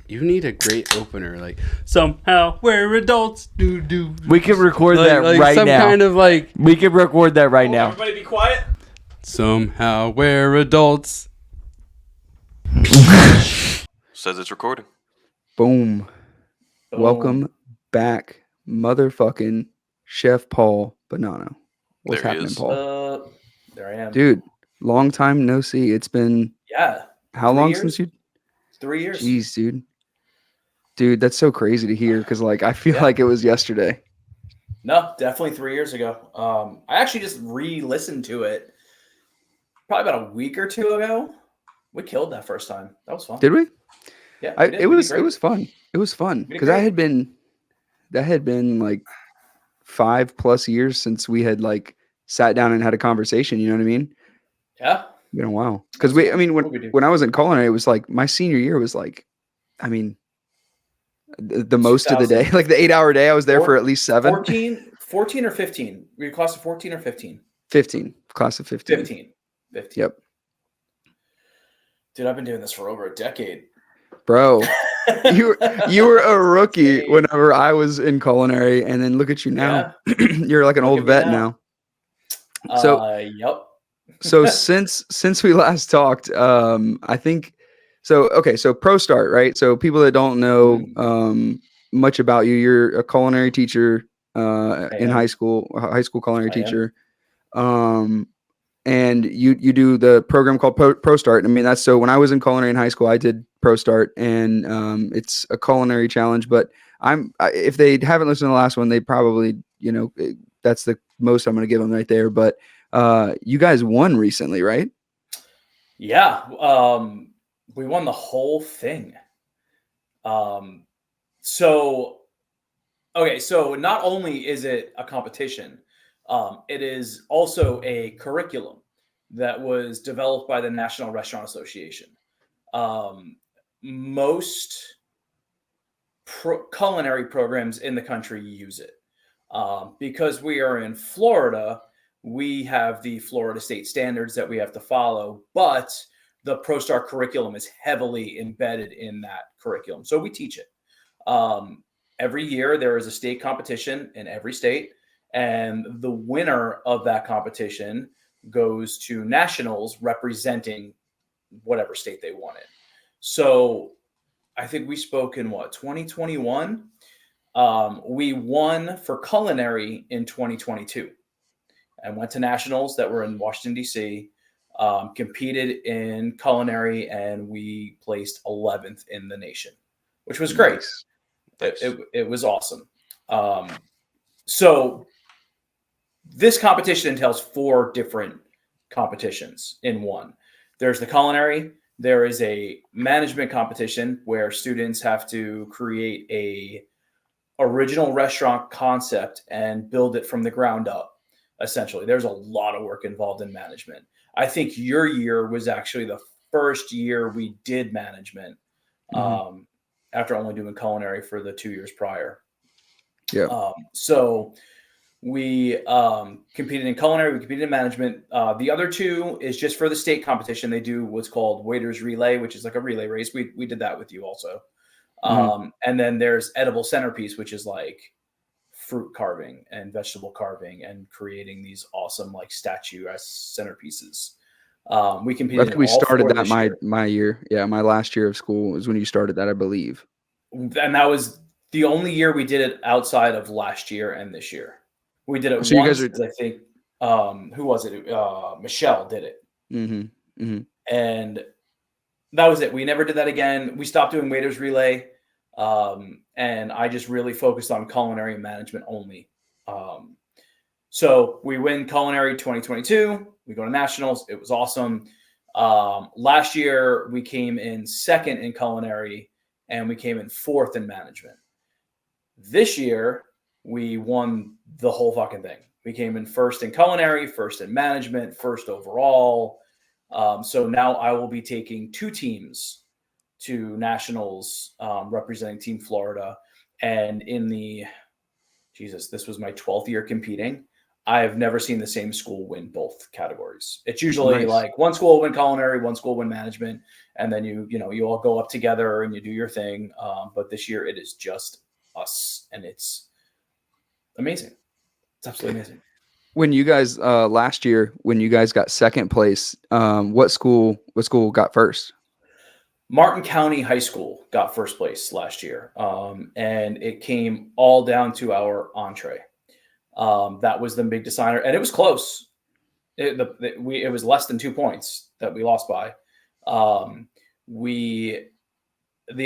You need a great opener, like somehow we're adults. Do. We can record that right some now. kind of like. We can record that right now. Everybody be quiet. Somehow we're adults. Says it's recording. Boom. Welcome back, motherfucking Chef Paul Bonanno. What's There he happening, is. Paul? There I am. Dude, long time no see. It's been how 3 long years? since you? 3 years. Jeez, dude. Dude, that's so crazy to hear because, like, I feel Yeah. like it was yesterday. No, definitely 3 years ago. I actually just re-listened to it probably about a week or two ago. We killed that first time. That was fun. Did we? Yeah, I, we did. it We did was great. it was fun. It was fun We did because great. that had been like 5+ years since we had like sat down and had a conversation. You know what I mean? Yeah. Been a while because That's I mean, what we do. when I was in culinary, it was like my senior year was like, I mean, the most of the day, like the 8-hour day. I was there for at least 7. 14 or 15. Were you class of 14 or 15? 15, class of 15. 15. Yep. Dude, I've been doing this for over a decade. Bro, you were a rookie Insane. whenever I was in culinary, and then look at you now. You're like an Look old at me vet now. now. So Yep. so since we last talked, I think so. Okay, so Pro Start, right? So people that don't know much about you, you're a culinary teacher in high school culinary teacher. And you do the program called Pro Start. I mean, that's so when I was in culinary in high school, I did Pro Start, and it's a culinary challenge. But if they haven't listened to the last one, they probably, that's the most I'm going to give them right there. But you guys won recently, right? Yeah. We won the whole thing. So not only is it a competition, it is also a curriculum that was developed by the National Restaurant Association. Most culinary programs in the country use it. Because we are in Florida, we have the Florida state standards that we have to follow, but the ProStar curriculum is heavily embedded in that curriculum. So we teach it. Every year there is a state competition in every state, and the winner of that competition goes to nationals representing whatever state they wanted. So I think we spoke in 2021. We won for culinary in 2022 and went to nationals that were in Washington, D.C., competed in culinary, and we placed 11th in the nation, which was great. Nice. It was awesome. So this competition entails 4 different competitions in one. There's the culinary. There is a management competition where students have to create a original restaurant concept and build it from the ground up. Essentially, there's a lot of work involved in management. I think your year was actually the first year we did management. After only doing culinary for the 2 years prior. Yeah. So we competed in culinary, we competed in management. The other 2 is just for the state competition. They do what's called Waiters Relay, which is like a relay race. We did that with you also. And then there's Edible Centerpiece, which is like fruit carving and vegetable carving and creating these awesome like statue-esque centerpieces. We competed. I think we started that year. my year. Yeah, my last year of school was when you started that, I believe. And that was the only year we did it outside of last year and this year. We did it So you once. guys I think who was it? Michelle did it, and that was it. We never did that again. We stopped doing Waiters Relay, and I just really focused on culinary and management only. So we win culinary 2022. We go to nationals. It was awesome. Last year we came in 2nd in culinary, and we came in 4th in management. This year we won the whole fucking thing. We came in 1st in culinary, 1st in management, 1st overall. So now I will be taking 2 teams to nationals, representing Team Florida. And this was my 12th year competing. I've never seen the same school win both categories. It's usually Nice. like one school will win culinary, one school will win management, and then you all go up together and you do your thing. But this year it is just us, and it's amazing. It's absolutely amazing. When you guys last year, when you guys got second place, what school got first? Martin County High School got first place last year, and it came all down to our entree. That was the big decider, and it was close. It was less than 2 points that we lost by. The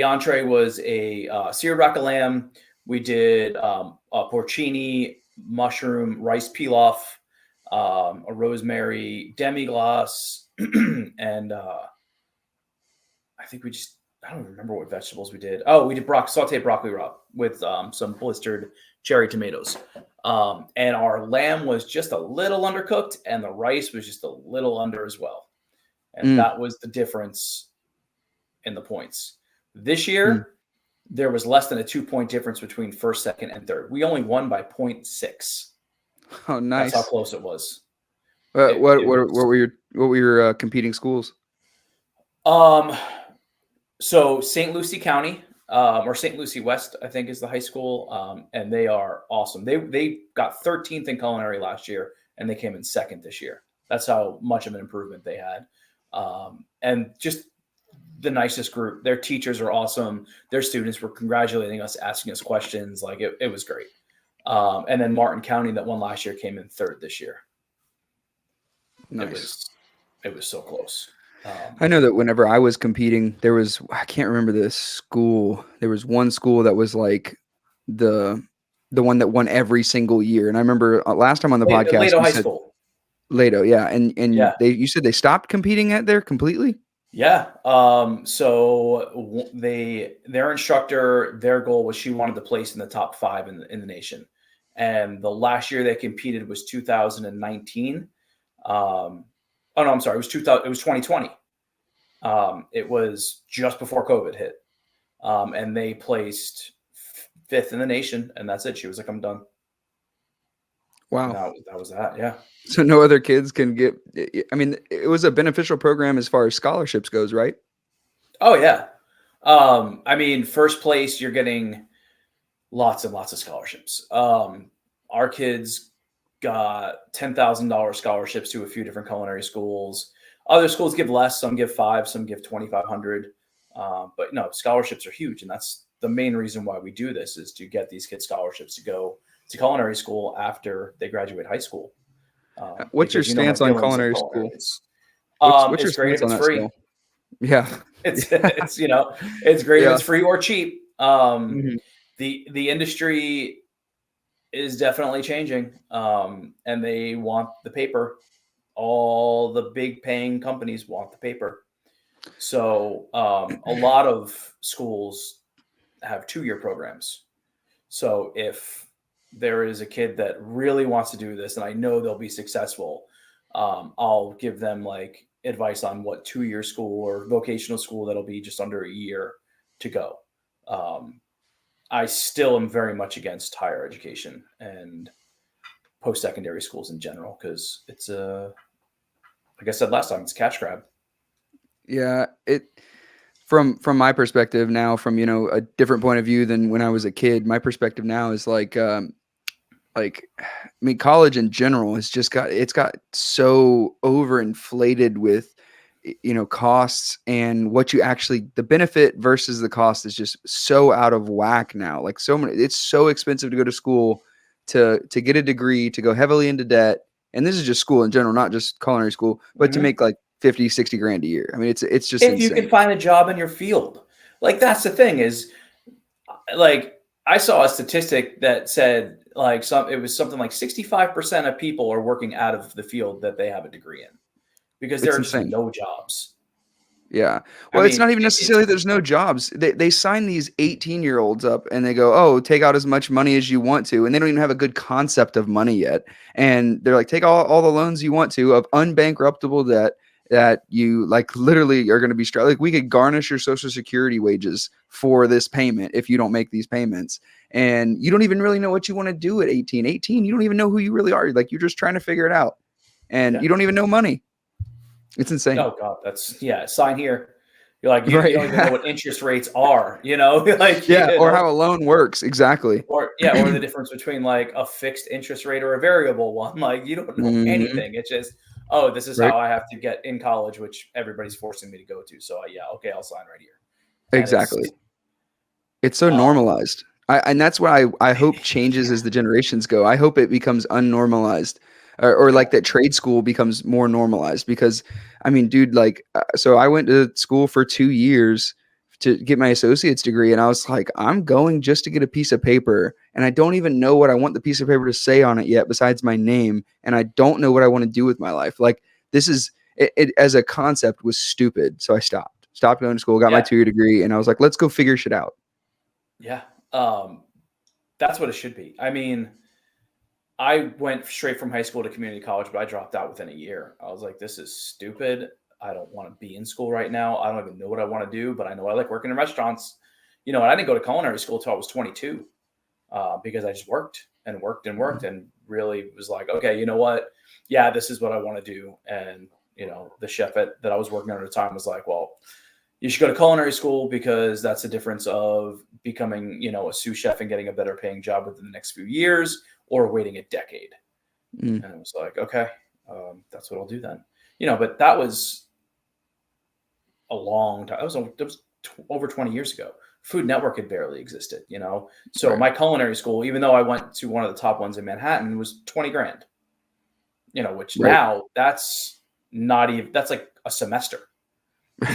entree was a seared rack of lamb. We did a porcini, mushroom, rice pilaf, a rosemary demi-glace, and I think I don't remember what vegetables we did. Oh, we did sauteed broccoli rabe with some blistered cherry tomatoes. And our lamb was just a little undercooked, and the rice was just a little under as well. And that was the difference in the points. This year, there was less than a 2-point difference between first, second, and third. We only won by 0.6. Oh, nice. That's how close it was. What were your competing schools? So St. Lucie County, or St. Lucie West, I think is the high school, and they are awesome. They got 13th in culinary last year, and they came in second this year. That's how much of an improvement they had, and just the nicest group. Their teachers are awesome. Their students were congratulating us, asking us questions. Like it was great. And then Martin County, that won last year, came in third this year. Nice. It was so close. I know that whenever I was competing, I can't remember this school. There was one school that was like the one that won every single year. And I remember last time on the podcast, Lato you High said, School. Lato, yeah. And Yeah. you said they stopped competing at there completely? Yeah. So their instructor, their goal was she wanted to place in the top 5 in the nation. And the last year they competed was 2019. Oh no, I'm sorry. It was 2020. It was just before COVID hit. And they placed 5th in the nation, and that's it. She was like, I'm done. Wow. That was that. Yeah. So no other kids can get, I mean, it was a beneficial program as far as scholarships goes, right? Oh yeah. I mean, first place, you're getting lots and lots of scholarships. Our kids got $10,000 scholarships to a few different culinary schools. Other schools give less. Some give 5, some give 2,500. But no, scholarships are huge. And that's the main reason why we do this, is to get these kids scholarships to go to culinary school after they graduate high school. What's your because, my stance on feelings of culinary school? What's your great if stance it's on free. that still? Yeah. It's it's great if it's free or cheap. Mhm. The industry is definitely changing, and they want the paper. All the big paying companies want the paper. So a lot of schools have 2-year programs. So if there is a kid that really wants to do this, and I know they'll be successful, I'll give them like advice on what 2-year school or vocational school that'll be just under a year to go. I still am very much against higher education and post-secondary schools in general, because it's like I said last time, it's a cash grab. Yeah, from my perspective now, from a different point of view than when I was a kid, my perspective now is like I mean, college in general has just got so overinflated with costs, and what you actually, the benefit versus the cost is just so out of whack now. Like it's so expensive to go to school, to get a degree, to go heavily into debt. And this is just school in general, not just culinary school, but to make like 50, 60 grand a year. I mean, it's just if insane. you can find a job in your field. Like, that's the thing is, like, I saw a statistic that said like it was something like 65% of people are working out of the field that they have a degree in, because there are just no jobs. Yeah. Well, it's not even necessarily there's no jobs. They sign these 18-year-olds up and they go, oh, take out as much money as you want to. And they don't even have a good concept of money yet. And they're like, take all the loans you want to of unbankruptable debt. that you like literally are going to be like we could garnish your social security wages for this payment if you don't make these payments, and you don't even really know what you want to do at 18 you don't even know who you really are, like you're just trying to figure it out, and you don't even know money. It's insane. Oh God, that's sign here. You're like you Right. don't even know what interest rates are, like Yeah, or how a loan works. Exactly. or the difference between like a fixed interest rate or a variable one. Like you don't know Mhm. anything. It's just, oh, this is Right. how I have to get in college, which everybody's forcing me to go to. So yeah, okay, I'll sign right here. And Exactly. It's so normalized. And that's what I hope changes as the generations go. I hope it becomes unnormalized, or like that trade school becomes more normalized, because I mean, dude, like, so I went to school for 2 years to get my associate's degree. And I was like, I'm going just to get a piece of paper. And I don't even know what I want the piece of paper to say on it yet, besides my name. And I don't know what I want to do with my life. Like, this is it as a concept was stupid. So I stopped going to school, got my 2-year degree. And I was like, let's go figure shit out. Yeah. That's what it should be. I mean, I went straight from high school to community college, but I dropped out within a year. I was like, this is stupid. I don't want to be in school right now. I don't even know what I want to do, but I know I like working in restaurants. And I didn't go to culinary school until I was 22 because I just worked and worked and worked and really was like, okay, you know what? Yeah, this is what I want to do. And, the chef that I was working under at the time was like, well, you should go to culinary school because that's the difference of becoming, a sous chef and getting a better paying job within the next few years or waiting a decade. And it was like, okay, that's what I'll do then. But that was a long time. That was over 20 years ago. Food Network had barely existed, So Right. my culinary school, even though I went to one of the top ones in Manhattan, was 20 grand. Which Right. now that's not even, that's like a semester.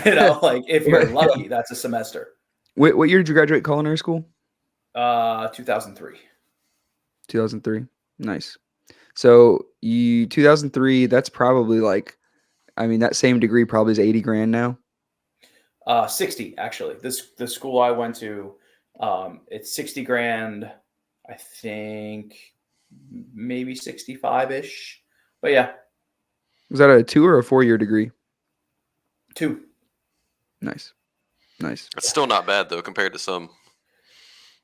Like if you're Right. lucky, that's a semester. What year did you graduate culinary school? 2003. 2003. Nice. So 2003, that's probably like, I mean, that same degree probably is 80 grand now. 60 actually. The school I went to, it's 60 grand. I think maybe 65-ish. But yeah, Was that a 2 or a 4-year degree? 2. Nice. It's still not bad though compared to some.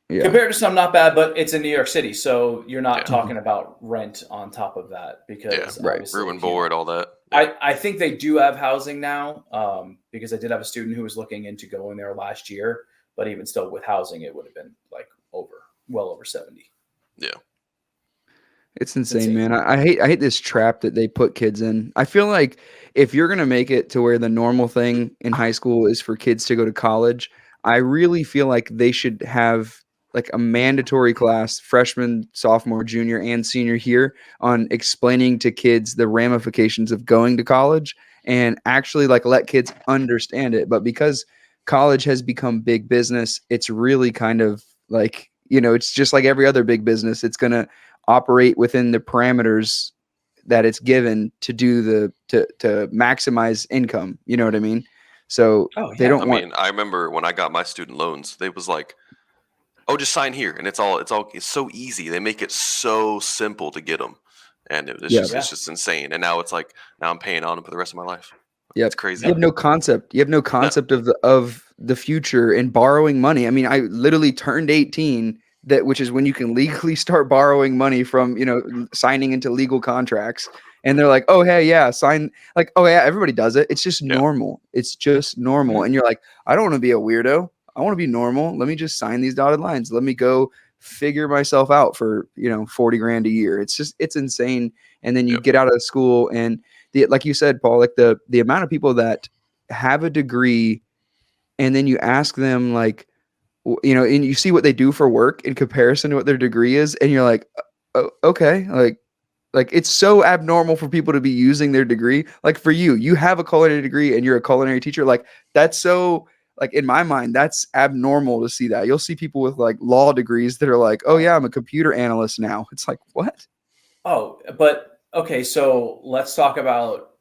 Yeah. Compared to some, not bad, but it's in New York City, so you're not Yeah. talking about rent on top of that because right. obviously, Room and board, all that. I think they do have housing now because I did have a student who was looking into going there last year, but even still with housing, it would have been like well over 70. Yeah. It's insane, man. I hate this trap that they put kids in. I feel like if you're gonna make it to where the normal thing in high school is for kids to go to college, I really feel like they should have like a mandatory class, freshman, sophomore, junior, and senior year, on explaining to kids the ramifications of going to college and actually like let kids understand it. But because college has become big business, it's really kind of like, it's just like every other big business. It's gonna operate within the parameters that it's given to do to maximize income. You know what I mean? So they don't want. I remember when I got my student loans, they was like, "Oh, just sign here," and it's so easy. They make it so simple to get them, and it's just insane. And now it's like I'm paying on them for the rest of my life. Yeah, it's crazy. You have no concept. You have no concept of the future and borrowing money. I mean, I literally turned 18, which is when you can legally start borrowing money from, signing into legal contracts. And they're like, "Oh, hey, yeah, sign." Like, "Oh, yeah, everybody does it. It's just normal. It's just normal." Mm-hmm. And you're like, "I don't want to be a weirdo. I want to be normal. Let me just sign these dotted lines. Let me go figure myself out for, 40 grand a year." It's insane. And then you get out of school and like you said, Paul, like the amount of people that have a degree and then you ask them like, and you see what they do for work in comparison to what their degree is. And you're like, "Oh, okay." Like it's so abnormal for people to be using their degree. Like for you have a culinary degree and you're a culinary teacher. Like that's so, like in my mind, that's abnormal to see that. You'll see people with like law degrees that are like, "Oh yeah, I'm a computer analyst now." It's like, what? Oh, but okay. So let's talk about,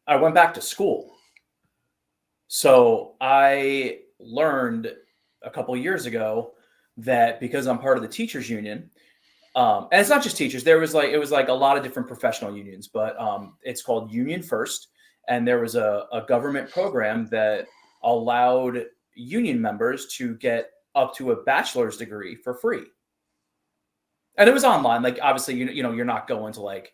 I went back to school. So I learned a couple years ago that because I'm part of the teachers union, and it's not just teachers, it was like a lot of different professional unions, but it's called Union First. and there was a government program that allowed union members to get up to a bachelor's degree for free. And it was online. Like, obviously, you know, you're not going to like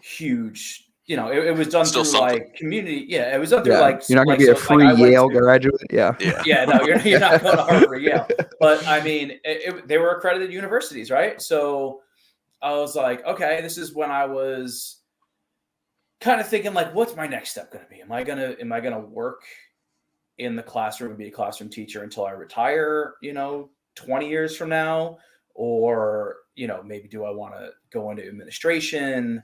huge, you know, it was done Still through something. like community. Yeah, it was done through Yeah, like, you're not gonna like, be a so, free like, I went Yale to, graduate. Yeah. Yeah. yeah, no, you're not going to Harvard or Yale. But I mean, they were accredited universities, right? So I was like, okay, this is when I was kind of thinking like, what's my next step going to be? Am I gonna work in the classroom and be a classroom teacher until I retire, you know, 20 years from now? Or, you know, maybe do I want to go into administration?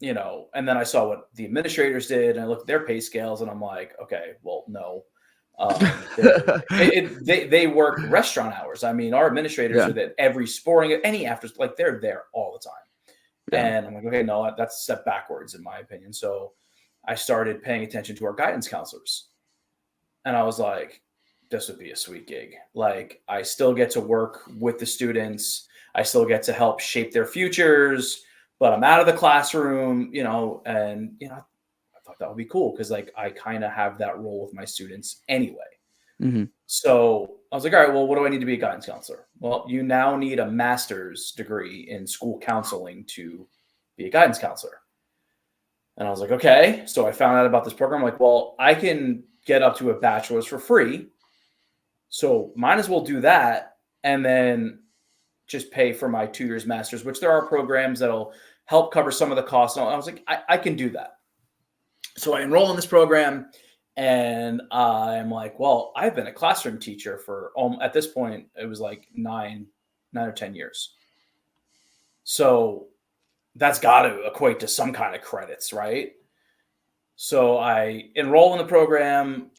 You know, and then I saw what the administrators did, and I looked at their pay scales, and I'm like, okay, well, no. They work restaurant hours. I mean, our administrators are at every sporting, any after, like, they're there all the time. Yeah. And I'm like, okay, no, that's a step backwards in my opinion. So I started paying attention to our guidance counselors, and I was like, this would be a sweet gig. Like, I still get to work with the students. I still get to help shape their futures, but I'm out of the classroom, you know, and, you know, I thought that would be cool because, like, I kind of have that role with my students anyway. Mm-hmm. So I was like, all right, well, what do I need to be a guidance counselor? Well, you now need a master's degree in school counseling to be a guidance counselor. And I was like, okay. So I found out about this program. I'm like, well, I can get up to a bachelor's for free. So might as well do that and then just pay for my 2 years master's, which there are programs that'll help cover some of the costs. And I was like, I can do that. So I enroll in this program, and I'm like, well, I've been a classroom teacher for, at this point, it was like 9 or 10 years. So that's got to equate to some kind of credits, right? So I enroll in the program.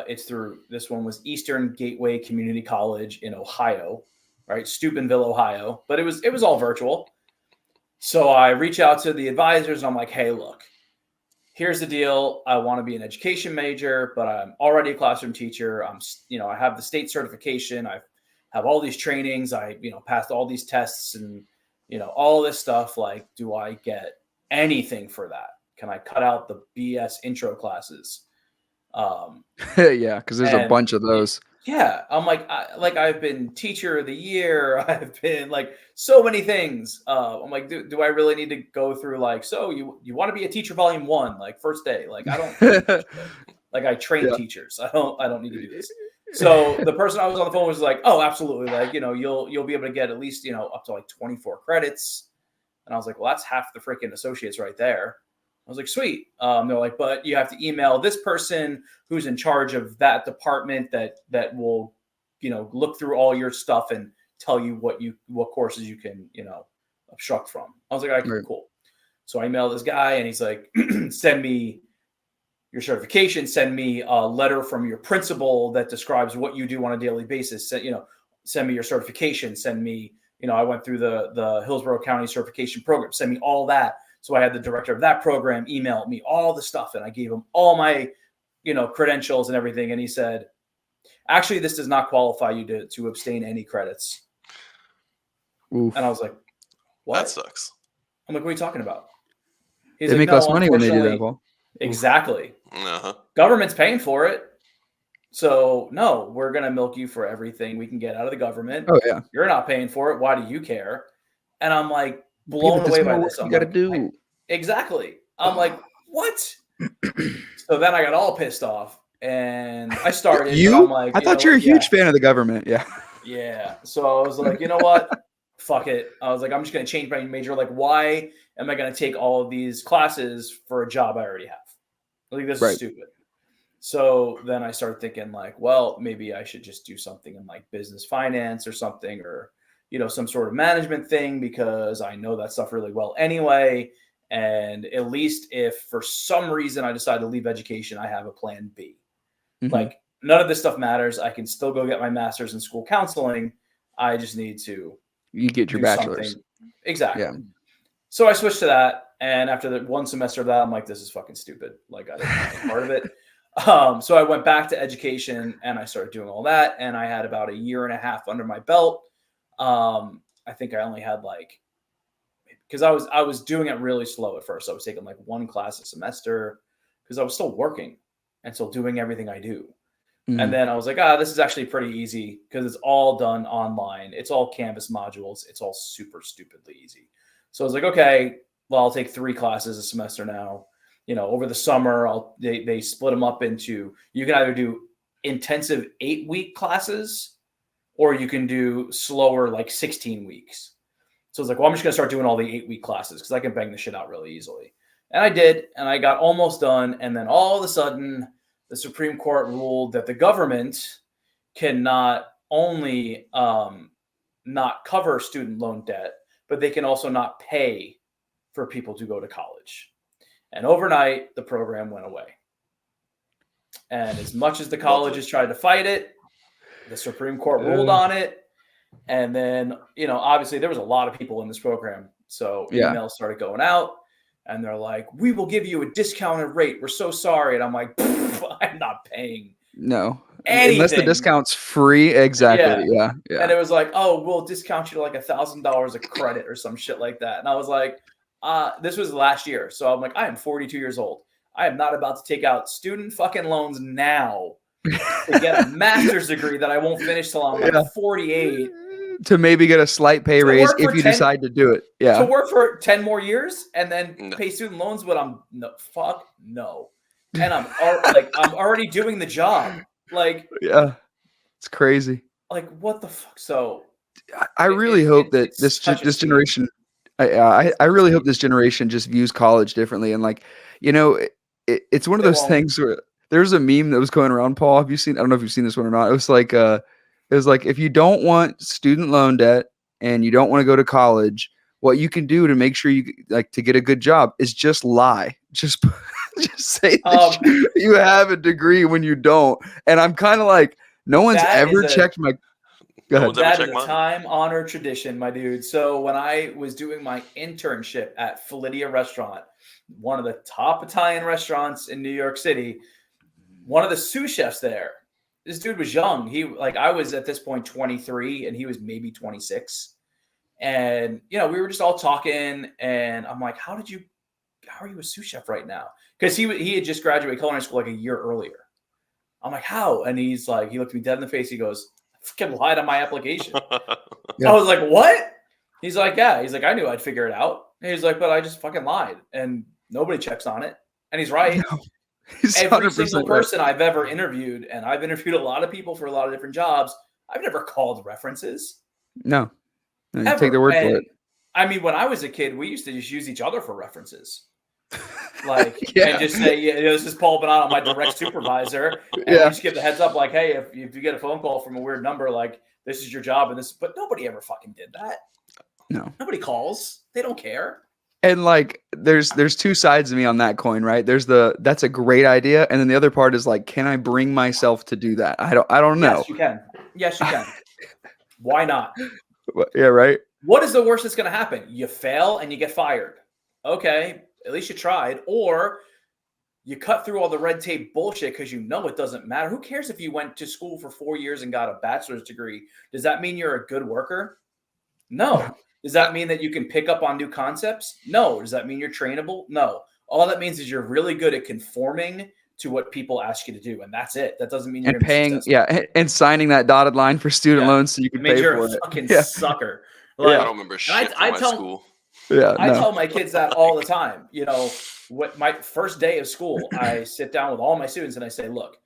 It's through, this one was Eastern Gateway Community College in Ohio, right? Steubenville, Ohio, but it was all virtual. So I reach out to the advisors, and I'm like, hey, look, here's the deal. I want to be an education major, but I'm already a classroom teacher. I have the state certification. I have all these trainings. I, passed all these tests and, all this stuff. Like, do I get anything for that? Can I cut out the BS intro classes? Yeah, because there's a bunch of those. Yeah, I'm like, I've been teacher of the year. I've been like so many things. I'm like, do I really need to go through like, so you want to be a teacher volume 1, like first day? Like, I don't like, I train teachers. I don't need to do this. So the person I was on the phone was like, oh, absolutely. Like, you'll be able to get at least, up to like 24 credits. And I was like, well, that's half the freaking associates right there. I was like, sweet. They're like, but you have to email this person who's in charge of that department that will, look through all your stuff and tell you what courses you can, obstruct from. I was like, all right, cool. So I emailed this guy, and he's like, send me your certification, send me a letter from your principal that describes what you do on a daily basis. Send me your certification, send me, I went through the Hillsborough County certification program, send me all that. So I had the director of that program email me all the stuff, and I gave him all my, credentials and everything. And he said, actually, this does not qualify you to abstain any credits. Oof. And I was like, what? That sucks. I'm like, what are you talking about? He's they like, make less money when they do that, Paul. Exactly. Uh-huh. Government's paying for it. So no, we're going to milk you for everything we can get out of the government. Oh yeah. You're not paying for it. Why do you care? And I'm like, blown away by this. You got to do. Exactly. I'm like, what? So then I got all pissed off, and I started. I'm like, I thought you were a huge fan of the government. Yeah. Yeah. So I was like, you know what? Fuck it. I was like, I'm just going to change my major. Like, why am I going to take all of these classes for a job I already have? Like, this is stupid. So then I started thinking like, well, maybe I should just do something in like business finance or something, or, some sort of management thing, because I know that stuff really well anyway. And at least if for some reason I decide to leave education, I have a plan B. Mm-hmm. Like, none of this stuff matters. I can still go get my master's in school counseling. I just need to get your bachelor's. Exactly. Yeah. So I switched to that. And after the one semester of that, I'm like, this is fucking stupid. Like, I didn't want part of it. So I went back to education, and I started doing all that. And I had about 1.5 years under my belt. I think I only had like because I was doing it really slow at first. I was taking like one class a semester because I was still working and still doing everything I do. And then I was like, this is actually pretty easy because it's all done online. It's all Canvas modules. It's all super stupidly easy. So I was like, okay, well, I'll take 3 classes a semester now. Over the summer, they split them up into, you can either do intensive 8-week classes or you can do slower, like 16 weeks. So I was like, well, I'm just going to start doing all the 8-week classes because I can bang the shit out really easily. And I did, and I got almost done. And then all of a sudden, the Supreme Court ruled that the government can not only not cover student loan debt, but they can also not pay for people to go to college. And overnight, the program went away. And as much as the colleges tried to fight it, the Supreme Court ruled on it. And then, obviously there was a lot of people in this program. So emails started going out and they're like, we will give you a discounted rate. We're so sorry. And I'm like, I'm not paying. No. Anything. Unless the discount's free. Exactly. Yeah. And it was like, oh, we'll discount you to like $1,000 a credit or some shit like that. And I was like, this was last year. So I'm like, I am 42 years old. I am not about to take out student fucking loans now to get a master's degree that I won't finish till I'm like 48. To maybe get a slight pay raise if you decide to do it. Yeah. To work for 10 more years and then pay student loans, but no. And I'm already doing the job. Like, yeah, it's crazy. Like, what the fuck? So I really hope that this generation, I really hope this generation just views college differently. And like, it's one of those things where there's a meme that was going around, Paul. Have you seen? I don't know if you've seen this one or not. It was like, if you don't want student loan debt and you don't want to go to college, what you can do to make sure you like to get a good job is just lie. Just say that you have a degree when you don't. And I'm kind of like, no one's ever checked my. That is a time-honored tradition, my dude. So when I was doing my internship at Felidia Restaurant, one of the top Italian restaurants in New York City, one of the sous chefs there, this dude was young. I was at this point 23 and he was maybe 26. And, we were just all talking and I'm like, how are you a sous chef right now? Because he had just graduated culinary school like a year earlier. I'm like, how? And he's like, he looked me dead in the face. He goes, I fucking lied on my application. I was like, what? He's like, yeah. He's like, I knew I'd figure it out. And he's like, but I just fucking lied. And nobody checks on it. And he's right. No, he's every single person I've ever interviewed, and I've interviewed a lot of people for a lot of different jobs, I've never called references. No. You take their word for it. I mean, when I was a kid, we used to just use each other for references. And just say, this is Paul Bonanno, my direct supervisor. And just give the heads up, like, hey, if you get a phone call from a weird number, like, this is your job, but nobody ever fucking did that. No. Nobody calls. They don't care. And like, there's 2 sides of me on that coin, right? There's that's a great idea. And then the other part is like, can I bring myself to do that? I don't know. Yes, you can. Why not? Yeah, right. What is the worst that's going to happen? You fail and you get fired. Okay, at least you tried. Or you cut through all the red tape bullshit because it doesn't matter. Who cares if you went to school for 4 years and got a bachelor's degree? Does that mean you're a good worker? No. Does that mean that you can pick up on new concepts? No. Does that mean you're trainable? No. All that means is you're really good at conforming to what people ask you to do, and that's it. That doesn't mean you're paying, and signing that dotted line for student loans so you can pay you're for a it. Fucking sucker. I don't remember shit from my school. I tell my kids that all the time. What my first day of school, I sit down with all my students and I say, look,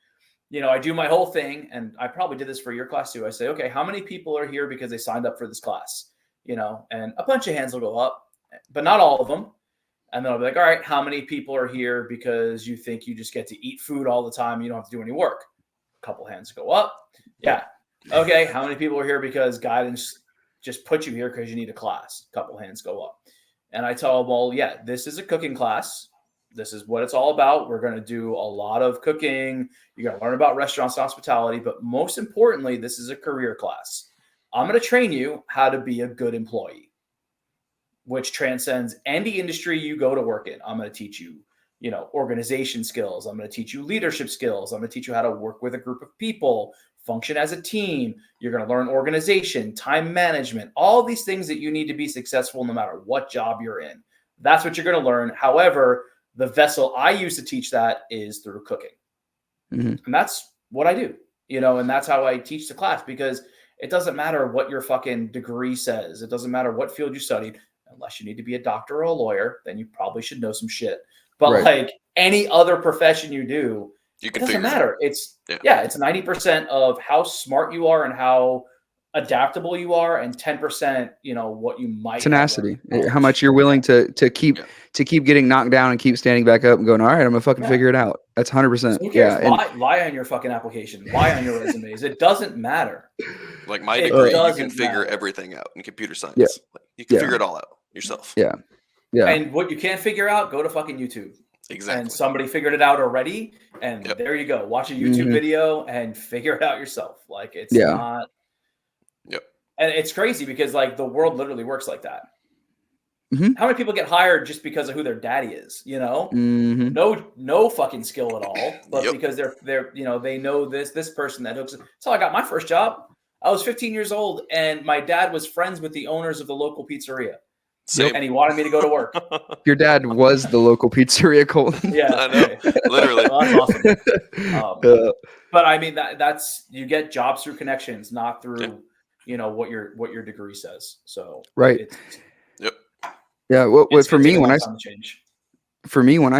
I do my whole thing, and I probably did this for your class too. I say, okay, how many people are here because they signed up for this class? And a bunch of hands will go up, but not all of them. And then I'll be like, all right, how many people are here because you think you just get to eat food all the time? You don't have to do any work. A couple hands go up. Yeah. Okay. How many people are here because guidance just put you here because you need a class? A couple hands go up. And I tell them, well, this is a cooking class. This is what it's all about. We're going to do a lot of cooking. You're going to learn about restaurants and hospitality. But most importantly, this is a career class. I'm going to train you how to be a good employee, which transcends any industry you go to work in. I'm going to teach you, organization skills. I'm going to teach you leadership skills. I'm going to teach you how to work with a group of people, function as a team. You're going to learn organization, time management, all these things that you need to be successful no matter what job you're in. That's what you're going to learn. However, the vessel I use to teach that is through cooking. And that's what I do, and that's how I teach the class, because it doesn't matter what your fucking degree says. It doesn't matter what field you studied, unless you need to be a doctor or a lawyer, then you probably should know some shit. But like any other profession you do, it doesn't matter. It's 90% of how smart you are and how adaptable you are, and 10%, what you might tenacity, how much you're willing to keep getting knocked down and keep standing back up and going, all right, I'm gonna fucking figure it out. That's 100%. So who cares? Lie on your fucking application, lie on your resumes. It doesn't matter. Like my degree, you can figure everything out in computer science. Like, you can figure it all out yourself. Yeah. And what you can't figure out, go to fucking YouTube. Exactly. And somebody figured it out already, and there you go. Watch a YouTube video and figure it out yourself. Like, it's not. Yep. And it's crazy because like the world literally works like that. How many people get hired just because of who their daddy is? No fucking skill at all, but because they're they know this person that hooks. That's how I got my first job. I was 15 years old, and my dad was friends with the owners of the local pizzeria. Same. And he wanted me to go to work. Your dad was the local pizzeria, Colton. Yeah, I know. Literally. Well, that's awesome. But I mean, that's you get jobs through connections, not through what your degree says. So Yeah. What for me when I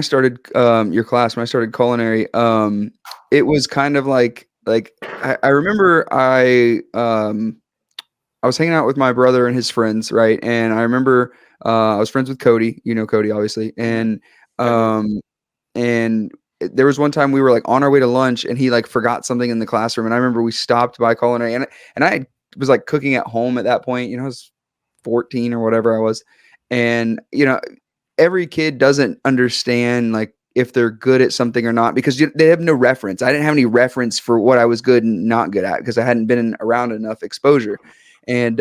started your class, when I started culinary, it was kind of like I remember I was hanging out with my brother and his friends, right? And I remember I was friends with Cody, Cody obviously, and there was one time we were like on our way to lunch, and he like forgot something in the classroom, and I remember we stopped by culinary, and I was like cooking at home at that point, I was 14 or whatever I was, and every kid doesn't understand like if they're good at something or not, because they have no reference. I didn't have any reference for what I was good and not good at, because I hadn't been around enough exposure. And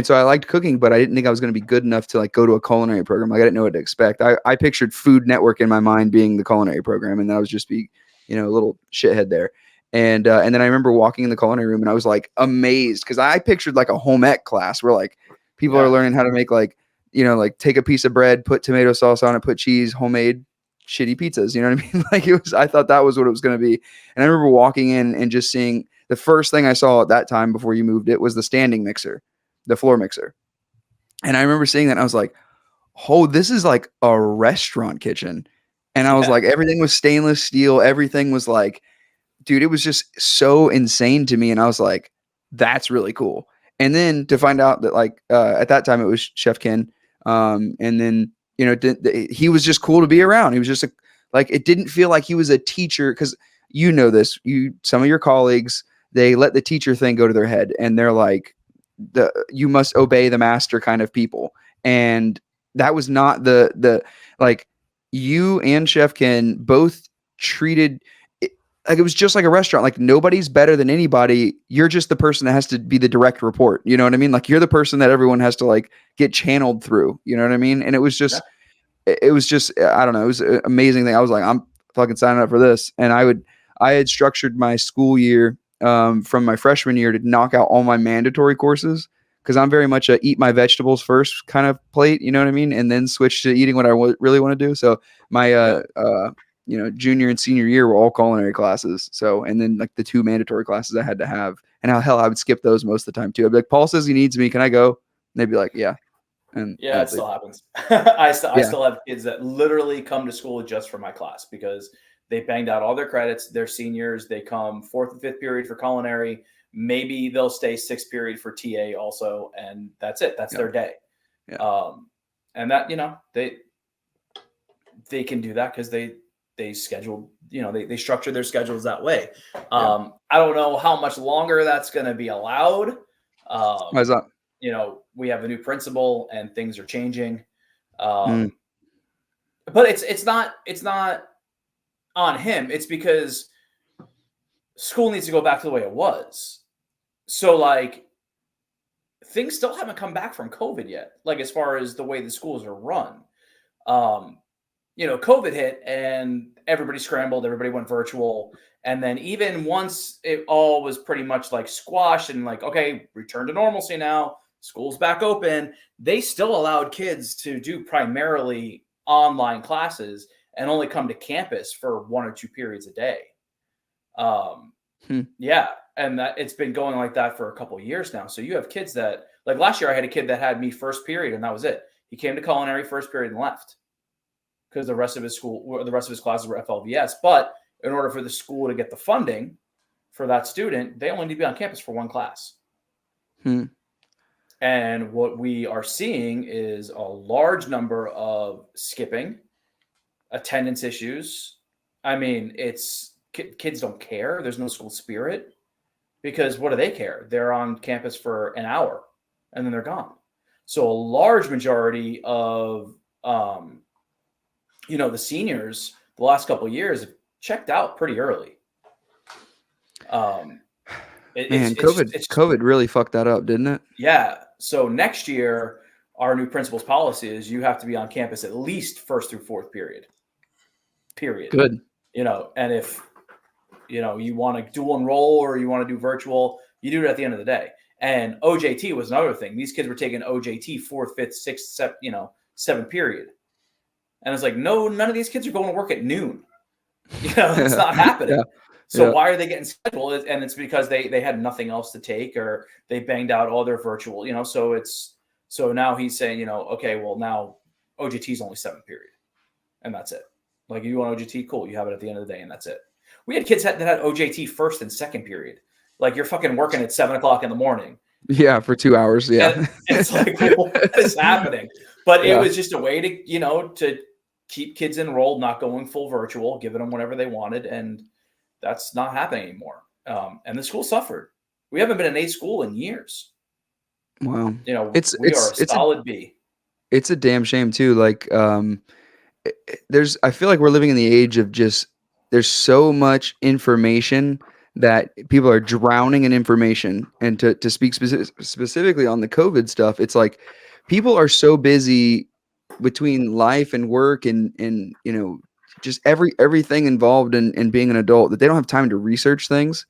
so I liked cooking, but I didn't think I was going to be good enough to like go to a culinary program. Like I didn't know what to expect. I pictured Food Network in my mind being the culinary program, and that was just be, a little shithead there. And then I remember walking in the culinary room, and I was like amazed, because I pictured like a home ec class where like people are learning how to make like, like take a piece of bread, put tomato sauce on it, put cheese, homemade shitty pizzas. You know what I mean? Like I thought that was what it was going to be. And I remember walking in and just seeing, the first thing I saw at that time before you moved it was the standing mixer, the floor mixer. And I remember seeing that, and I was like, oh, this is like a restaurant kitchen. And I was like, everything was stainless steel. Everything was like, dude, it was just so insane to me. And I was like, that's really cool. And then to find out that like, at that time it was Chef Ken. And then, he was just cool to be around. He was just like, it didn't feel like he was a teacher, because this, some of your colleagues, they let the teacher thing go to their head, and they're like, you must obey the master kind of people. And that was not the like, you and Chef Ken both treated it like it was just like a restaurant. Like nobody's better than anybody. You're just the person that has to be the direct report. You know what I mean? Like you're the person that everyone has to like get channeled through. You know what I mean? And it was just, I don't know. It was an amazing thing. I was like, I'm fucking signing up for this. And I had structured my school year from my freshman year to knock out all my mandatory courses, because I'm very much a eat my vegetables first kind of plate, you know what I mean? And then switch to eating what I really want to do. So my, junior and senior year were all culinary classes. So, and then like the 2 mandatory classes I had to have, and hell, I would skip those most of the time too. I'd be like, Paul says he needs me. Can I go? And they'd be like, yeah. And it still happens. I still have kids that literally come to school just for my class, because they banged out all their credits. They're seniors. They come 4th and 5th period for culinary. Maybe they'll stay 6th period for TA also. And that's it. That's their day. Yeah. And that, they can do that because they schedule, they structure their schedules that way. I don't know how much longer that's going to be allowed. Why is that? We have a new principal and things are changing. But it's not on him. It's because school needs to go back to the way it was. So like things still haven't come back from COVID yet. Like as far as the way the schools are run. COVID hit and everybody scrambled, everybody went virtual. And then even once it all was pretty much like squashed and like, okay, return to normalcy now, school's back open, they still allowed kids to do primarily online classes and only come to campus for 1 or 2 periods a day. Yeah. And that it's been going like that for a couple of years now. So you have kids that, like last year, I had a kid that had me first period and that was it. He came to culinary first period and left because the rest of his classes were FLVS. But in order for the school to get the funding for that student, they only need to be on campus for 1 class. And what we are seeing is a large number of skipping, attendance issues. I mean, kids don't care. There's no school spirit because what do they care? They're on campus for an hour and then they're gone. So a large majority of, the seniors the last couple of years have checked out pretty early. COVID really fucked that up, didn't it? Yeah. So next year, our new principal's policy is you have to be on campus at least first through 4th period. Good. And if, you want to dual enroll or you want to do virtual, you do it at the end of the day. And OJT was another thing. These kids were taking OJT 4th, 5th, 6th, 7th period. And it's like, no, none of these kids are going to work at noon. It's not happening. So why are they getting scheduled? And it's because they had nothing else to take or they banged out all their virtual, so now he's saying, okay, well now OJT is only 7th period and that's it. Like you want OJT, cool. You have it at the end of the day and that's it. We had kids that had OJT 1st and 2nd period. Like you're fucking working at 7:00 in the morning. Yeah. For 2 hours. Yeah. And it's like, what is happening? But it was just a way to, to keep kids enrolled, not going full virtual, giving them whatever they wanted. And that's not happening anymore. And the school suffered. We haven't been an A school in years. Wow. We are a solid B. It's a damn shame too. Like, I feel like we're living in the age of there's so much information that people are drowning in information. And to speak specifically on the COVID stuff, it's like people are so busy between life and work and just everything involved in being an adult that they don't have time to research things.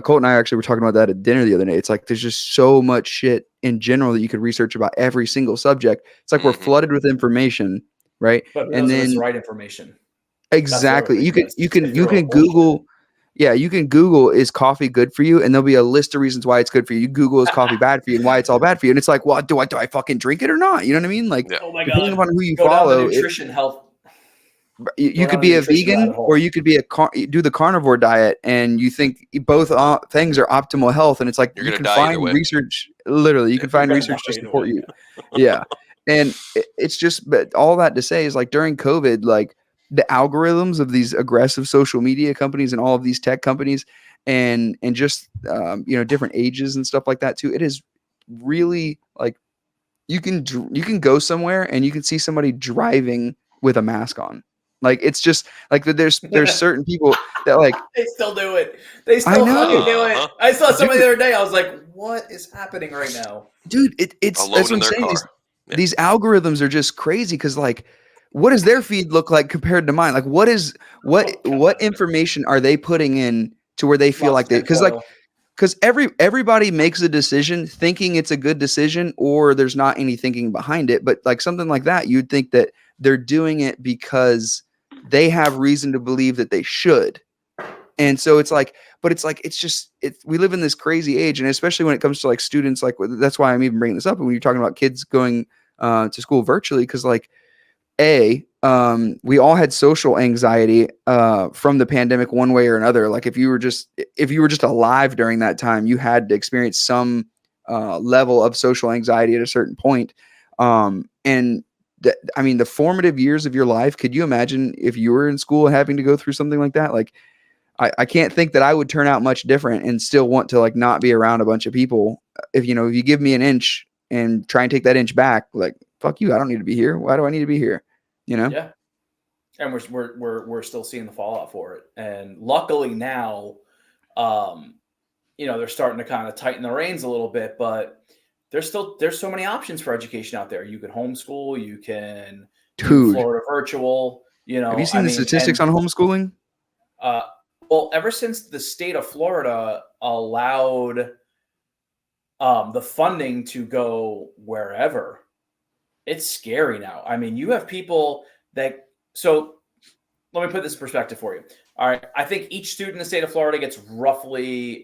Colt and I actually were talking about that at dinner the other day. It's like there's just so much shit in general that you could research about every single subject. It's like we're flooded with information, right? But and then the right information. Exactly. You can Google. Yeah, you can Google, is coffee good for you? And there'll be a list of reasons why it's good for you. You Google, is coffee bad for you and why it's all bad for you? And it's like, well, do I fucking drink it or not? You know what I mean? Like, oh my depending God. upon who you Go follow, nutrition, health. You could be a vegan or you could be do the carnivore diet and you think both things are optimal health. And it's like, you can find research, literally, you can find research to support you. Yeah. And it's just, but all that to say is like during COVID, like the algorithms of these aggressive social media companies and all of these tech companies and just, different ages and stuff like that too. It is really like, you can go somewhere and you can see somebody driving with a mask on. Like, it's just like there's certain people that like they still do it. They still fucking do it. I saw somebody the other day. I was like, what is happening right now? Dude, it's that's what I'm saying. These algorithms are just crazy because like, what does their feed look like compared to mine? Like, what information are they putting in to where they feel like they because everybody makes a decision thinking it's a good decision or there's not any thinking behind it. But like something like that, you'd think that they're doing it because they have reason to believe that they should. And so it's like, but it's like, we live in this crazy age. And especially when it comes to like students, like that's why I'm even bringing this up. And when you're talking about kids going to school virtually, because like, we all had social anxiety from the pandemic one way or another. Like if you were just alive during that time, you had to experience some level of social anxiety at a certain point. And the formative years of your life, could you imagine if you were in school having to go through something like that? Like I can't think that I would turn out much different and still want to like not be around a bunch of people. If you give me an inch and try and take that inch back, like, fuck you, I don't need to be here. Why do I need to be here? Yeah. And we're still seeing the fallout for it. And luckily now, they're starting to kind of tighten the reins a little bit, but there's so many options for education out there. You can homeschool, you can do Florida virtual, You know, Have you seen I the mean, statistics and on homeschooling? uh, well, ever since the state of Florida allowed the funding to go wherever, it's scary now. I mean, you have people that so let me put this in perspective for you. All right, I think each student in the state of Florida gets roughly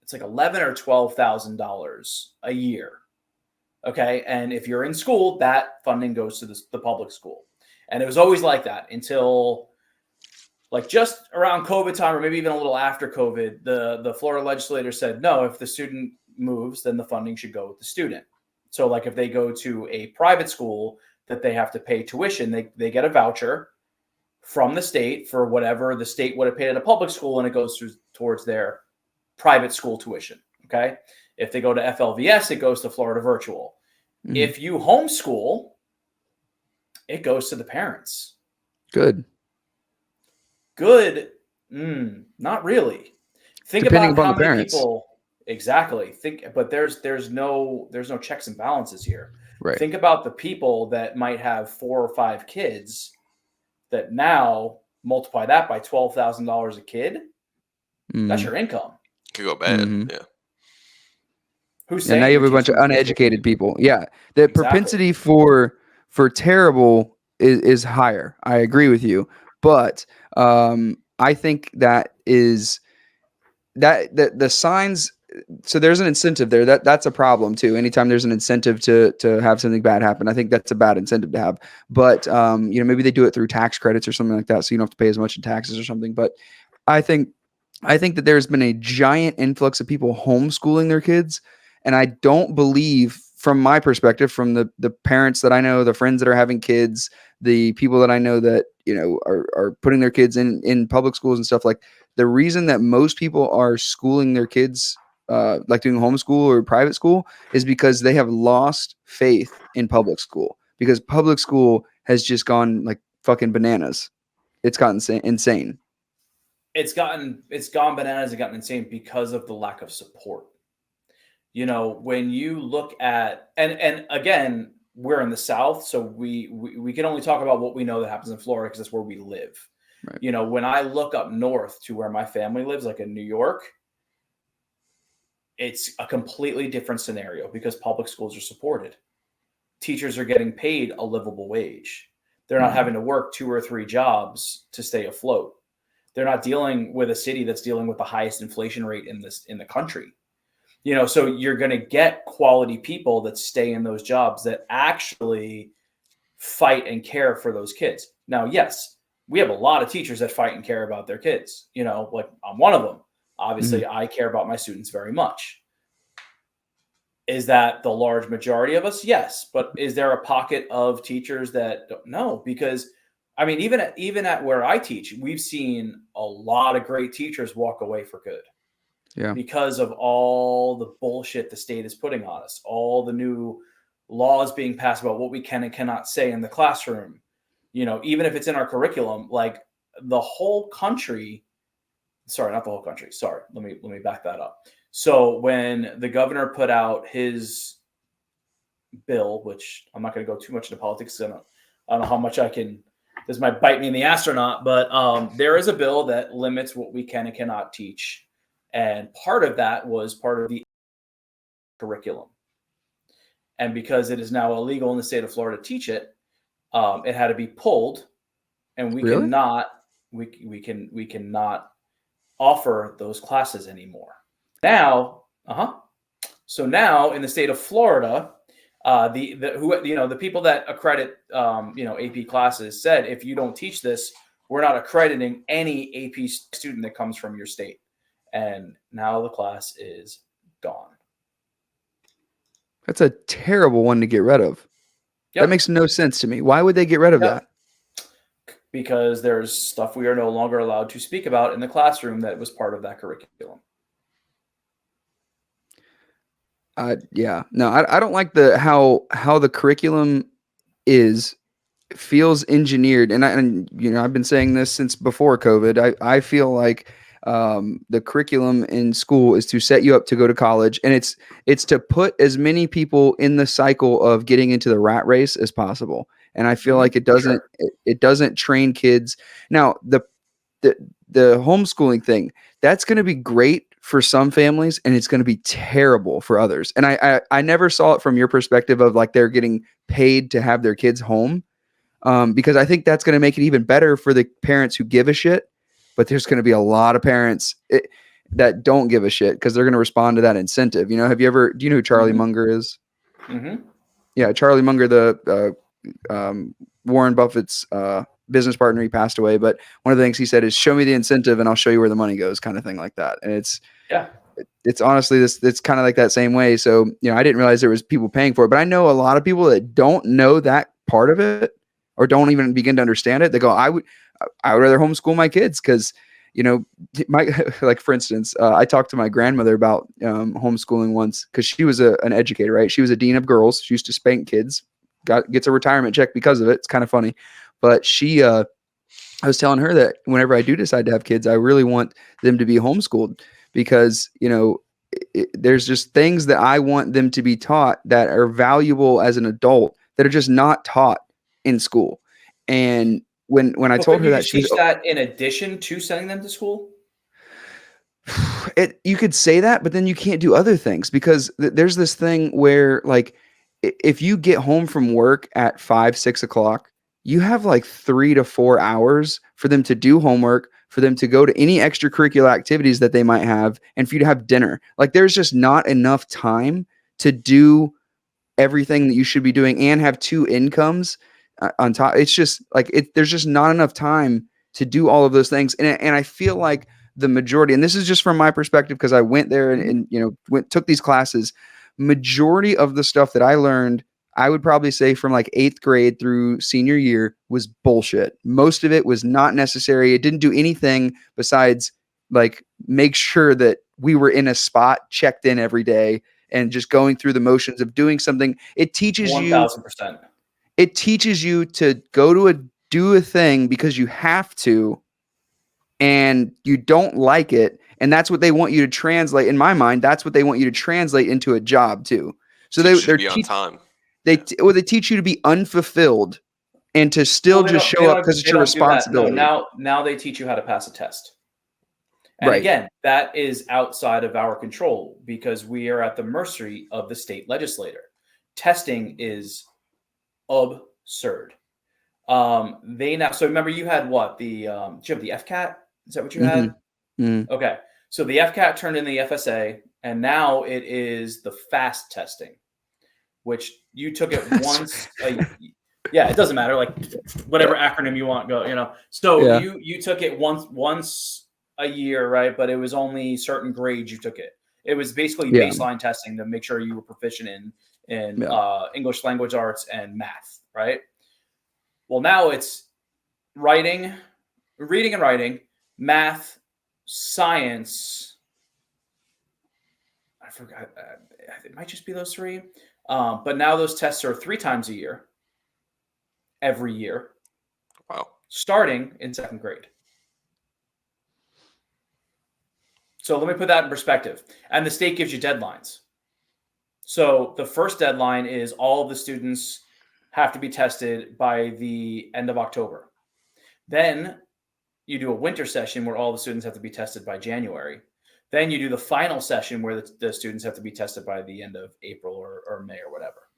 it's like $11,000 or $12,000 a year. Okay, and if you're in school, that funding goes to the public school, and it was always like that until like just around COVID time, or maybe even a little after COVID. The Florida legislature said no, if the student moves, then the funding should go with the student. So like if they go to a private school that they have to pay tuition, they get a voucher from the state for whatever the state would have paid at a public school, and it goes towards their private school tuition. Okay. If they go to FLVS, it goes to Florida Virtual. Mhm. If you homeschool, it goes to the parents. Good. Good. Not really. Think Depending about upon how the many parents. people exactly but there's no checks and balances here. Right. Think about the people that might have 4 or 5 kids that now multiply that by $12,000 a kid. That's your income. Could go bad. Mhm. Yeah. Who's And saying now you have you're a bunch of teaching kids uneducated people. Yeah. The Exactly. propensity for terrible is higher. I agree with you. But I think that is that the signs. So there's an incentive there. That's a problem too. Anytime there's an incentive to have something bad happen, I think that's a bad incentive to have. But maybe they do it through tax credits or something like that, so you don't have to pay as much in taxes or something. But I think that there's been a giant influx of people homeschooling their kids, and I don't believe, from my perspective, from the parents that I know, the friends that are having kids, the people that I know that are putting their kids in public schools and stuff, like the reason that most people are schooling their kids like doing homeschool or private school is because they have lost faith in public school, because public school has just gone like fucking bananas. It's gotten insane. It's gone bananas and gotten insane because of the lack of support. When you look at and again, we're in the South, so we can only talk about what we know that happens in Florida because that's where we live. Right. When I look up north to where my family lives, like in New York, it's a completely different scenario because public schools are supported. Teachers are getting paid a livable wage. They're not having to work 2 or 3 jobs to stay afloat. They're not dealing with a city that's dealing with the highest inflation rate in the country. So you're going to get quality people that stay in those jobs that actually fight and care for those kids. Now, yes, we have a lot of teachers that fight and care about their kids. Like I'm one of them. Obviously, I care about my students very much. Is that the large majority of us? Yes. But is there a pocket of teachers that don't? No, because I mean, even at where I teach, we've seen a lot of great teachers walk away for good. Yeah. Because of all the bullshit the state is putting on us, all the new laws being passed about what we can and cannot say in the classroom. Even if it's in our curriculum, like the whole country. Sorry, not the whole country. Sorry, let me back that up. So when the governor put out his bill, which I'm not going to go too much into politics, I don't know how much I can. This might bite me in the ass or not, but there is a bill that limits what we can and cannot teach. And part of that was part of the curriculum. And because it is now illegal in the state of Florida to teach it, it had to be pulled, and we Really? cannot offer those classes anymore. Now, so now in the state of Florida, the people that accredit AP classes said, if you don't teach this, we're not accrediting any AP student that comes from your state. And now the class is gone. That's a terrible one to get rid of. Yep. That makes no sense to me. Why would they get rid of that? Because there's stuff we are no longer allowed to speak about in the classroom that was part of that curriculum. Yeah. No, I don't like how the curriculum feels engineered. And I've been saying this since before COVID. I feel like the curriculum in school is to set you up to go to college, and it's to put as many people in the cycle of getting into the rat race as possible. and I feel Mhm. like it doesn't it doesn't train kids. Now the the homeschooling thing, that's going to be great for some families, and it's going to be terrible for others. And I never saw it from your perspective of like they're getting paid to have their kids home, because I think that's going to make it even better for the parents who give a shit. But there's going to be a lot of parents that don't give a shit because they're going to respond to that incentive. You know, do you know who Charlie Mhm. Munger is? Mhm. Yeah, Charlie Munger, the Warren Buffett's business partner. He passed away, but one of the things he said is, "Show me the incentive, and I'll show you where the money goes," kind of thing like that. And Yeah. it's honestly it's kind of like that same way. So I didn't realize there was people paying for it, but I know a lot of people that don't know that part of it or don't even begin to understand it. They go, I would rather homeschool my kids because my like for instance, I talked to my grandmother about homeschooling once because she was an educator, right? She was a dean of girls. She used to spank kids. Gets a retirement check because of it. It's kind of funny, but I was telling her that whenever I do decide to have kids, I really want them to be homeschooled because, there's just things that I want them to be taught that are valuable as an adult that are just not taught in school. And when I But told couldn't her you that, just she was, teach that in addition to sending them to school? you could say that, but then you can't do other things because there's this thing where like if you get home from work at 5, 6 o'clock, you have like 3 to 4 hours for them to do homework, for them to go to any extracurricular activities that they might have, and for you to have dinner. Like there's just not enough time to do everything that you should be doing and have two incomes on top. It's just like there's just not enough time to do all of those things. And I feel like the majority, and this is just from my perspective, because I went there and took these classes, majority of the stuff that I learned, I would probably say from like 8th grade through senior year was bullshit. Most of it was not necessary. It didn't do anything besides like make sure that we were in a spot, checked in every day, and just going through the motions of doing something. It teaches you 1000%. to do a thing because you have to and you don't like it, and that's what they want you to translate. In my mind, that's what they want you to translate into a job too. So Teach you to be on time. they teach you to be unfulfilled and to still just show up because it's They your don't do that. No, responsibility. now they teach you how to pass a test. And Right. again, that is outside of our control because we are at the mercy of the state legislator. Testing is absurd. So remember you had what? Did you have the FCAT? Is that what you had? Mm-hmm. Okay. So the FCAT turned in the FSA, and now it is the FAST testing, which you took it once. Yeah, it doesn't matter. Like whatever acronym you want, go. So Yeah. you took it once a year, right? But it was only certain grades you took it. It was basically Yeah. baseline testing to make sure you were proficient in Yeah. English language arts and math, right? Well, now it's reading and writing, math, science. I forgot. It might just be those three. But now those tests are 3 times a year, every year, Wow. starting in 2nd grade. So let me put that in perspective. And the state gives you deadlines. So the first deadline is all of the students have to be tested by the end of October. Then you do a winter session where all the students have to be tested by January. Then you do the final session where the students have to be tested by the end of April or May or whatever.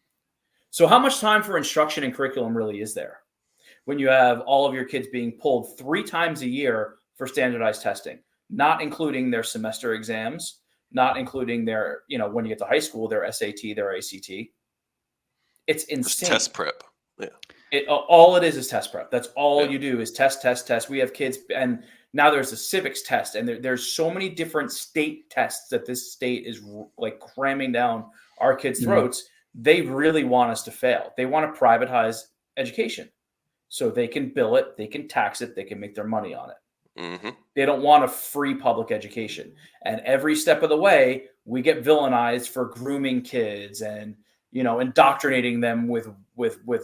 So how much time for instruction and curriculum really is there when you have all of your kids being pulled 3 times a year for standardized testing, not including their semester exams, not including their, when you get to high school, their SAT, their ACT. It's insane. Just test prep. Yeah. All it is test prep. That's all you do is test. We have kids, and now there's a civics test, and there's so many different state tests that this state is like cramming down our kids' throats. They really want us to fail. They want to privatize education so they can bill it, they can tax it, they can make their money on it. Mm-hmm. They don't want a free public education. And every step of the way, we get villainized for grooming kids and indoctrinating them with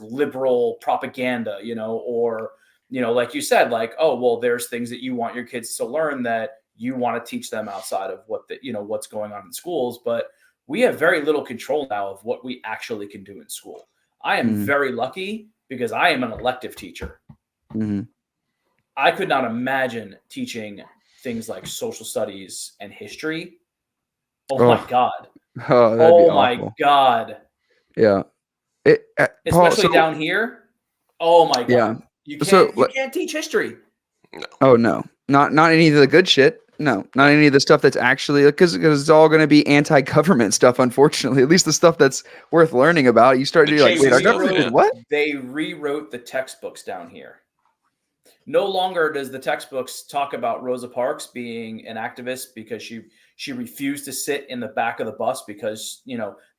liberal propaganda, or like you said, like, oh well, there's things that you want your kids to learn that you want to teach them outside of what's going on in schools. But we have very little control now of what we actually can do in school. I am very lucky because I am an elective teacher. Mm-hmm. I could not imagine teaching things like social studies and history. Oh my God. Oh, that'd be Oh my awful. God. Yeah. Paul, Especially down here. Oh my God. yeah. You So, can't teach history. oh no, not any of the good shit. No, not any of the stuff that's actually because it's all going to be anti-government stuff. Unfortunately, at least the stuff that's worth learning about. You start to be like, wait, our government did what? They rewrote the textbooks down here. No longer does the textbooks talk about Rosa Parks being an activist because she refused to sit in the back of the bus because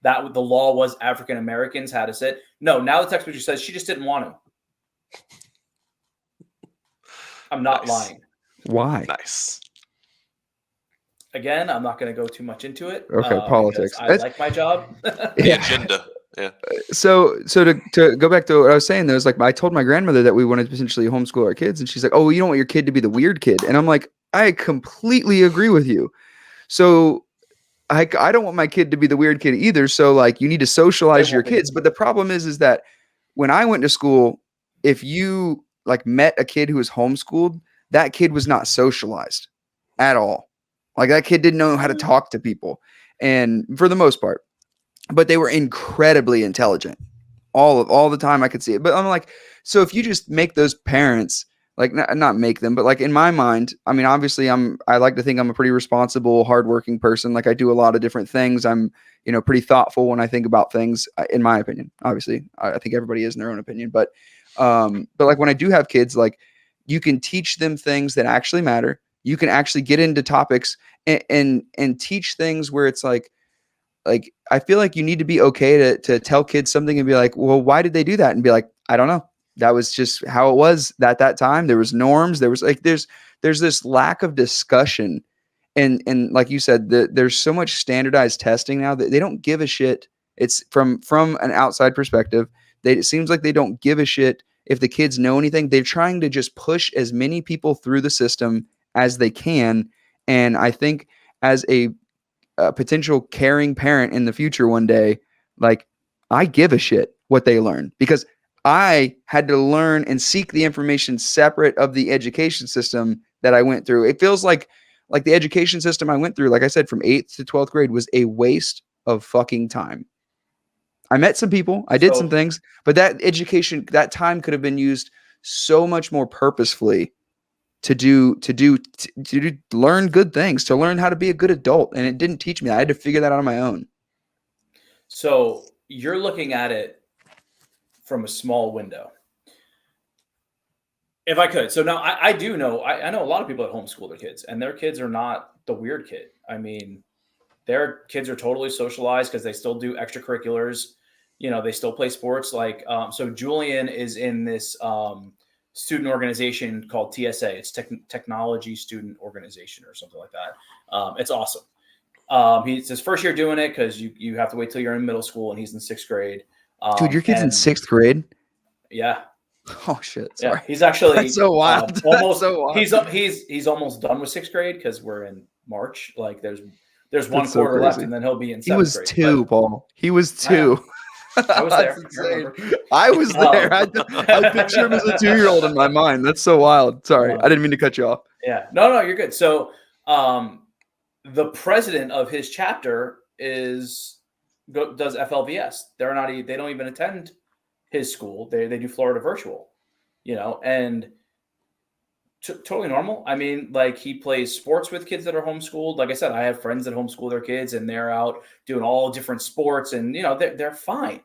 that the law was African Americans had to sit. No, now the textbook just says she just didn't want to. I'm not lying. Why? Nice. Again, I'm not going to go too much into it. Okay, politics. I like my job. The agenda. Yeah. So to go back to what I was saying, though, is like I told my grandmother that we wanted to potentially homeschool our kids, and she's like, "Oh, you don't want your kid to be the weird kid," and I'm like, "I completely agree with you." So I don't want my kid to be the weird kid either. So like, you need to socialize your kids, but the problem is that when I went to school, if you like met a kid who was homeschooled, that kid was not socialized at all. Like that kid didn't know how to talk to people, and for the most part, but they were incredibly intelligent all the time. I could see it, but I'm like, so if you just make those parents like not make them, but like in my mind, I mean, obviously I like to think I'm a pretty responsible, hardworking person. Like I do a lot of different things. I'm, pretty thoughtful when I think about things, in my opinion. Obviously, I think everybody is in their own opinion, but like when I do have kids, like you can teach them things that actually matter. You can actually get into topics and teach things where it's like I feel like you need to be okay to tell kids something and be like, well, why did they do that? And be like, I don't know. That was just how it was at that time. There was norms. There was like there's this lack of discussion. And like you said, there's so much standardized testing now that they don't give a shit. It's from an outside perspective. It seems like they don't give a shit if the kids know anything. They're trying to just push as many people through the system as they can. And I think as a potential caring parent in the future one day, like I give a shit what they learn because I had to learn and seek the information separate of the education system that I went through. It feels like the education system I went through, like I said, from 8th to 12th grade was a waste of fucking time. I met some people, I did some things, but that time could have been used so much more purposefully to learn good things, to learn how to be a good adult. And it didn't teach me that. I had to figure that out on my own. So you're looking at it from a small window. If I could. So now I do know, I know a lot of people that homeschool their kids, and their kids are not the weird kid. I mean, their kids are totally socialized because they still do extracurriculars. They still play sports. Like, so Julian is in this student organization called TSA. It's Technology Student Organization or something like that. It's awesome. He's his first year doing it because you have to wait till you're in middle school, and he's in 6th grade. Dude, your kid's in 6th grade? Yeah. Oh shit! Sorry. Yeah, he's actually That's so wild. almost so wild. He's almost done with 6th grade because we're in March. Like there's one That's so quarter left, crazy. and then he'll be in 7th He was grade. 2, Paul. He was 2. I was there. I was there. I picture him as a 2-year-old in my mind. That's so wild. Sorry, I didn't mean to cut you off. Yeah, no, you're good. So, the president of his chapter does FLVS. They don't even attend his school. They do Florida virtual, and totally normal. I mean, like he plays sports with kids that are homeschooled. Like I said, I have friends that homeschool their kids, and they're out doing all different sports, and they're fine.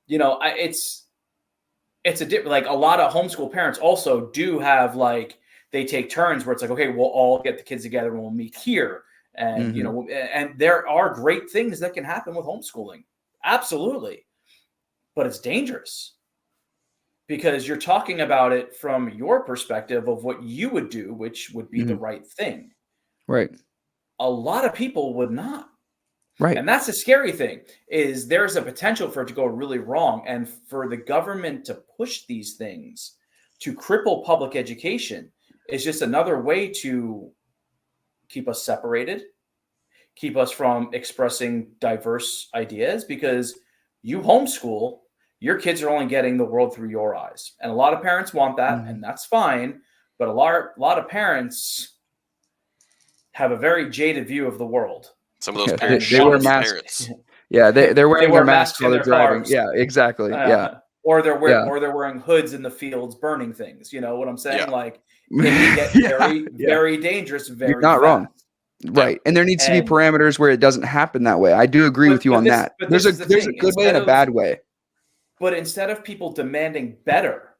It's a different. Like a lot of homeschool parents also do have like they take turns where it's like, okay, we'll all get the kids together and we'll meet here, and and there are great things that can happen with homeschooling, absolutely, but it's dangerous. Because you're talking about it from your perspective of what you would do, which would be the right thing. Right. A lot of people would not. Right. And that's the scary thing is there's a potential for it to go really wrong. And for the government to push these things to cripple public education is just another way to keep us separated, keep us from expressing diverse ideas because you homeschool. your kids are only getting the world through your eyes. And a lot of parents want that, and that's fine. But a lot of parents have a very jaded view of the world. Some of those Yeah, parents they shit wear as masks. parents. Yeah, they're wearing wear their masks masks while in they're their driving. cars. Yeah, exactly. Yeah. Or they're Yeah. wearing hoods in the fields burning things. You know what I'm saying? Yeah. Like it can get Yeah, very, yeah. very dangerous very You're not fast. wrong. Right. And there needs to be And- parameters where it doesn't happen that way. I do agree with you on that. But There's this a is the there's a thing. good way and a bad way. But instead of people demanding better,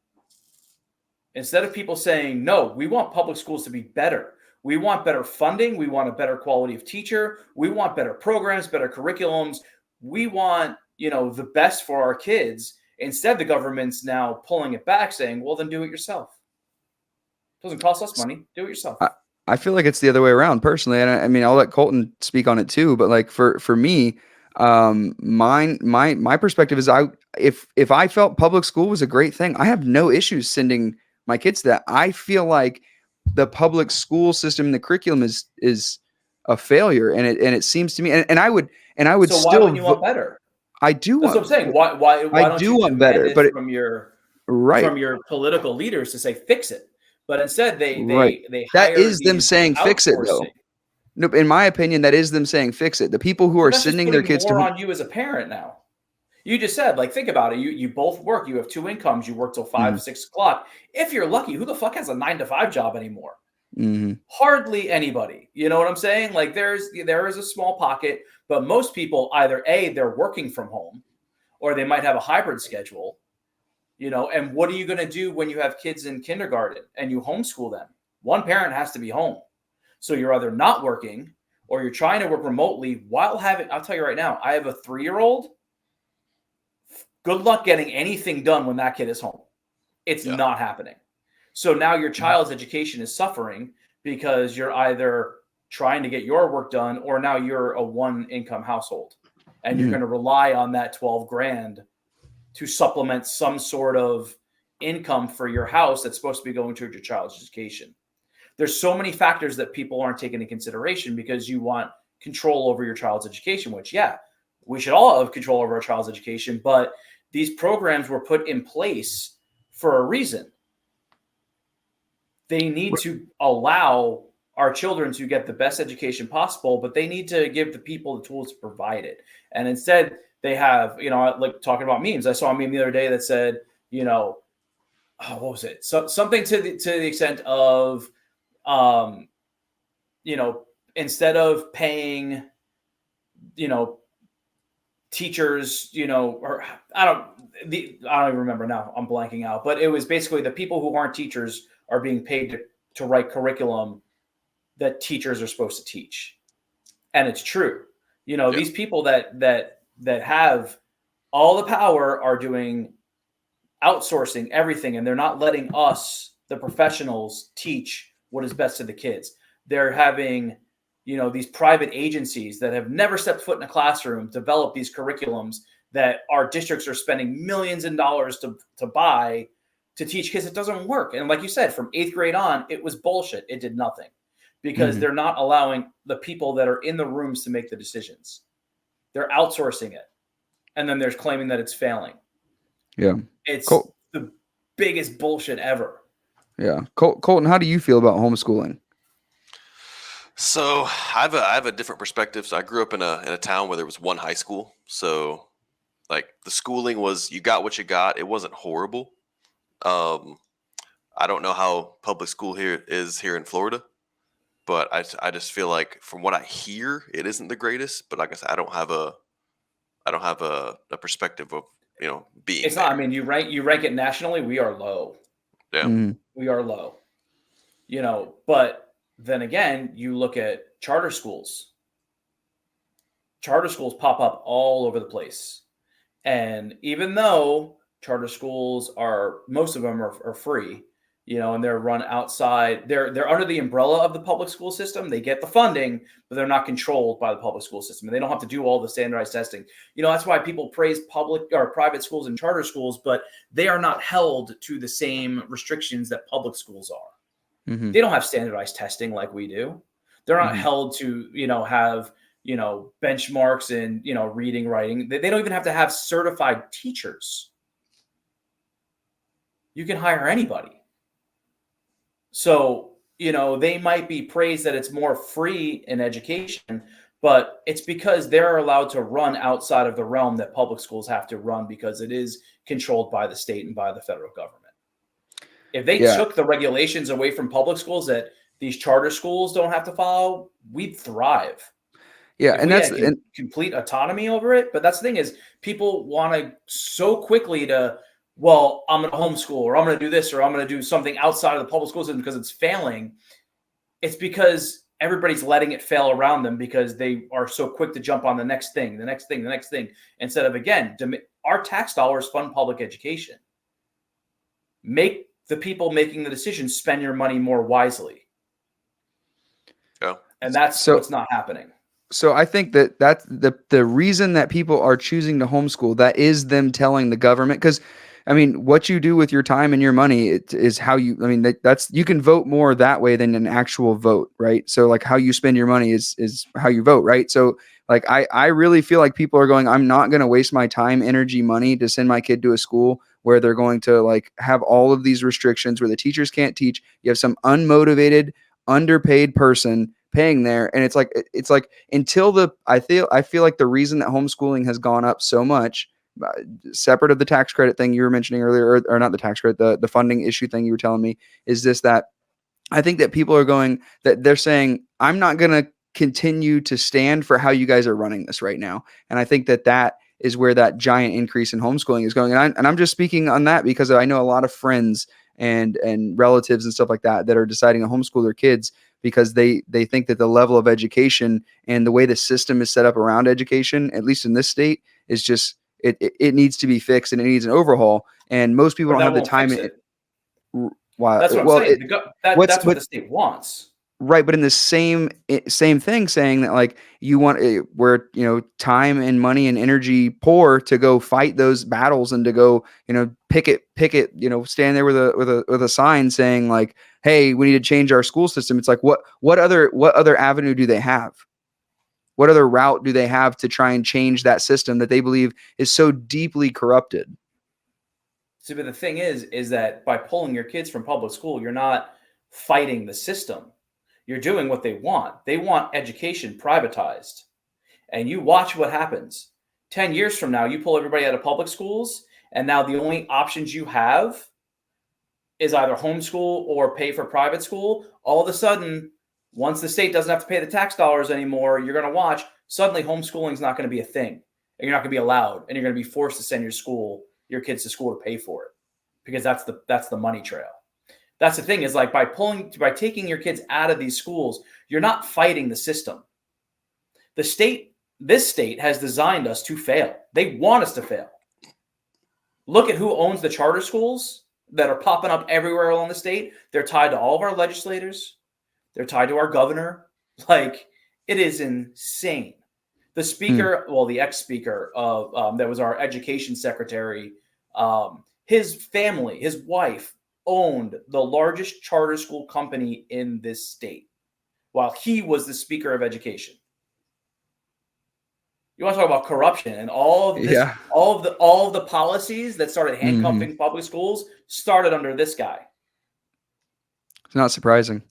instead of people saying, no, we want public schools to be better. We want better funding. We want a better quality of teacher. We want better programs, better curriculums. We want, the best for our kids. Instead, the government's now pulling it back saying, well, then do it yourself. It doesn't cost us money. Do it yourself. I feel like it's the other way around personally. And I mean, I'll let Colton speak on it too, but like for me, my perspective is if I felt public school was a great thing, I have no issues sending my kids to that. I feel like the public school system, the curriculum is a failure. And it seems to me, and I would so still why wouldn't you want better? I do That's want, what I'm saying. Why I don't do you want demand better, it but from your right. political leaders to say fix it? But instead they Right. they That hire is them these saying fix it though. outsourcing. No, in my opinion, that is them saying fix it. The people who But are that's just sending their putting kids more to on you as a parent now. You just said, like, think about it. You both work. You have two incomes. You work till 5, 6 o'clock. If you're lucky, who the fuck has a 9 to 5 job anymore? Hardly anybody. You know what I'm saying? Like there is a small pocket, but most people either A, they're working from home, or they might have a hybrid schedule. And what are you going to do when you have kids in kindergarten and you homeschool them? One parent has to be home. So you're either not working or you're trying to work remotely while having, I'll tell you right now, I have a 3-year-old. Good luck getting anything done when that kid is home. It's not happening. So now your child's education is suffering because you're either trying to get your work done or now you're a one income household and you're going to rely on that 12 grand to supplement some sort of income for your house that's supposed to be going towards your child's education. There's so many factors that people aren't taking into consideration because you want control over your child's education, which, we should all have control over our child's education, but these programs were put in place for a reason. They need to allow our children to get the best education possible, but they need to give the people the tools to provide it. And instead, they have, like talking about memes. I saw a meme the other day that said, what was it? Something to the extent of, instead of paying, teachers, or I don't even remember now. I'm blanking out, but it was basically the people who aren't teachers are being paid to write curriculum that teachers are supposed to teach. And it's true. These people that have all the power are doing outsourcing everything, and they're not letting us, the professionals, teach what is best to the kids. They're having, these private agencies that have never stepped foot in a classroom develop these curriculums that our districts are spending millions of dollars to buy to teach kids. It doesn't work. And like you said, from 8th grade on, it was bullshit. It did nothing because they're not allowing the people that are in the rooms to make the decisions. They're outsourcing it. And then they're claiming that it's failing. Yeah. It's the biggest bullshit ever. Yeah. Colton, how do you feel about homeschooling? So I have a different perspective. So I grew up in a town where there was one high school. So like the schooling was, you got what you got. It wasn't horrible. I don't know how public school here is here in Florida, but I just feel like from what I hear, it isn't the greatest. But like I said, I don't have a perspective of being. It's not. I mean, you rank it nationally. We are low. Yeah, we are low. But then again, you look at charter schools. Charter schools pop up all over the place, and even though charter schools most of them are free. And they're run outside. They're under the umbrella of the public school system. They get the funding, but they're not controlled by the public school system. And they don't have to do all the standardized testing. That's why people praise public or private schools and charter schools, but they are not held to the same restrictions that public schools are. They don't have standardized testing like we do. They're not held to, have, benchmarks in, reading, writing. They don't even have to have certified teachers. you can hire anybody. So, they might be praised that it's more free in education, but it's because they're allowed to run outside of the realm that public schools have to run because it is controlled by the state and by the federal government. If they Yeah. took the regulations away from public schools that these charter schools don't have to follow, we'd thrive. Yeah. If And we that's, had complete autonomy over it. But that's the thing is people want to so quickly to, well, I'm going to homeschool or I'm going to do this or I'm going to do something outside of the public school system because it's failing. It's because everybody's letting it fail around them because they are so quick to jump on the next thing, instead of, again, our tax dollars fund public education. Make the people making the decisions spend your money more wisely. Yeah. And that's what's not happening. So I think that's the reason that people are choosing to homeschool. That is them telling the government, because I mean, what you do with your time and your money is how you. I mean, that's you can vote more that way than an actual vote, right? So like how you spend your money is how you vote, right? So like I really feel like people are going, I'm not going to waste my time, energy, money to send my kid to a school where they're going to like have all of these restrictions where the teachers can't teach. You have some unmotivated, underpaid person paying there, and it's like until I feel like the reason that homeschooling has gone up so much, separate of the tax credit thing you were mentioning earlier, or not the tax credit, the funding issue thing you were telling me, is this that I think that people are going, that they're saying, I'm not going to continue to stand for how you guys are running this right now. And I think that is where that giant increase in homeschooling is going. And I'm just speaking on that because I know a lot of friends and relatives and stuff like that are deciding to homeschool their kids because they think that the level of education and the way the system is set up around education, at least in this state, is just, it needs to be fixed and it needs an overhaul. And most people But don't that have the won't time. fix it. Why? That's what I'm Well, saying. That's what the state wants. right, but in the same thing, saying that like you want where time and money and energy pour to go fight those battles and to go picket stand there with a sign saying like, hey, we need to change our school system. It's like what other avenue do they have? What other route do they have to try and change that system that they believe is so deeply corrupted? See, but the thing is that by pulling your kids from public school, you're not fighting the system. You're doing what they want. They want education privatized. And you watch what happens. 10 years from now, you pull everybody out of public schools, and now the only options you have is either homeschool or pay for private school. All of a sudden, once the state doesn't have to pay the tax dollars anymore, you're going to watch, suddenly homeschooling is not going to be a thing. And you're not going to be allowed, and you're going to be forced to send your kids to school to pay for it because that's the money trail. That's the thing is like by taking your kids out of these schools, you're not fighting the system. This state has designed us to fail. They want us to fail. Look at who owns the charter schools that are popping up everywhere along the state. They're tied to all of our legislators. They're tied to our governor. Like, it is insane. The speaker, well, the ex-speaker of that was our education secretary, his family, his wife, owned the largest charter school company in this state while he was the speaker of education. You want to talk about corruption and all of this, all of the policies that started handcuffing public schools started under this guy. It's not surprising.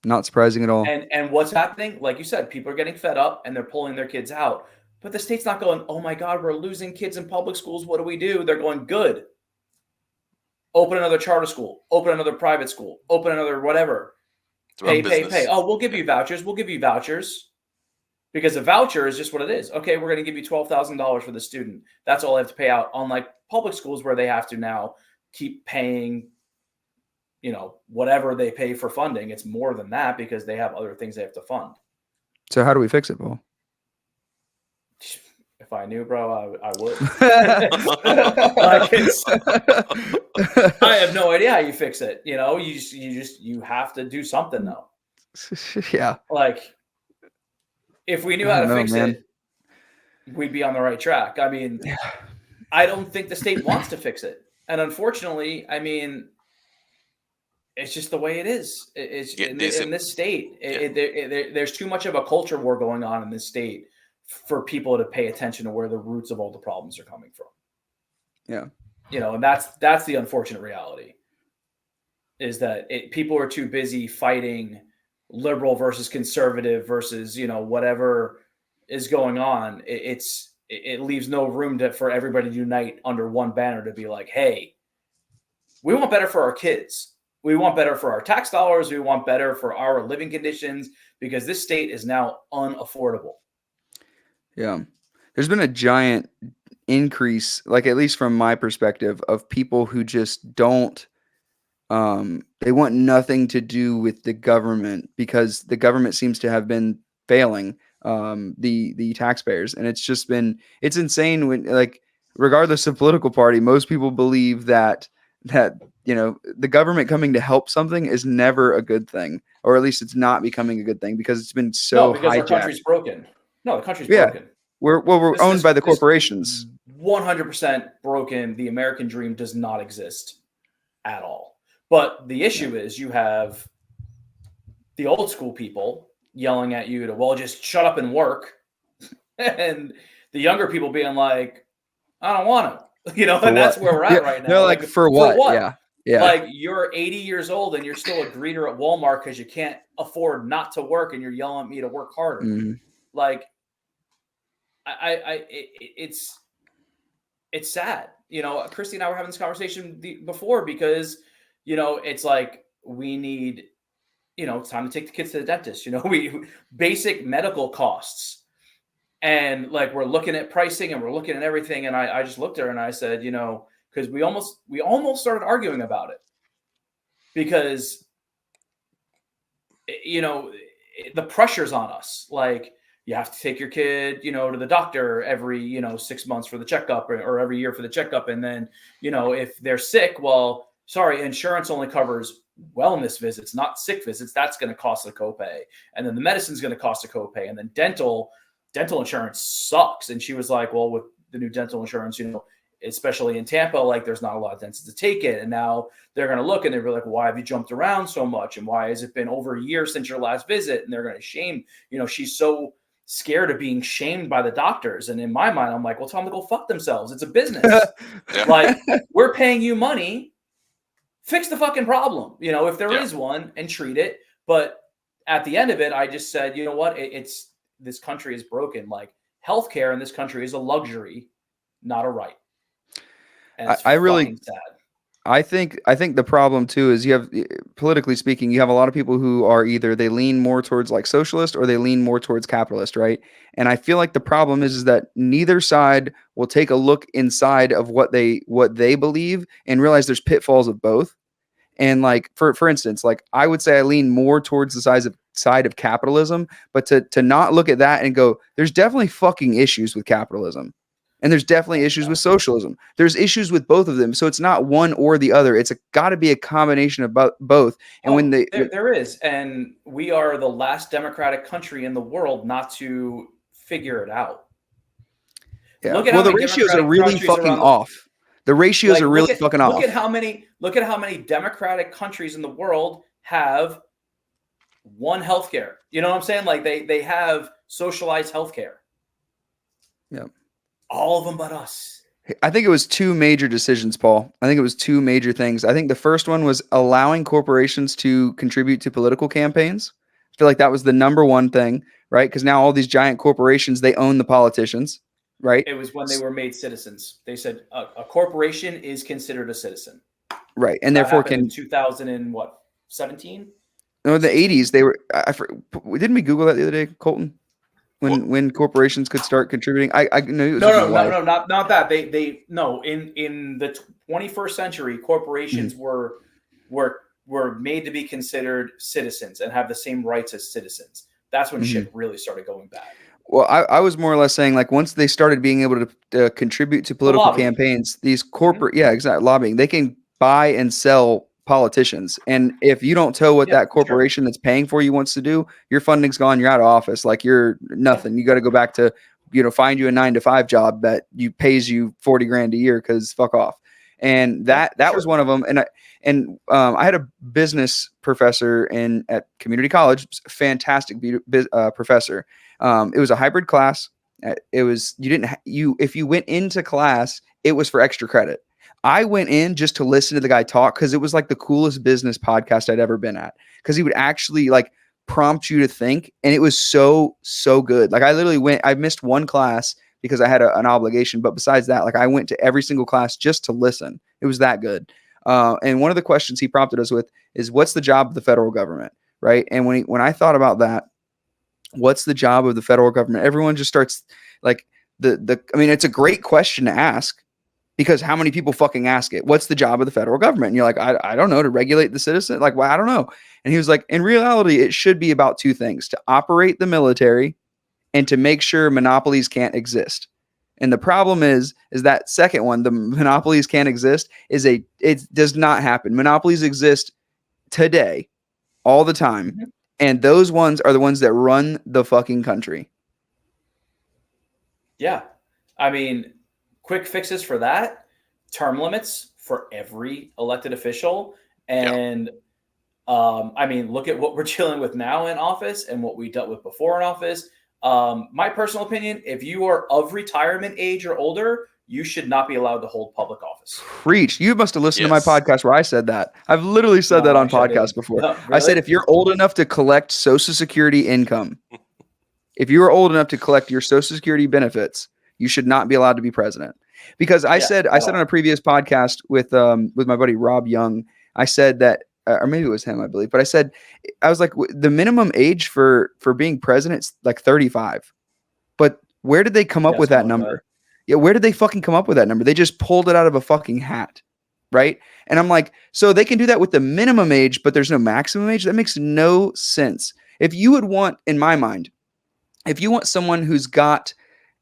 Not surprising at all. And what's happening? Like you said, people are getting fed up and they're pulling their kids out. But the state's not going, oh my God, we're losing kids in public schools. What do we do? They're going, good. Open another charter school, open another private school, open another whatever. Pay. Oh, we'll give you vouchers. We'll give you vouchers. Because a voucher is just what it is. Okay, we're going to give you $12,000 for the student. That's all they have to pay out. Unlike public schools where they have to now keep paying, whatever they pay for funding. It's more than that because they have other things they have to fund. So how do we fix it, Paul? If I knew, bro, I would. I have no idea how you fix it. You have to do something though. Yeah. Like, if we knew how to fix it, we'd be on the right track. I mean, I don't think the state wants to fix it. And unfortunately, I mean, it's just the way it is. It's in this state. There's too much of a culture war going on in this state for people to pay attention to where the roots of all the problems are coming from. Yeah. And that's the unfortunate reality. is that people are too busy fighting liberal versus conservative versus, whatever is going on. It leaves no room for everybody to unite under one banner to be like, hey, we want better for our kids. We want better for our tax dollars. We want better for our living conditions because this state is now unaffordable. Yeah. There's been a giant increase, like at least from my perspective, of people who just don't they want nothing to do with the government because the government seems to have been failing the taxpayers. And it's insane when, like, regardless of political party, most people believe that the government coming to help something is never a good thing, or at least it's not becoming a good thing because it's been so because hijacked. our country's broken. No, the country's Yeah. broken. We're owned by the corporations. 100% broken. The American dream does not exist at all. But the issue is you have the old school people yelling at you to, just shut up and work. And the younger people being like, I don't want to, and that's where we're at right now. They're like, for what? Yeah. Like you're 80 years old and you're still a greeter at Walmart because you can't afford not to work and you're yelling at me to work harder. Mm-hmm. Like, it's sad. Christy and I were having this conversation before because, it's like we need, it's time to take the kids to the dentist. We basic medical costs, and like we're looking at pricing and we're looking at everything. And I just looked at her and I said, because we almost started arguing about it because, the pressure's on us. Like, you have to take your kid, to the doctor every, 6 months for the checkup or every year for the checkup. And then, if they're sick, well, sorry, insurance only covers wellness visits, not sick visits. That's going to cost a copay. And then the medicine's going to cost a copay. And then dental insurance sucks. And she was like, well, with the new dental insurance, especially in Tampa, like there's not a lot of dentists to take it. And now they're going to look and they're like, why have you jumped around so much? And why has it been over a year since your last visit? And they're going to shame, she's so scared of being shamed by the doctors. And in my mind, I'm like, well, tell them to go fuck themselves. It's a business. Like, we're paying you money. Fix the fucking problem, if there is one, and treat it. But at the end of it, I just said, you know what? This country is broken. Like, healthcare in this country is a luxury, not a right. And it's fucking sad. I think the problem too is you have, politically speaking, you have a lot of people who are either they lean more towards like socialist or they lean more towards capitalist, right? And I feel like the problem is that neither side will take a look inside of what they believe and realize there's pitfalls of both. And like for instance, like I would say I lean more towards the side of capitalism, but to not look at that and go, there's definitely fucking issues with capitalism. And there's definitely issues with socialism. There's issues with both of them. So it's not one or the other. It's got to be a combination of both. And there is, and we are the last democratic country in the world not to figure it out. Yeah. Well, the ratios are really fucking off. The ratios are really fucking off. Look at how many democratic countries in the world have one healthcare. You know what I'm saying? Like they have socialized healthcare. Yeah. All of them but us. I think it was two major decisions, Paul. I think it was two major things. I think the first one was allowing corporations to contribute to political campaigns. I feel like that was the number one thing, right? Because now all these giant corporations, they own the politicians, right? It was when they were made citizens. They said a corporation is considered a citizen. Right. And therefore can... in 2017? No, in the 80s, they were... didn't we Google that the other day, Colton? When corporations could start contributing, I know. No, not that. They in the 21st century, corporations were made to be considered citizens and have the same rights as citizens. That's when shit really started going bad. Well, I was more or less saying, like, once they started being able to contribute to political campaigns, these corporate, lobbying, they can buy and sell politicians. And if you don't tell what that corporation that's paying for you wants to do, your funding's gone, you're out of office. Like, you're nothing. You got to go back to, find you a 9-to-5 job that pays you $40,000 a year, because fuck off. And that was one of them. And I had a business professor at community college, fantastic professor. It was a hybrid class. It was, if you went into class, it was for extra credit. I went in just to listen to the guy talk because it was like the coolest business podcast I'd ever been at. Because he would actually like prompt you to think, and it was so good. Like I literally went. I missed one class because I had an obligation, but besides that, like I went to every single class just to listen. It was that good. And one of the questions he prompted us with is, "What's the job of the federal government?" Right? And when I thought about that, what's the job of the federal government? Everyone just starts like I mean, it's a great question to ask. Because how many people fucking ask it? What's the job of the federal government? And you're like, I don't know, to regulate the citizen? Like, well, I don't know. And he was like, in reality, it should be about two things: to operate the military and to make sure monopolies can't exist. And the problem is that second one, the monopolies can't exist, it does not happen. Monopolies exist today, all the time. Mm-hmm. And those ones are the ones that run the fucking country. Yeah. I mean, quick fixes for that: term limits for every elected official. And I mean, look at what we're dealing with now in office and what we dealt with before in office. My personal opinion, if you are of retirement age or older, you should not be allowed to hold public office. Preach. You must have listened to my podcast where I said that. I've literally said that on podcasts before. No, really? I said, if you're old enough to collect Social Security income, if you are old enough to collect your Social Security benefits, you should not be allowed to be president. Because I said on a previous podcast with my buddy Rob Young, I said that, or maybe it was him, I believe, but I was like, the minimum age for being president is like 35. But where did they come up with that number? Yeah, where did they fucking come up with that number? They just pulled it out of a fucking hat, right? And I'm like, so they can do that with the minimum age, but there's no maximum age? That makes no sense. If you would want, in my mind, if you want someone who's got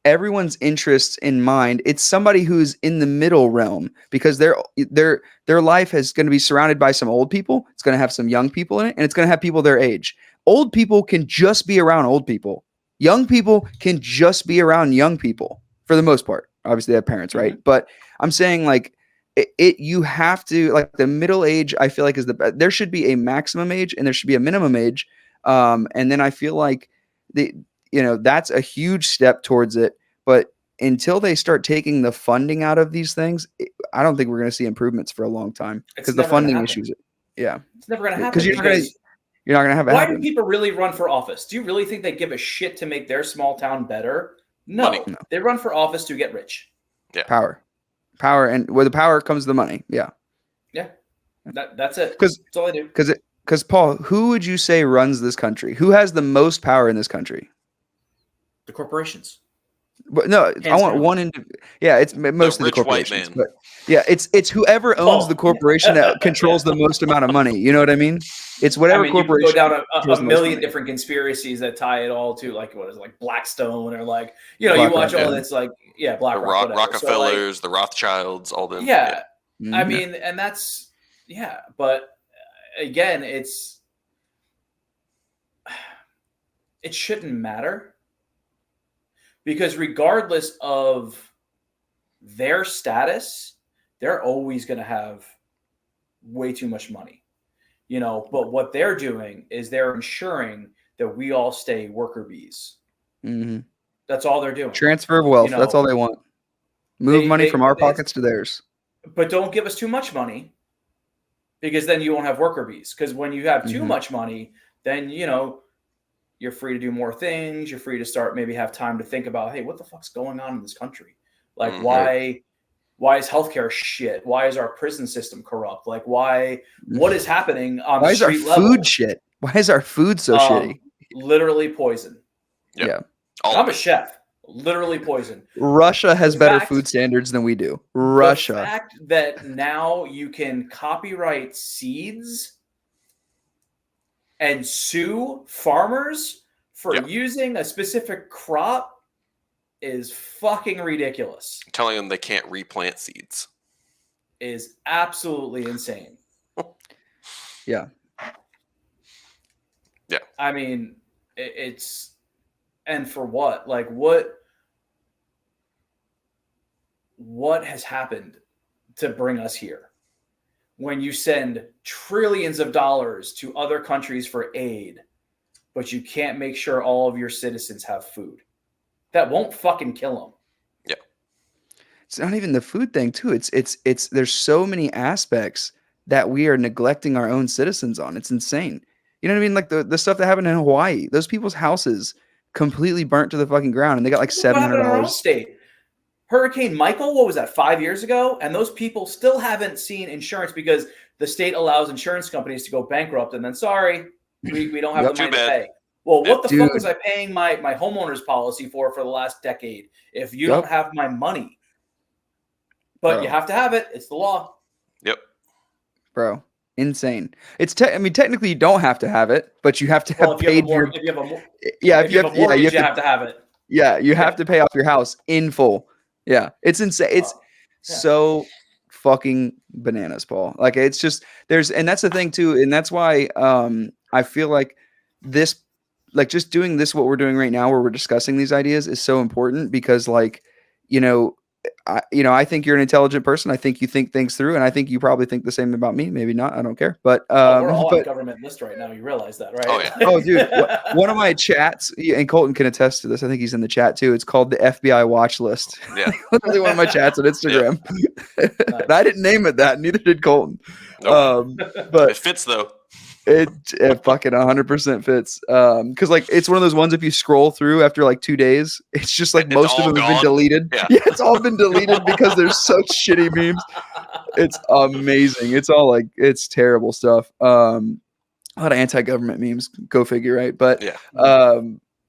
everyone's interests in mind, it's somebody who's in the middle realm, because their life is going to be surrounded by some old people. It's going to have some young people in it, and it's going to have people their age. Old people can just be around old people. Young people can just be around young people for the most part. Obviously they have parents, right? Mm-hmm. But I'm saying like you have to, like, the middle age, I feel like there should be a maximum age and there should be a minimum age. And then I feel like that's a huge step towards it. But until they start taking the funding out of these things, I don't think we're going to see improvements for a long time, because the funding issues. Yeah, it's never going to happen. Because you're not going to have it happen. Why do people really run for office? Do you really think they give a shit to make their small town better? No. They run for office to get rich. Yeah, power, and where the power comes the money. Yeah, that's it. That's all I do. Because Paul, who would you say runs this country? Who has the most power in this country? The corporations. But no, I want one. Yeah, it's mostly the corporations. But yeah, it's whoever owns the corporation that controls the most amount of money. You know what I mean? It's whatever corporation. You can go down a million different conspiracies that tie it all to, like, what is it, like Blackstone, or like, you watch all that's like, BlackRock, Rockefellers, the Rothschilds, all them. Yeah. Mm-hmm. I mean, and that's but again, it shouldn't matter. Because regardless of their status, they're always going to have way too much money, but what they're doing is they're ensuring that we all stay worker bees. Mm-hmm. That's all they're doing. Transfer of wealth. That's all they want. Move money from our pockets to theirs. But don't give us too much money, because then you won't have worker bees. Because when you have too much money, then, you're free to do more things. You're free to start, maybe have time to think about, hey, what the fuck's going on in this country? Like, why is healthcare shit? Why is our prison system corrupt? Like, what is happening on the street level? Why is our food shit? Why is our food so shitty? Literally poison. Yep. Yeah. I'm a chef. Literally poison. Russia has better food standards than we do. Russia. The fact that now you can copyright seeds and sue farmers for using a specific crop is fucking ridiculous. Telling them they can't replant seeds is absolutely insane. Yeah. I mean, it's, and for what? Like, what has happened to bring us here? When you send trillions of dollars to other countries for aid, but you can't make sure all of your citizens have food, that won't fucking kill them. Yeah. it's not even the food thing too. It's there's so many aspects that we are neglecting our own citizens on. It's insane. You know what I mean? Like the stuff that happened in Hawaii, those people's houses completely burnt to the fucking ground, and they got like Look what happened in our own $700. state. Hurricane Michael, what was that, 5 years ago? And those people still haven't seen insurance because the state allows insurance companies to go bankrupt. And then, sorry, we don't have Yep. the money Too to bad. pay. Well, what the Dude. fuck was I paying my homeowner's policy for the last decade if you don't have my money? But Bro. you have to have it. It's the law. Yep. Bro, insane. I mean, technically you don't have to have it, but you have to have Well, if you have paid a your mortgage, if you have a yeah, mortgage, you you have to have it. Yeah, you have to pay off your house in full. Yeah, it's insane. It's Yeah. so fucking bananas, Paul. Like it's just and that's the thing too, and that's why I feel like this, like just doing this, what we're doing right now, where we're discussing these ideas, is so important because, like, you know, I think you're an intelligent person. I think you think things through, and I think you probably think the same about me. Maybe not. I don't care. But We're all on but government list right now. You realize that, right? Oh, yeah. oh, dude, one of my chats, and Colton can attest to this. I think he's in the chat too. It's called the FBI watch list. Yeah. Literally one of my chats on Instagram. Nice. And I didn't name it that. Neither did Colton. Nope. But It fits though. it fucking 100% fits. Because like it's one of those ones, if you scroll through after like 2 days, it's just like It's most of all them have been gone. deleted. Yeah. Yeah, it's all been deleted because there's such shitty memes. It's amazing. It's all like it's terrible stuff. A lot of anti-government memes. Go figure, right? But Yeah.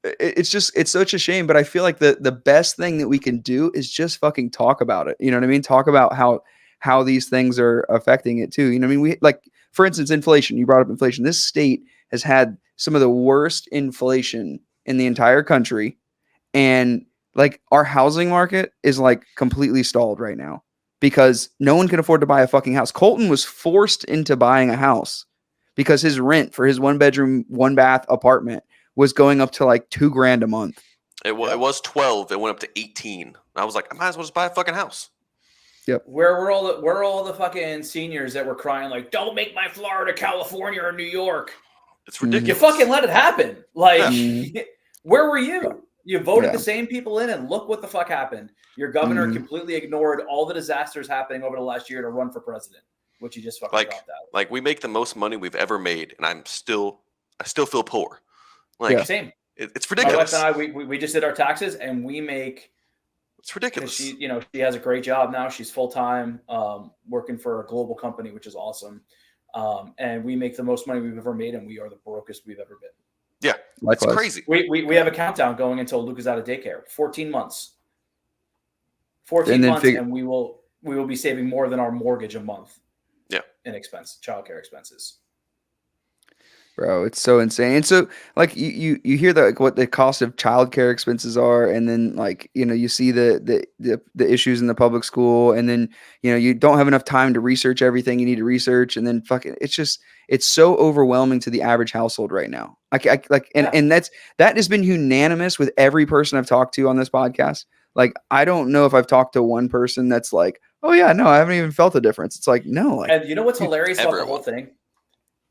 it's such a shame. But I feel like the best thing that we can do is just fucking talk about it. You know what I mean? Talk about how these things are affecting it too. You know what I mean? We like, for instance, inflation. You brought up inflation. This state has had some of the worst inflation in the entire country, and like our housing market is like completely stalled right now because no one can afford to buy a fucking house. Colton was forced into buying a house because his rent for his 1-bedroom, 1-bath apartment was going up to like $2,000 a month. It was 12. It went up to 18. I was like, I might as well just buy a fucking house. Where were all the fucking seniors that were crying like, "Don't make my Florida, California, or New York"? It's You ridiculous. fucking let it happen. Like, Mhm. where were you? You voted Yeah. the same people in, and look what the fuck happened. Your governor Mhm. completely ignored all the disasters happening over the last year to run for president, which he just fucking dropped out. Like we make the most money we've ever made, and I still feel poor. Like Yeah. Same. it's My wife ridiculous. and I, we just did our taxes, and we make. It's ridiculous. She has a great job now. She's full time, working for a global company, which is awesome. And we make the most money we've ever made, and we are the brokest we've ever been. Yeah, it's Likewise. crazy. We have a countdown going until Luke is out of daycare. 14 months. 14 And then months, and we will be saving more than our mortgage a month. Yeah. In childcare expenses. Bro, it's so insane. And so like you hear that, like what the cost of childcare expenses are, and then like, you know, you see the issues in the public school, and then, you know, you don't have enough time to research everything you need to research, and then fucking it's so overwhelming to the average household right now. And that has been unanimous with every person I've talked to on this podcast. Like, I don't know if I've talked to one person that's like, oh yeah, no, I haven't even felt a difference. It's like, no, like, And you know what's hilarious about the everyone. whole thing?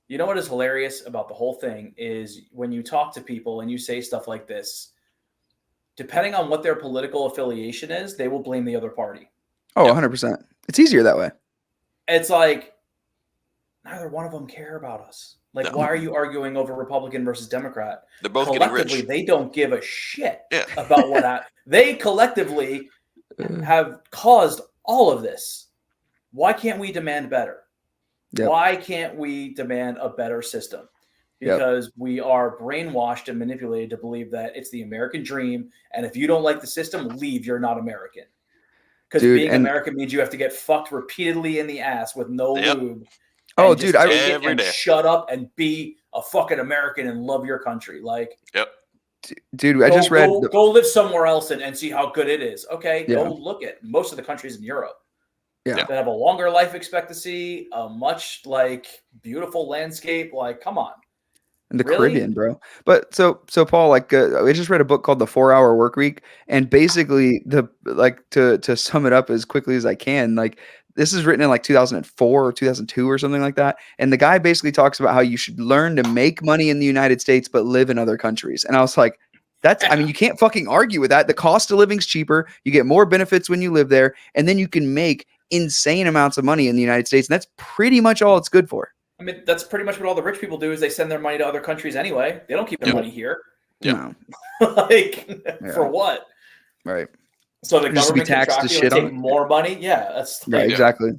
You know what is hilarious about the whole thing is when you talk to people and you say stuff like this, depending on what their political affiliation is, they will blame the other party. oh, Yep. 100%. It's easier that way. It's like neither one of them care about us. Like, No. why are you arguing over Republican versus Democrat? They're both getting Collectively, rich. they don't give a shit Yeah. about what happened. They collectively have caused all of this. Why can't we demand better? Yep. Why can't we demand a better system? Yep. Because we are brainwashed and manipulated to believe that it's the American dream. And if you don't like the system, leave. You're not American. Because Dude, being and- American means you have to get fucked repeatedly in the ass with no Yep. lube. Oh, and just dude, take it every and day. shut up and be a fucking American and love your country. Like, dude, I just read. go live somewhere else and see how good it is. Okay, Yeah. go look at most of the countries in Europe. Yeah. That have a longer life expectancy, a much like beautiful landscape. Like, come on. In the Really? Caribbean, bro. But so Paul, like, I just read a book called The 4-Hour Workweek, and basically to sum it up as quickly as I can, like, this is written in like 2004 or 2002 or something like that, and the guy basically talks about how you should learn to make money in the United States but live in other countries. And I was like, I mean, you can't fucking argue with that. The cost of living's cheaper. You get more benefits when you live there, and then you can make insane amounts of money in the United States, and that's pretty much all it's good for. I mean, that's pretty much what all the rich people do is they send their money to other countries anyway. They don't keep their money here. Yep. No. For what? Right. So the Just to be government can taxed track to you shit and on take it. more money? Yeah, that's Right, exactly.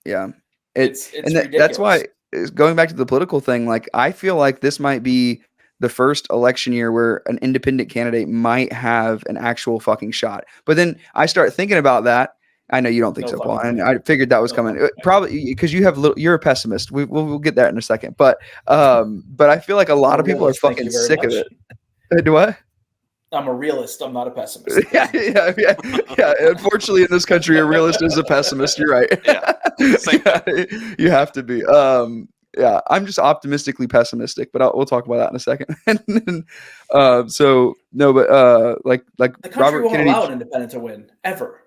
Yeah. It's and that's why going back to the political thing, like I feel like this might be the first election year where an independent candidate might have an actual fucking shot. But then I start thinking about that. I know you don't think No so, Paul, fucking and way. I figured that was No coming. fucking way. Probably because you're a pessimist. We'll get that in a second. But I feel like a lot I'm a of people are realist, thank fucking you very sick of much. it. Do what? I'm a realist. I'm not a pessimist. Yeah. Unfortunately, in this country, a realist is a pessimist. You're right. Yeah. Same Yeah, you have to be. Yeah, I'm just optimistically pessimistic, but we'll talk about that in a second. And then, so no, but like The country Robert won't Kennedy, allow an independent to win ever.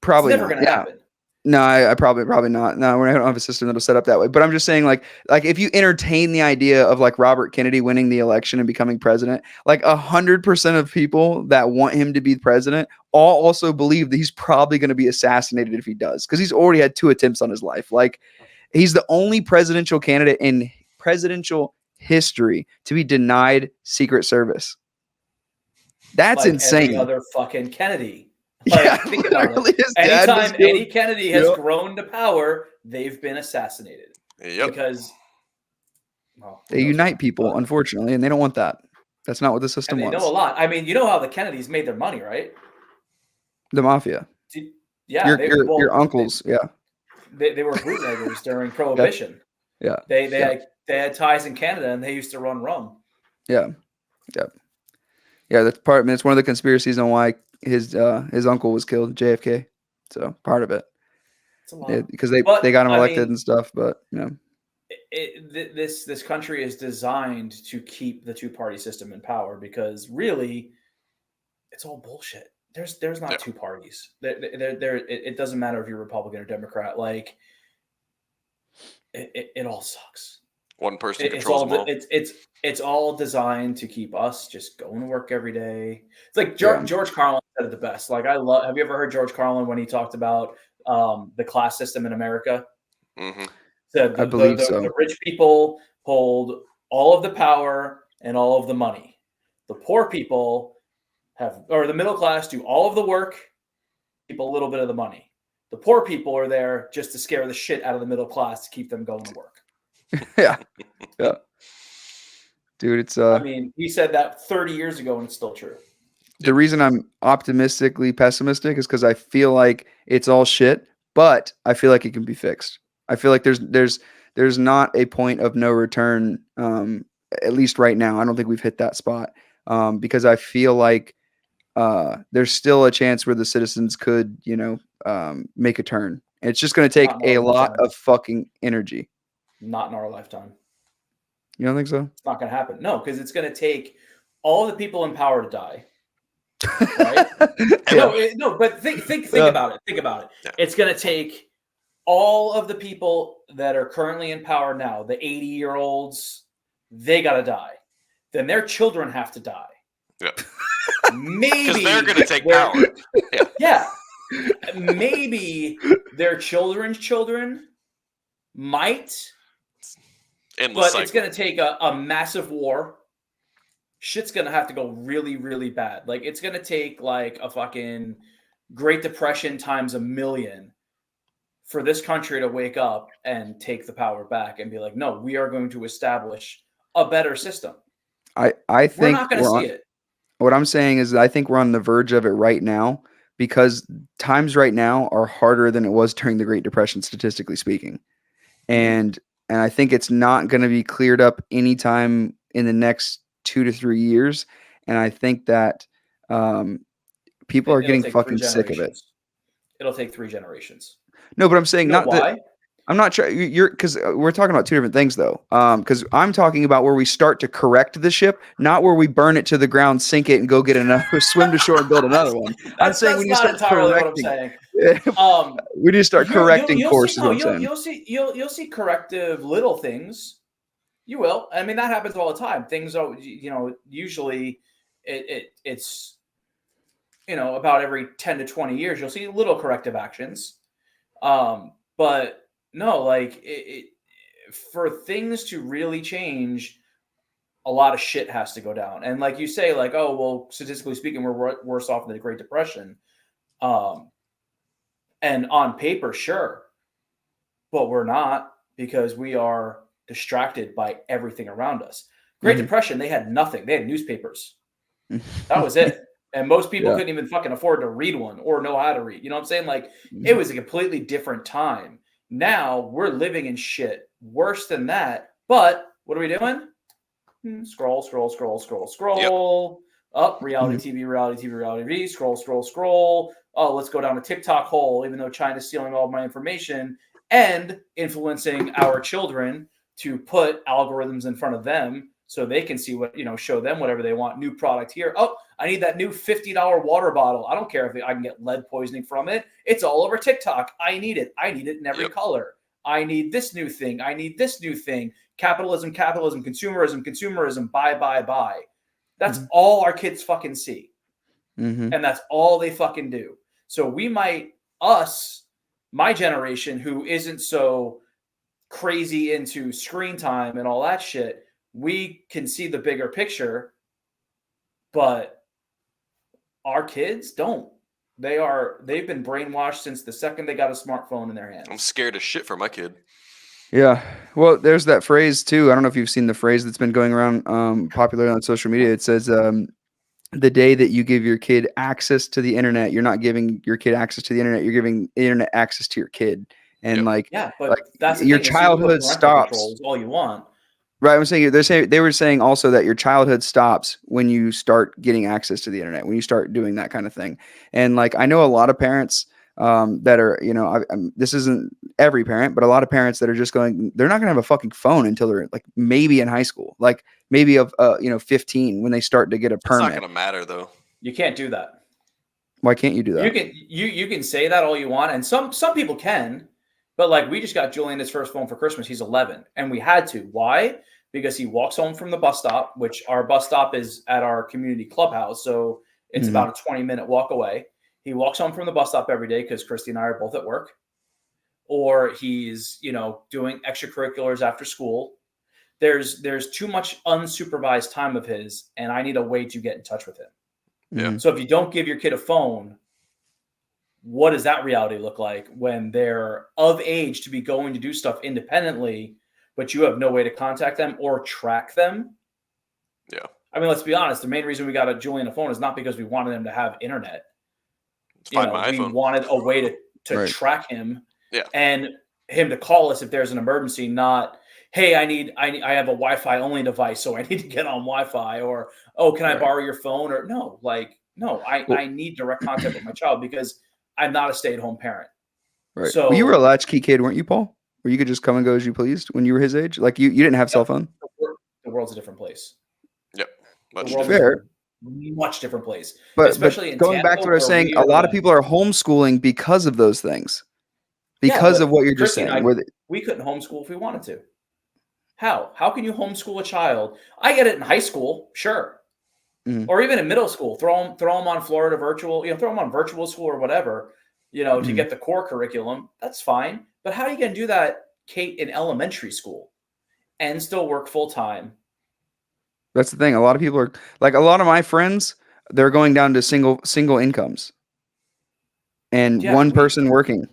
probably It's never not. going to Yeah. happen. No, I probably not. No, we don't have a system that'll set up that way. But I'm just saying, like if you entertain the idea of like Robert Kennedy winning the election and becoming president, like 100% of people that want him to be president all also believe that he's probably going to be assassinated if he does, because he's already had 2 attempts on his life. Like he's the only presidential candidate in presidential history to be denied Secret Service. That's like insane. Every other fucking Kennedy. Like, Yeah, think about literally, it. his dad was Anytime killed. any Kennedy has Yep. grown to power, they've been assassinated. Yep. Because well, They who knows unite why, people, but- unfortunately, and they don't want that. That's not what the system and they wants. know a lot. I mean, you know how the Kennedys made their money, right? The mafia. Yeah, Your uncles. They were bootleggers during Prohibition. Yeah. They had ties in Canada, and they used to run rum. Yeah. That's part. I mean, it's one of the conspiracies on why his uncle was killed, JFK. So part of it, It's a lot. because But, they got him I elected mean, and stuff. But this country is designed to keep the 2-party system in power because really, it's all bullshit. There's not 2 parties. It doesn't matter if you're Republican or Democrat. Like it all sucks. One person It's controls all them all. it's all designed to keep us just going to work every day. It's like George Carlin said it the best. Like have you ever heard George Carlin when he talked about the class system in America? Mm-hmm. I believe so. The rich people hold all of the power and all of the money. The poor people the middle class do all of the work, keep a little bit of the money. The poor people are there just to scare the shit out of the middle class to keep them going to work. yeah. Dude, it's I mean, he said that 30 years ago, and it's still true. the reason I'm optimistically pessimistic is because I feel like it's all shit, but I feel like it can be fixed. I feel like there's not a point of no return, at least right now. I don't think we've hit that spot, because I feel like there's still a chance where the citizens could, make a turn. It's just going to take Not in a our lot lifetime. of fucking energy. Not in our lifetime. You don't think so? It's not going to happen. No, because it's going to take all the people in power to die. Right? No, but think about it. Think about it. Yeah. It's going to take all of the people that are currently in power now, the 80-year-olds, they got to die. Then their children have to die. Yeah. Maybe Because they're going to take power. Yeah. Maybe their children's children might, Endless but cycle. it's going to take a massive war. Shit's going to have to go really, really bad. Like, it's going to take like a fucking Great Depression times 1,000,000 for this country to wake up and take the power back and be like, no, we are going to establish a better system. I We're think not going to see it. what I'm saying is that I think we're on the verge of it right now, because times right now are harder than it was during the Great Depression, statistically speaking. And I think it's not going to be cleared up anytime in the next 2 to 3 years. And I think that people are It'll getting take fucking 3 sick of it. generations. It'll take 3 generations. No, but I'm saying You know not that. why? I'm not sure you're, because we're talking about 2 different things though. Because I'm talking about where we start to correct the ship, not where we burn it to the ground, sink it, and go get another, swim to shore and build another one. I'm saying when you start correcting, we need to start correcting courses. You'll see corrective little things. You will. I mean, that happens all the time. Things are, usually it's about every 10 to 20 years you'll see little corrective actions. But no, like for things to really change, a lot of shit has to go down. And like you say, like, oh well, statistically speaking, we're worse off than the Great Depression. And on paper, sure, but we're not, because we are distracted by everything around us. Great Depression, they had nothing. They had newspapers. That was it. And most people couldn't even fucking afford to read one or know how to read. You know what I'm saying? Like, it was a completely different time. Now we're living in shit worse than that. But what are we doing? Scroll. Yep. Up, reality TV, reality TV, reality TV. Scroll. Oh, let's go down a TikTok hole, even though China's stealing all of my information and influencing our children to put algorithms in front of them so they can see what, show them whatever they want. New product here. Oh, I need that new $50 water bottle. I don't care if I can get lead poisoning from it. It's all over TikTok. I need it. I need it in every color. I need this new thing. I need this new thing. Capitalism, consumerism, buy. That's all our kids fucking see. And that's all they fucking do. So we might, my generation, who isn't so crazy into screen time and all that shit, we can see the bigger picture, but our kids don't. They've been brainwashed since the second they got a smartphone in their hands. I'm scared as shit for my kid. Yeah. Well, there's that phrase too. I don't know if you've seen the phrase that's been going around popular on social media. It says, the day that you give your kid access to the internet, you're not giving your kid access to the internet. You're giving internet access to your kid. And but that's your childhood stops. All you want. Right. I'm saying they were saying also that your childhood stops when you start getting access to the internet, when you start doing that kind of thing. And like, I know a lot of parents that are, this isn't every parent, but a lot of parents that are just going, they're not going to have a fucking phone until they're like maybe in high school, like maybe of 15 when they start to get a permit. It's not going to matter though. You can't do that. Why can't you do that? You can say that all you want, and some people can, but like we just got Julian his first phone for Christmas. He's 11, and we had to. Why? Because he walks home from the bus stop, which our bus stop is at our community clubhouse, so it's about a 20-minute walk away. He walks home from the bus stop every day because Christy and I are both at work, or he's doing extracurriculars after school. There's too much unsupervised time of his, and I need a way to get in touch with him. Yeah. So if you don't give your kid a phone, what does that reality look like when they're of age to be going to do stuff independently, but you have no way to contact them or track them? Yeah. I mean, let's be honest. The main reason we got Julian a phone is not because we wanted him to have internet. We wanted a way to track him and him to call us if there's an emergency, not, hey, I have a Wi-Fi only device, so I need to get on Wi-Fi, or, oh, can I borrow your phone? Or no, I need direct contact with my child because I'm not a stay-at-home parent. Right. So you were a latchkey kid, weren't you, Paul? Where you could just come and go as you pleased when you were his age? Like you didn't have cell phone? The world's a different place. Yep. Much different place. But especially in going back to what I was saying, a lot of people are homeschooling because of those things. Because of what you're just saying. We couldn't homeschool if we wanted to. How? How can you homeschool a child? I get it in high school, sure. Or even in middle school. Throw them on Florida virtual, throw them on virtual school or whatever, to get the core curriculum. That's fine. But how are you going to do that, Kate, in elementary school and still work full time? That's the thing. A lot of people are like, a lot of my friends, they're going down to single incomes and one person working.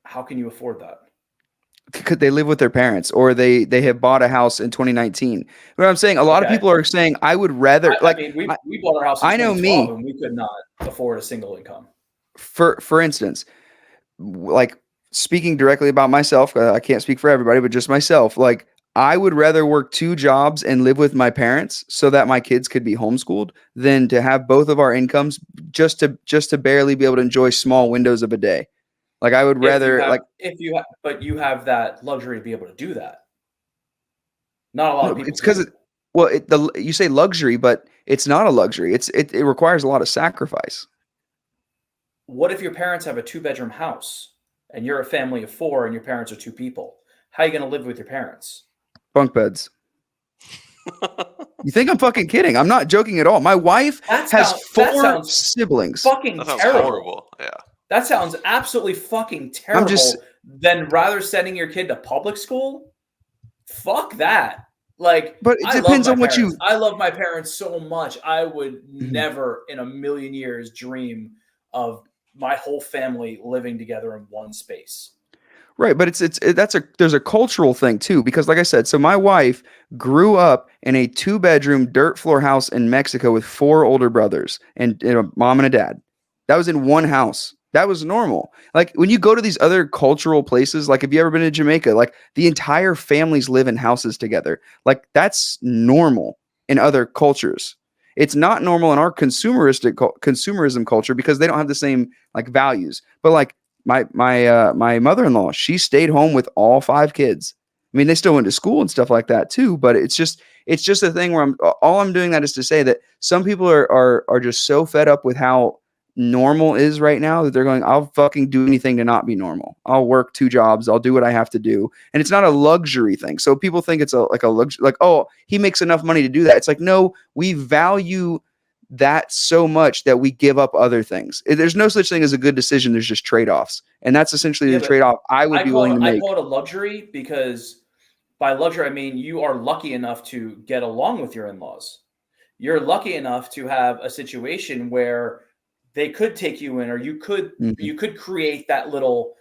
How can you afford that? Could they live with their parents, or they have bought a house in 2019? What I'm saying, a lot of people are saying, I would rather we bought our house in 2012 and we could not afford a single income. For instance, like speaking directly about myself, I can't speak for everybody, but just myself, like I would rather work 2 jobs and live with my parents so that my kids could be homeschooled than to have both of our incomes just to barely be able to enjoy small windows of a day. Like I would rather but you have that luxury to be able to do that. Not a lot of people. It's because you say luxury, but it's not a luxury. It requires a lot of sacrifice. What if your parents have a 2-bedroom house and you're a family of 4 and your parents are 2 people? How are you going to live with your parents? Bunk beds. You think I'm fucking kidding? I'm not joking at all. My wife has four siblings. Fucking That sounds terrible. horrible. Yeah. That sounds absolutely fucking terrible. Then rather sending your kid to public school, fuck that. Like, but it depends on what you. I love my parents so much. I would never in a million years dream of my whole family living together in one space. Right, but there's a cultural thing too, because like I said, so my wife grew up in a 2-bedroom dirt floor house in Mexico with 4 older brothers and a mom and a dad. That was in one house. That was normal. Like when you go to these other cultural places, like have you ever been to Jamaica? Like the entire families live in houses together. Like that's normal in other cultures. It's not normal in our consumerism culture because they don't have the same like values. But like my mother-in-law, she stayed home with all 5 kids. I mean, they still went to school and stuff like that too, but it's just a thing where I'm doing that is to say that some people are just so fed up with how normal is right now that they're going, I'll fucking do anything to not be normal. I'll work 2 jobs. I'll do what I have to do. And it's not a luxury thing. So people think it's like a luxury, like, oh, he makes enough money to do that. It's like, no, we value that so much that we give up other things. There's no such thing as a good decision. There's just trade-offs. And that's essentially the trade-off I would be willing to make. I call it a luxury because by luxury, I mean you are lucky enough to get along with your in-laws. You're lucky enough to have a situation where they could take you in, or you could create that little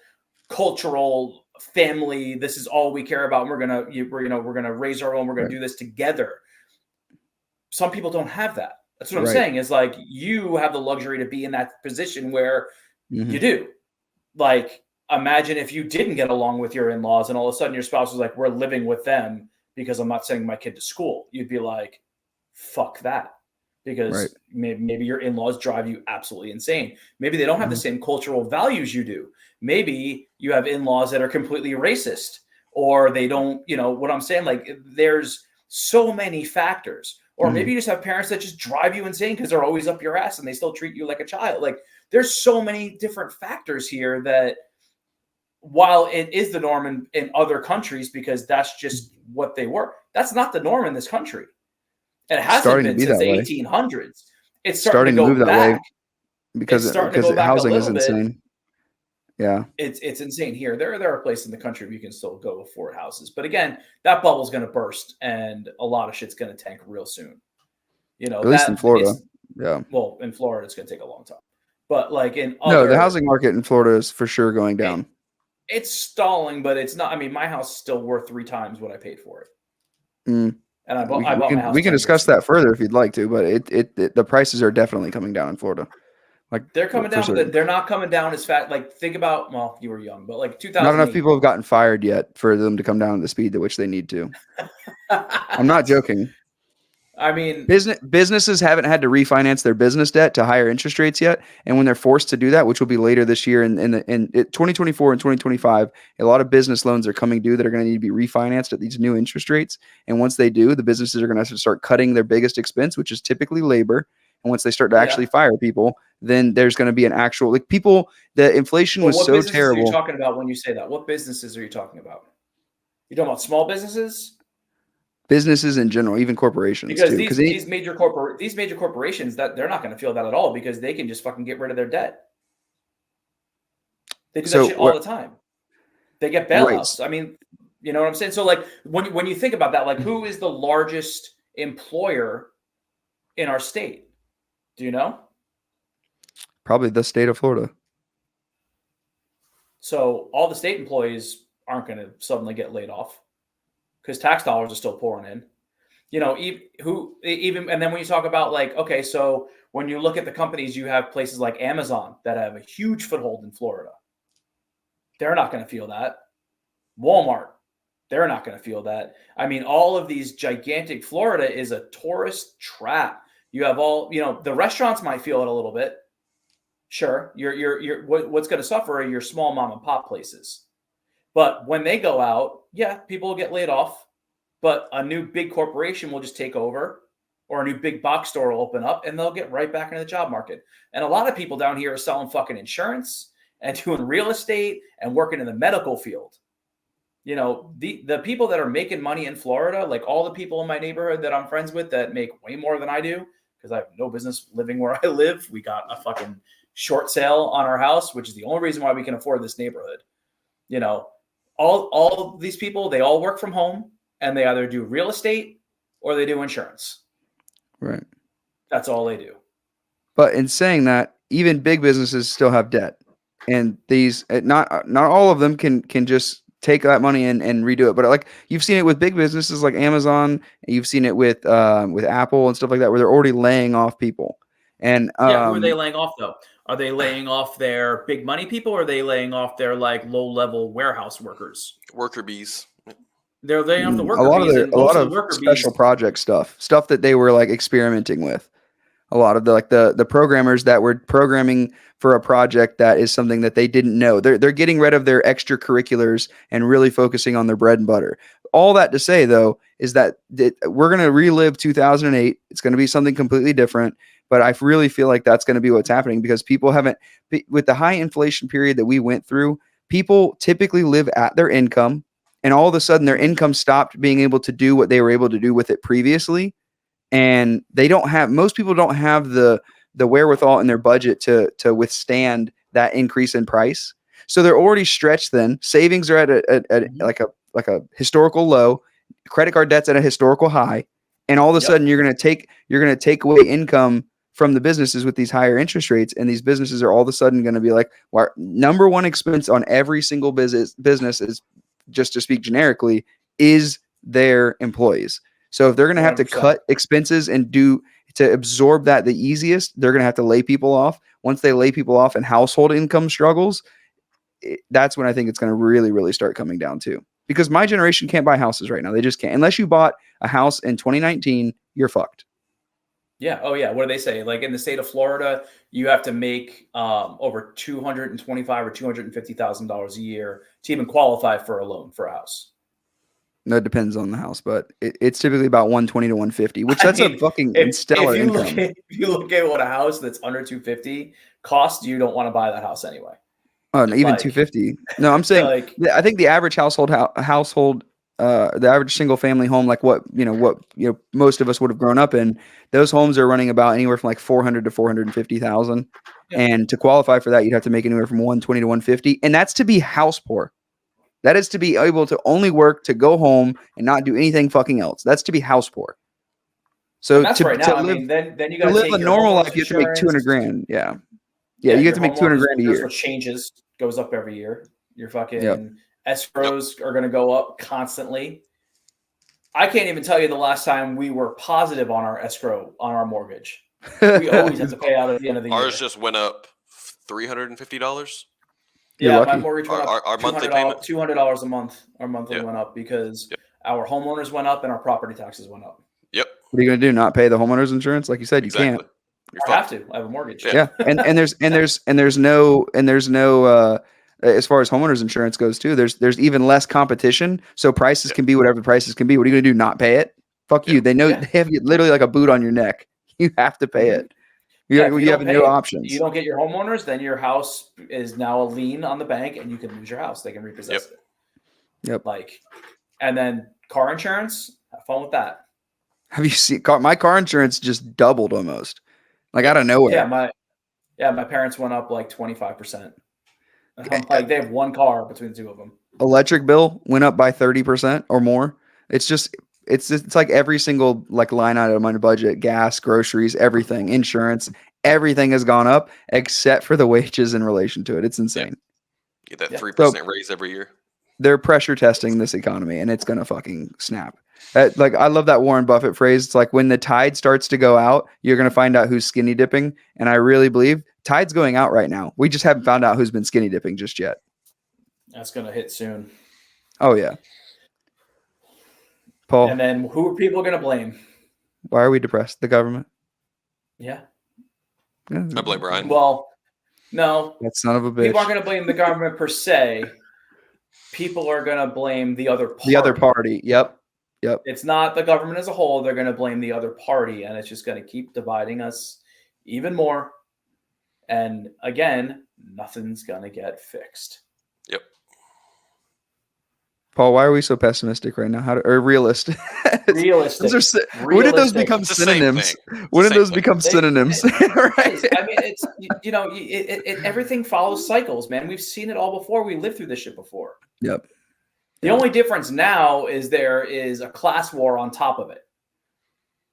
cultural family. This is all we care about. And we're gonna raise our own. We're gonna do this together. Some people don't have that. That's what I'm saying is like you have the luxury to be in that position where you do. Like, imagine if you didn't get along with your in-laws and all of a sudden your spouse was like, we're living with them because I'm not sending my kid to school. You'd be like, fuck that. Because maybe your in-laws drive you absolutely insane. Maybe they don't have the same cultural values you do. Maybe you have in-laws that are completely racist, or they don't, what I'm saying? Like, there's so many factors. Or maybe you just have parents that just drive you insane because they're always up your ass and they still treat you like a child. Like, there's so many different factors here that while it is the norm in other countries because that's just what they were, that's not the norm in this country. And it hasn't been since the 1800s. It's starting to move that way because housing is insane. Yeah, it's insane here. There are places in the country where you can still go afford houses, but again, that bubble's going to burst, and a lot of shit's going to tank real soon. At least in Florida. Yeah. Well, in Florida, it's going to take a long time, but like the housing market in Florida is for sure going down. It's stalling, but it's not. I mean, my house is still worth 3 times what I paid for it. And I bought my house. We can discuss that further if you'd like to, but the prices are definitely coming down in Florida. Like they're coming down, but they're not coming down as fast. Like think about, well, you were young, but like 2000. Not enough people have gotten fired yet for them to come down at the speed at which they need to. I'm not joking. I mean, businesses haven't had to refinance their business debt to higher interest rates yet, and when they're forced to do that, which will be later this year in 2024 and 2025, a lot of business loans are coming due that are going to need to be refinanced at these new interest rates. And once they do, the businesses are going to have to start cutting their biggest expense, which is typically labor. And once they start to actually fire people, then there's going to be an actual the inflation was so terrible. What businesses are you talking about when you say that? What businesses are you talking about? You talking about small businesses? Businesses in general, even corporations, because too. these major corporations, that they're not going to feel that at all because they can just fucking get rid of their debt. They do that shit all the time. They get bailouts. Right. I mean, you know what I'm saying? So like when you think about that, like who is the largest employer in our state? Do you know? Probably the state of Florida. So all the state employees aren't going to suddenly get laid off because tax dollars are still pouring in. And then when you talk about like, okay, so when you look at the companies, you have places like Amazon that have a huge foothold in Florida. They're not going to feel that. Walmart, they're not going to feel that. I mean, all of these gigantic, Florida is a tourist trap. You have all, the restaurants might feel it a little bit. Sure. What's going to suffer are your small mom and pop places. But when they go out, people will get laid off, but a new big corporation will just take over, or a new big box store will open up and they'll get right back into the job market. And a lot of people down here are selling fucking insurance and doing real estate and working in the medical field. the people that are making money in Florida, like all the people in my neighborhood that I'm friends with that make way more than I do, because I have no business living where I live. We got a fucking short sale on our house, which is the only reason why we can afford this neighborhood. All of these people, they all work from home, and they either do real estate or they do insurance. Right. That's all they do. But in saying that, even big businesses still have debt, and these not all of them can just take that money and redo it. But like you've seen it with big businesses like Amazon, you've seen it with Apple and stuff like that, where they're already laying off people. And who are they laying off though? Are they laying off their big money people, or are they laying off their like low level warehouse workers? Worker bees. They're laying off the worker a lot bees, of and a most lot of of the worker special bees. project stuff that they were like experimenting with. A lot of the programmers that were programming for a project that is something that they didn't know. They're getting rid of their extracurriculars and really focusing on their bread and butter. All that to say though is that we're going to relive 2008. It's going to be something completely different, but I really feel like that's going to be what's happening because people haven't, with the high inflation period that we went through, people typically live at their income, and all of a sudden their income stopped being able to do what they were able to do with it previously. And most people don't have the wherewithal in their budget to withstand that increase in price. So they're already stretched thin. Savings are at like a historical low. Credit card debt's at a historical high. And all of a sudden you're going to take away income from the businesses with these higher interest rates, and these businesses are all of a sudden going to be like, well, number one expense on every single business is, just to speak generically, is their employees. So if they're going to have to 100%. cut expenses and to absorb that the easiest, they're going to have to lay people off. Once they lay people off and household income struggles, that's when I think it's going to really, really start coming down to. Because my generation can't buy houses right now. They just can't. Unless you bought a house in 2019, you're fucked. Yeah. Oh, yeah. What do they say? Like in the state of Florida, you have to make over $225,000 or $250,000 a year to even qualify for a loan for a house. That depends on the house, but it's typically about 120 to 150, which that's a fucking stellar income. If you look at what a house that's under 250 costs, you don't want to buy that house anyway. Oh, no, even 250. No, I'm saying I think the average household the average single family home, like what most of us would have grown up in, those homes are running about anywhere from like 400 to 450,000. Yeah. And to qualify for that, you'd have to make anywhere from 120 to 150, and that's to be house poor. That is to be able to only work, to go home and not do anything fucking else. That's to be house poor. So that's right now. I mean, then you got to live a normal life. You have to make 200 grand. Yeah, you have to make 200 grand a year. Which changes, goes up every year. Your fucking escrows are going to go up constantly. I can't even tell you the last time we were positive on our escrow on our mortgage. We always have to pay out at the end of the year. Ours just went up $350. Yeah, my mortgage went up. Our monthly payment, $200 a month. Our monthly went up because our homeowners went up and our property taxes went up. Yep. What are you going to do? Not pay the homeowners insurance? Like you said, you can't. I have to. I have a mortgage. Yeah, and there's no as far as homeowners insurance goes too. There's even less competition, so prices can be whatever prices can be. What are you going to do? Not pay it? Fuck you. They know they have literally like a boot on your neck. You have to pay it. You have no options. You don't get your homeowners, then your house is now a lien on the bank, and you can lose your house. They can repossess it. Yep. And then car insurance. Have fun with that. Have you seen my car insurance just doubled almost, like out of nowhere? My parents went up like 25%. Like they have one car between the two of them. Electric bill went up by 30% or more. It's like every single like line item on your budget, gas, groceries, everything, insurance, everything has gone up except for the wages in relation to it. It's insane. Get that 3% raise every year. They're pressure testing this economy, and it's gonna fucking snap. Like I love that Warren Buffett phrase. It's like when the tide starts to go out, you're gonna find out who's skinny dipping. And I really believe tide's going out right now. We just haven't found out who's been skinny dipping just yet. That's gonna hit soon. Oh yeah. Paul. And then who are people going to blame? Why are we depressed? The government? Yeah. I blame Brian. Well, no. That son of a bitch. People aren't going to blame the government per se. People are going to blame the other party. The other party. Yep. It's not the government as a whole. They're going to blame the other party, and it's just going to keep dividing us even more. And again, nothing's going to get fixed. Yep. Paul, why are we so pessimistic right now? or realist? Realistic. When did those Realistic. become It's the same synonyms? thing. When did Same those thing. become synonyms? It Right? is. I mean, it's everything follows cycles, man. We've seen it all before. We lived through this shit before. Yep. The only difference now is there is a class war on top of it.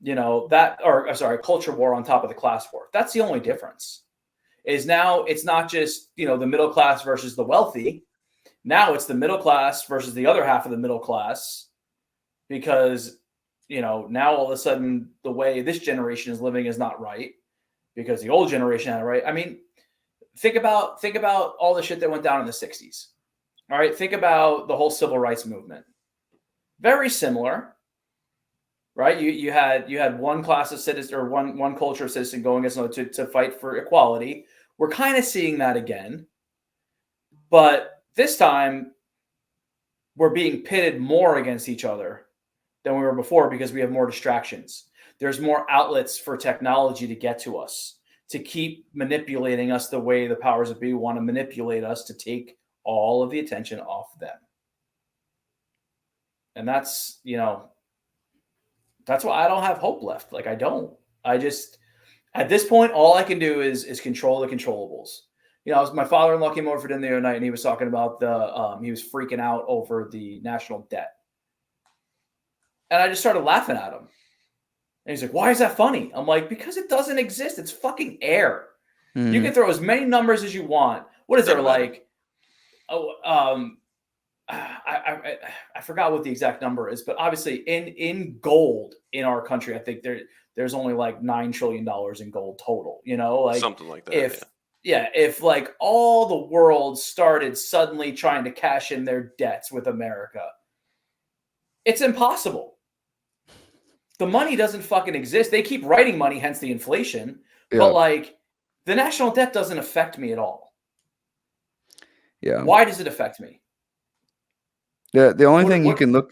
A culture war on top of the class war. That's the only difference. Is now it's not just the middle class versus the wealthy. Now it's the middle class versus the other half of the middle class, because now all of a sudden the way this generation is living is not right because the old generation had it right. I mean, think about all the shit that went down in the 60s. All right, think about the whole civil rights movement. Very similar, right? You had one class of citizen or one culture of citizen going against another to fight for equality. We're kind of seeing that again, but this time we're being pitted more against each other than we were before because we have more distractions. There's more outlets for technology to get to us, to keep manipulating us the way the powers that be want to manipulate us to take all of the attention off them. And that's why I don't have hope left. Like I don't. I just at this point, all I can do is control the controllables. My father-in-law came over for dinner the other night, and he was talking about he was freaking out over the national debt. And I just started laughing at him. And he's like, why is that funny? I'm like, because it doesn't exist. It's fucking air. You can throw as many numbers as you want. What is there like? I forgot what the exact number is, but obviously in gold in our country, I think there's only like $9 trillion in gold total, like something like that. If like all the world started suddenly trying to cash in their debts with America, it's impossible. The money doesn't fucking exist. They keep writing money, hence the inflation. Yeah. But like the national debt doesn't affect me at all. Yeah. Why does it affect me? The only thing you can look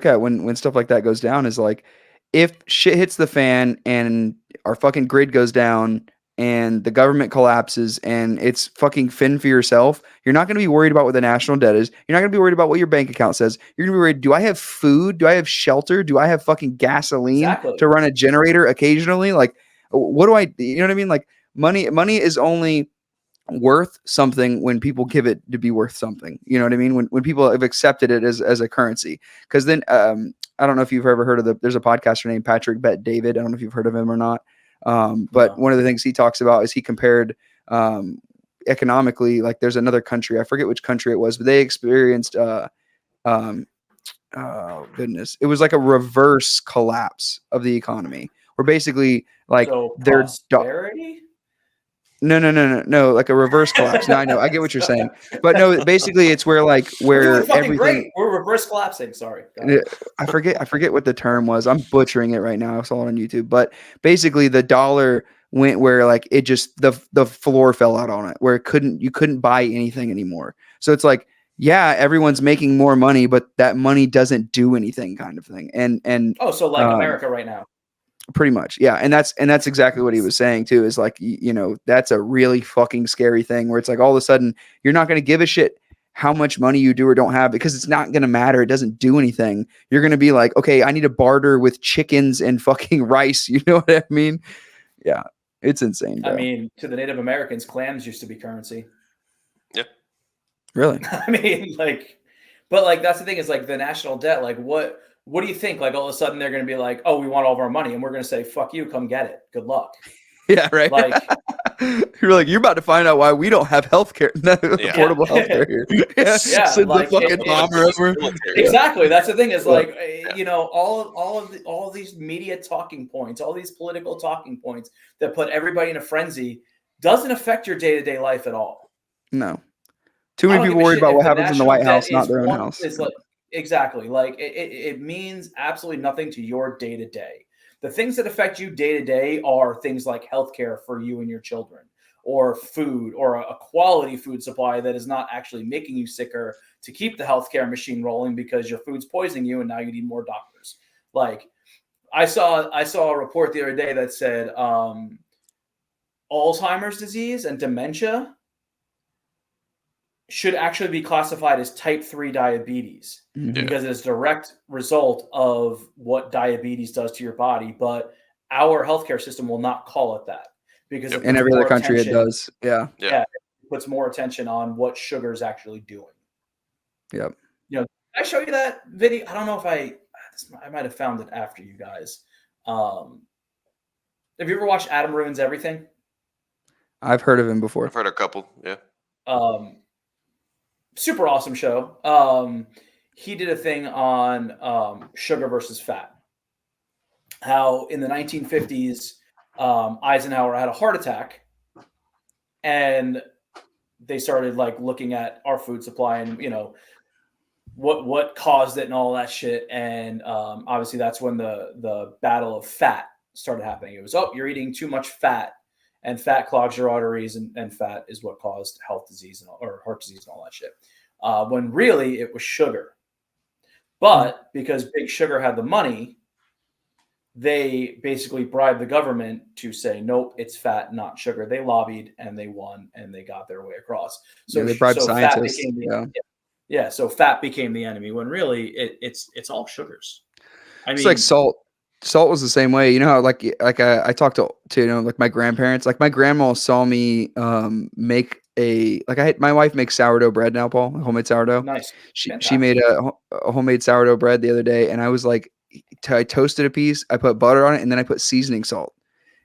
at when stuff like that goes down is like if shit hits the fan and our fucking grid goes down and the government collapses and it's fucking fend for yourself, you're not going to be worried about what the national debt is. You're not going to be worried about what your bank account says. You're going to be worried, do I have food? Do I have shelter? Do I have fucking gasoline to run a generator occasionally? Like, what do you know what I mean? Like money is only worth something when people give it to be worth something. You know what I mean? When people have accepted it as a currency. Because then I don't know if you've ever heard of there's a podcaster named Patrick Bet-David. I don't know if you've heard of him or not. But one of the things he talks about is he compared economically, like there's another country, I forget which country it was, but they experienced oh goodness, it was like a reverse collapse of the economy where basically like their prosperity. No, like a reverse collapse. No, I know, I get what you're saying, but no, basically it's where everything great. We're reverse collapsing. Sorry, I forget what the term was. I'm butchering it right now. I saw it on YouTube, but basically the dollar went where like it just the floor fell out on it, where you couldn't buy anything anymore. So it's like, yeah, everyone's making more money, but that money doesn't do anything, kind of thing. And so like America right now. Pretty much. Yeah. And that's exactly what he was saying too, is like, that's a really fucking scary thing where it's like all of a sudden you're not going to give a shit how much money you do or don't have because it's not going to matter. It doesn't do anything. You're going to be like, okay, I need to barter with chickens and fucking rice. You know what I mean? Yeah. It's insane. Bro. I mean, to the Native Americans, clams used to be currency. Yeah. Really? I mean, but that's the thing is like the national debt, like what do you think? Like all of a sudden they're going to be like, oh, we want all of our money. And we're going to say, fuck you, come get it. Good luck. Yeah, right. Like you're like, you're about to find out why we don't have healthcare, affordable healthcare here. Send like the fucking bomber over. Exactly. That's the thing is like, all these media talking points, all these political talking points that put everybody in a frenzy doesn't affect your day-to-day life at all. No. Too many people worried about what happens in the White House, not their own house. Exactly. Like it means absolutely nothing to your day to day. The things that affect you day to day are things like healthcare for you and your children, or food, or a quality food supply that is not actually making you sicker to keep the healthcare machine rolling because your food's poisoning you and now you need more doctors. Like I saw a report the other day that said Alzheimer's disease and dementia should actually be classified as type 3 diabetes because it's a direct result of what diabetes does to your body. But our healthcare system will not call it that because it In puts every more other country, it attention- does. Yeah. it puts more attention on what sugar is actually doing. Yep. You know, did I show you that video? I don't know if I might have found it after you guys. Have you ever watched Adam Ruins Everything? I've heard of him before. I've heard a couple. Yeah. Super awesome show. He did a thing on sugar versus fat. How in the 1950s, Eisenhower had a heart attack, and they started like looking at our food supply and what caused it and all that shit. And obviously that's when the battle of fat started happening. It was, you're eating too much fat, and fat clogs your arteries, and fat is what caused health disease or heart disease and all that shit. When really it was sugar. But because Big Sugar had the money, they basically bribed the government to say, nope, it's fat, not sugar. They lobbied and they won and they got their way across. So they bribed fat scientists. became so fat became the enemy when really it's all sugars. I mean, It's like salt. Salt was the same way. You know how like I talked to like my grandparents. Like my grandma saw me make my wife makes sourdough bread now, Paul, homemade sourdough. Nice. She made a homemade sourdough bread the other day, and I was like, I toasted a piece, I put butter on it, and then I put seasoning salt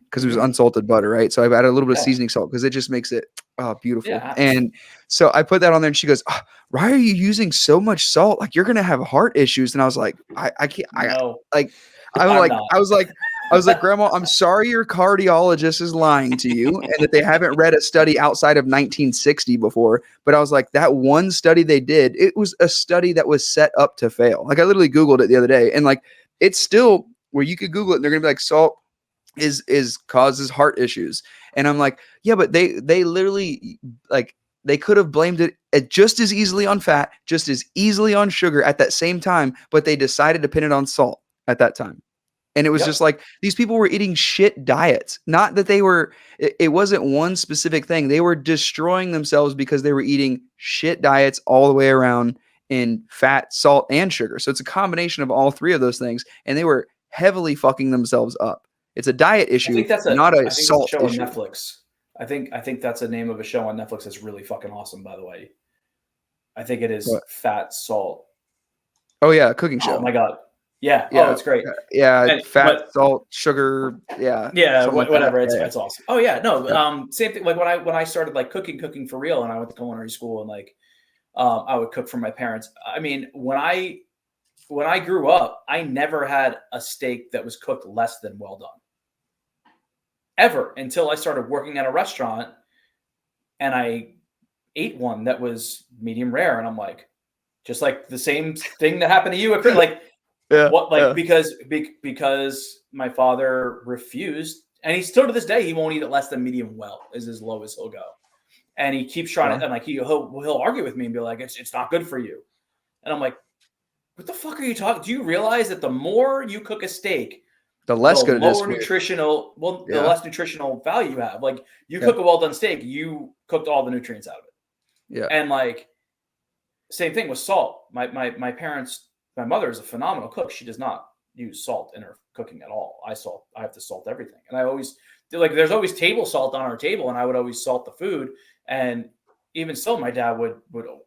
because it was unsalted butter, right? So I added a little bit of seasoning salt because it just makes it beautiful. Yeah. And so I put that on there, and she goes, "Why are you using so much salt? Like you're gonna have heart issues." And I was like, I can't. I was like, Grandma, I'm sorry your cardiologist is lying to you and that they haven't read a study outside of 1960 before. But I was like, that one study they did, it was a study that was set up to fail. Like I literally Googled it the other day, and like it's still where you could Google it and they're gonna be like, salt is causes heart issues. And I'm like, yeah, but they literally like they could have blamed it just as easily on fat, just as easily on sugar at that same time, but they decided to pin it on salt at that time. And it was just like these people were eating shit diets. Not that it wasn't one specific thing. They were destroying themselves because they were eating shit diets all the way around in fat, salt, and sugar. So it's a combination of all three of those things. And they were heavily fucking themselves up. It's a diet issue, not a salt show issue. on Netflix. I think that's the name of a show on Netflix that's really fucking awesome, by the way. I think it is Fat Salt. Oh yeah, cooking show. Oh my god. Yeah. Oh, it's great. Yeah, fat, salt, sugar. Yeah. Yeah, whatever. Like it's awesome. Oh yeah, no. Same thing. Like when I started like cooking for real, and I went to culinary school, and like I would cook for my parents. I mean, when I grew up, I never had a steak that was cooked less than well done. Ever until I started working at a restaurant, and I ate one that was medium rare, and I'm like, just like the same thing that happened to you, like. Because my father refused, and he still to this day he won't eat it less than medium well is as low as he'll go, and he keeps trying to, and like he'll argue with me and be like, it's not good for you, and I'm like, what the fuck are you talking? Do you realize that the more you cook a steak, the less good it is, the less nutritional value you have. Like you cook a well done steak, you cooked all the nutrients out of it. Yeah, and like same thing with salt. My parents. My mother is a phenomenal cook. She does not use salt in her cooking at all. I have to salt everything. And I always there's always table salt on our table, and I would always salt the food. And even still, my dad would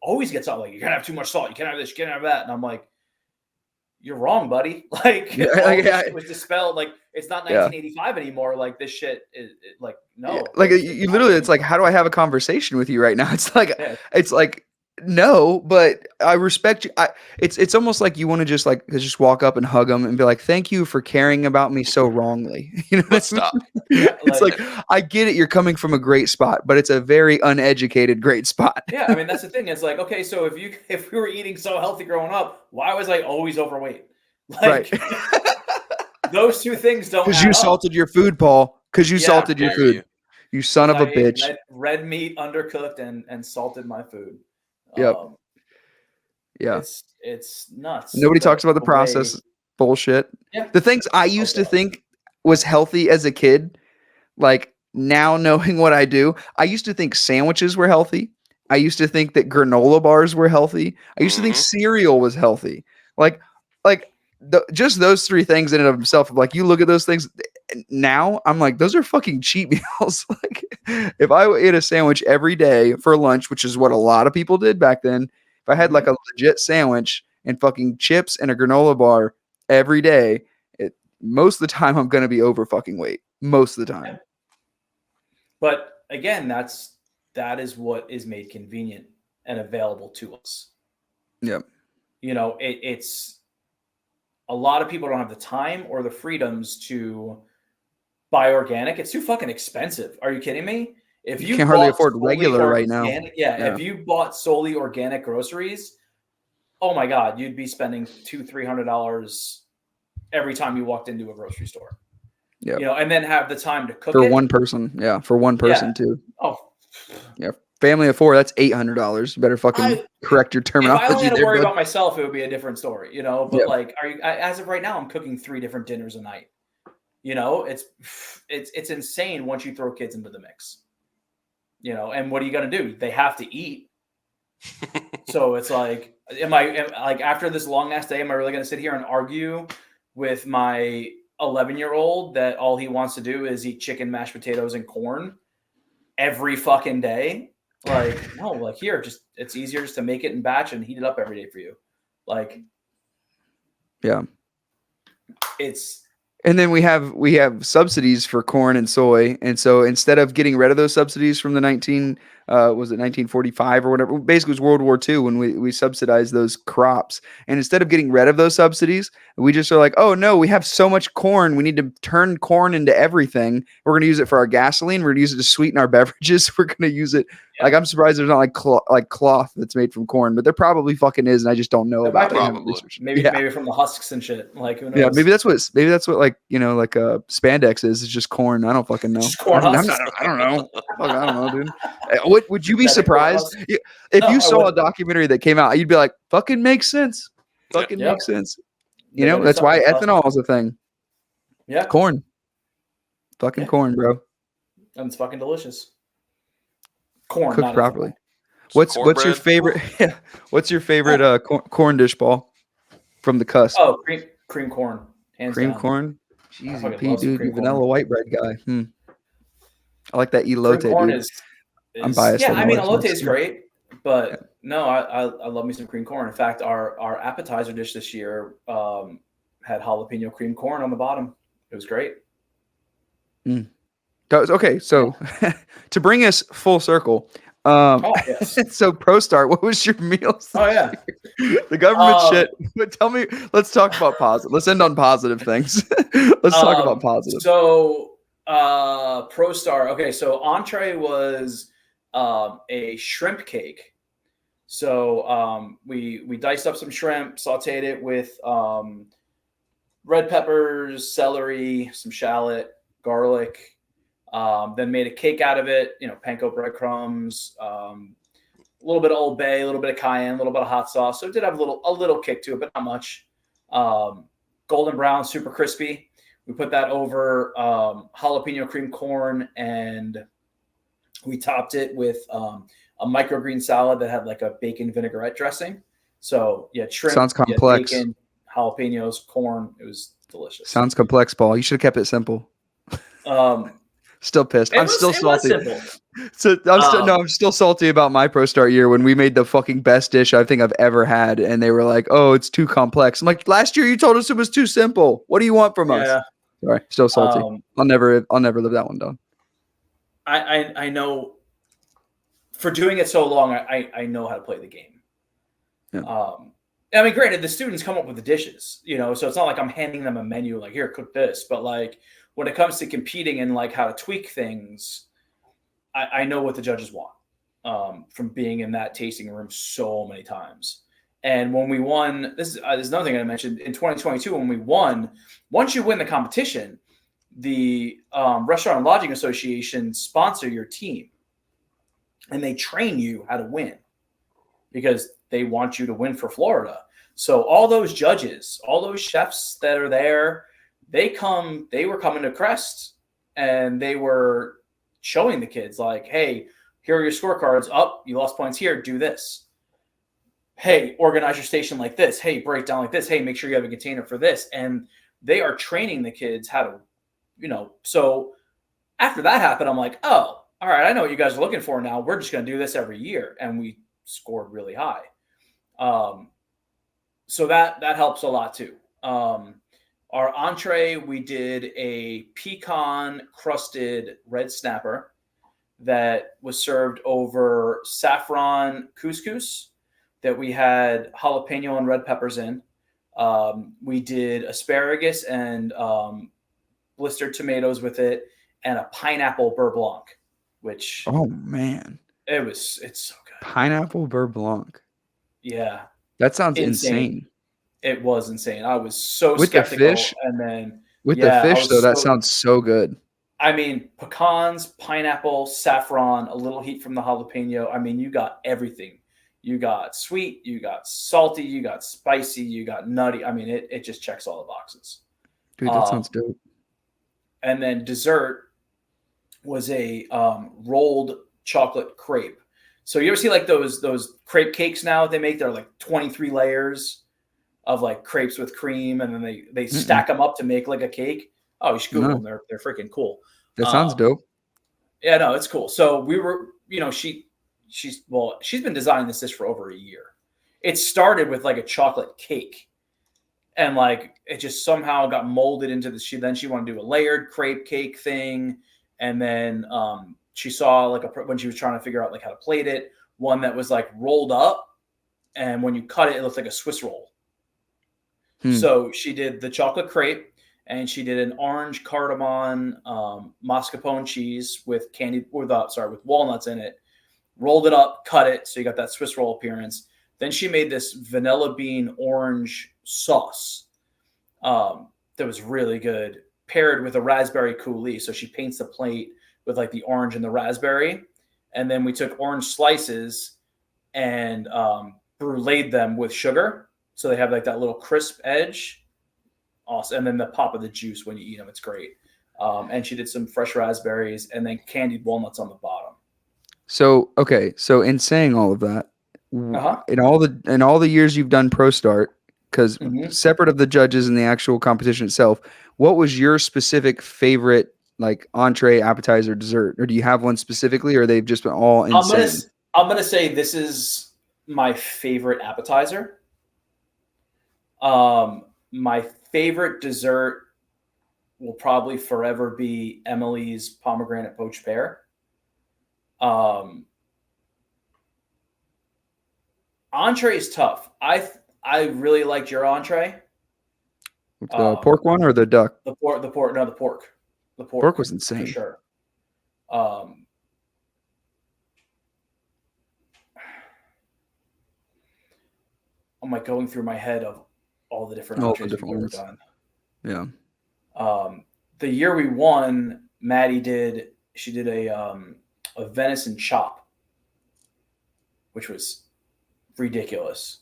always get salt. Like, you can't have too much salt. You can't have this, you can't have that. And I'm like, you're wrong, buddy. Like, it was dispelled. Like, it's not 1985 anymore. Like, this shit is like, no. Yeah. Like, you literally, it's like, how do I have a conversation with you right now? It's like, no, but I respect you. It's almost like you want to just walk up and hug them and be like, "Thank you for caring about me so wrongly." You know, stop. It's like I get it. You're coming from a great spot, but it's a very uneducated great spot. Yeah, I mean that's the thing. It's like, okay, so if we were eating so healthy growing up, why was I always overweight? Like, those two things don't. Because you salted your food, Paul. Because you salted your food. You son of a bitch. Red meat undercooked and salted my food. Yep. Yeah. It's nuts. Nobody talks about the process. Bullshit. Yeah. The things I used to think was healthy as a kid, like now knowing what I do, I used to think sandwiches were healthy I used to think that granola bars were healthy. I used to think cereal was healthy. Like just those three things in and of themselves. Like you look at those things now, I'm like, those are fucking cheat meals. Like if I ate a sandwich every day for lunch, which is what a lot of people did back then, if I had like a legit sandwich and fucking chips and a granola bar every day, most of the time I'm gonna be over fucking weight. Most of the time. But again, that is what is made convenient and available to us. Yep. You know, it's a lot of people don't have the time or the freedoms to buy organic. It's too fucking expensive. Are you kidding me? If you can't hardly afford regular right now. If you bought solely organic groceries, oh my God, you'd be spending $200-$300 every time you walked into a grocery store. Yeah. You know, and then have the time to cook for it. one person. Yeah, for one person too. Oh, yeah. Family of 4, that's $800. You better fucking correct your terminology. If I only had to there, worry bud. about myself, it would be a different story, you know. But like, as of right now, I'm cooking 3 different dinners a night. You know, it's insane once you throw kids into the mix. You know, and what are you gonna do? They have to eat. So it's like, am I like after this long ass day, am I really gonna sit here and argue with my 11-year-old that all he wants to do is eat chicken, mashed potatoes, and corn every fucking day? Like, no, like here, just it's easier just to make it in batch and heat it up every day for you. Like, yeah, and then we have subsidies for corn and soy, and so instead of getting rid of those subsidies from the 1945 or whatever, basically it was World War II when we subsidized those crops, and instead of getting rid of those subsidies, we just are like, oh no, we have so much corn, we need to turn corn into everything. We're going to use it for our gasoline, we're going to use it to sweeten our beverages, we're going to use it. Yeah. Like I'm surprised there's not like cloth that's made from corn, but there probably fucking is, and I just don't know about it. Probably. Maybe from the husks and shit. Like who knows? Yeah, maybe that's what like spandex is. It's just corn. I don't fucking know. Just corn I don't know. Fuck, I don't know, dude. What would you be surprised if you saw a documentary that came out? You'd be like, "Fucking makes sense. Fucking makes sense." You know, that's why ethanol is a thing. Yeah, corn. Fucking corn, bro. And it's fucking delicious. Corn cooked properly. What's your favorite? What's your favorite corn dish, Paul? From the cusp. Oh, cream corn. Cream down. Corn. Jeez, Pete, dude, you vanilla white bread guy. I like that elote, dude. I'm biased. Yeah, I mean, elote is great, but no, I love me some cream corn. In fact, our appetizer dish this year had jalapeno cream corn on the bottom. It was great. Okay, so to bring us full circle, yes. So ProStart, what was your meals? Oh yeah, the government shit. But tell me, let's talk about positive. Let's end on positive things. Let's talk about positive. So ProStart. Okay, so entree was a shrimp cake. So we diced up some shrimp, sautéed it with red peppers, celery, some shallot, garlic. Then made a cake out of it, panko breadcrumbs, a little bit of Old Bay, a little bit of cayenne, a little bit of hot sauce. So it did have a little kick to it, but not much. Golden brown, super crispy. We put that over jalapeno cream corn, and we topped it with a microgreen salad that had like a bacon vinaigrette dressing. So yeah, shrimp. Sounds complex. Bacon, jalapenos, corn. It was delicious. Sounds complex, Paul. You should have kept it simple. Still pissed. I'm still salty. So I'm still salty about my ProStart year when we made the fucking best dish I think I've ever had, and they were like, "Oh, it's too complex." I'm like, "Last year you told us it was too simple. What do you want from us?" Sorry, still salty. I'll never live that one down. I know. For doing it so long, I know how to play the game. Yeah. I mean, granted, the students come up with the dishes, so it's not like I'm handing them a menu like, "Here, cook this," but like. When it comes to competing and like how to tweak things, I know what the judges want from being in that tasting room so many times. And when we won, this is another thing I mentioned in 2022, when we won, once you win the competition, the Restaurant and Lodging Association sponsor your team and they train you how to win because they want you to win for Florida. So all those judges, all those chefs that are there, they were coming to Crest and they were showing the kids like, hey, Here are your scorecards. Up, you lost points here. Do this. Hey, organize your station like this. Hey, break down like this. Hey, make sure you have a container for this. And they are training the kids how to, so after that happened, I'm like, oh, all right, I know what you guys are looking for now. We're just going to do this every year. And we scored really high. So that helps a lot too. Our entree, we did a pecan crusted red snapper that was served over saffron couscous that we had jalapeno and red peppers in. We did asparagus and blistered tomatoes with it, and a pineapple beurre blanc, which Oh man, it's so good. pineapple beurre blanc. Yeah, That sounds insane. It was insane. I was so With the skeptical, fish? and then With yeah, the I fish was though, that so- sounds so good. I mean, pecans, pineapple, saffron, a little heat from the jalapeno. I mean, you got everything. You got sweet, you got salty, you got spicy, you got nutty. I mean, it just checks all the boxes. Dude, that sounds dope. And then dessert was a rolled chocolate crepe. So you ever see like those crepe cakes now that they make? They're like 23 layers of like crepes with cream, and then they stack them up to make like a cake. Oh, you should Google them. They're freaking cool. That sounds dope. Yeah, no, it's cool. So we were, she's been designing this dish for over a year. It started with like a chocolate cake, and like it just somehow got molded into the. She wanted to do a layered crepe cake thing, and then she saw like when she was trying to figure out like how to plate it, one that was like rolled up, and when you cut it, it looked like a Swiss roll. So she did the chocolate crepe, and she did an orange cardamom mascarpone cheese with with walnuts in it. Rolled it up, cut it, so you got that Swiss roll appearance. Then she made this vanilla bean orange sauce that was really good, paired with a raspberry coulis. So she paints the plate with like the orange and the raspberry, and then we took orange slices and bruleed them with sugar, so they have like that little crisp edge. Awesome. And then the pop of the juice when you eat them, it's great. And she did some fresh raspberries and then candied walnuts on the bottom. So in saying all of that, in all the years you've done Pro Start, because separate of the judges and the actual competition itself, what was your specific favorite like entree, appetizer, dessert, or do you have one specifically, or they've just been all insane? I'm gonna say this is my favorite appetizer. My favorite dessert will probably forever be Emily's pomegranate poached pear. Entree is tough. I really liked your entree. The pork one or the duck? The pork. No, the pork. The pork. Pork was insane for sure. I'm like going through my head of all the different entrees we've ever done. Yeah. The year we won, Maddie did a venison chop, which was ridiculous.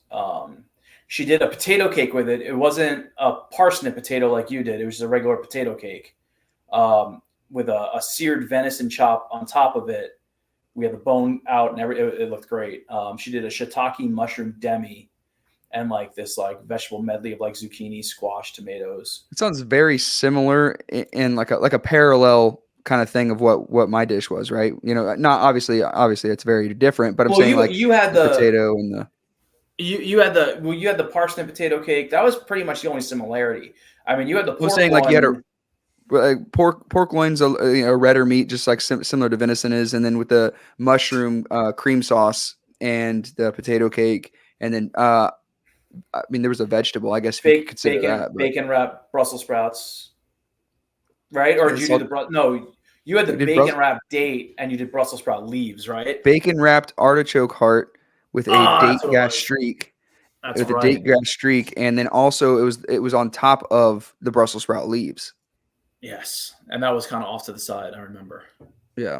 She did a potato cake with it. It wasn't a parsnip potato like you did. It was just a regular potato cake with a seared venison chop on top of it. We had the bone out and it looked great. She did a shiitake mushroom demi and like this like vegetable medley of like zucchini, squash, tomatoes. It sounds very similar in like a parallel kind of thing of what my dish was, right? Not obviously it's very different, but I'm saying you had the potato and the you had the parsnip potato cake. That was pretty much the only similarity. I mean, you had the pork. I was saying like you had a pork loin's a redder meat, just like similar to venison is, and then with the mushroom cream sauce and the potato cake, and then I mean there was a vegetable, I guess if you could consider that. Bacon wrapped Brussels sprouts, right? Or did you do you had the bacon wrapped date and you did Brussels sprout leaves, right? Bacon wrapped artichoke heart with a date gas streak. That's with a date gas streak, and then also it was on top of the Brussels sprout leaves. Yes, and that was kind of off to the side. I remember. Yeah,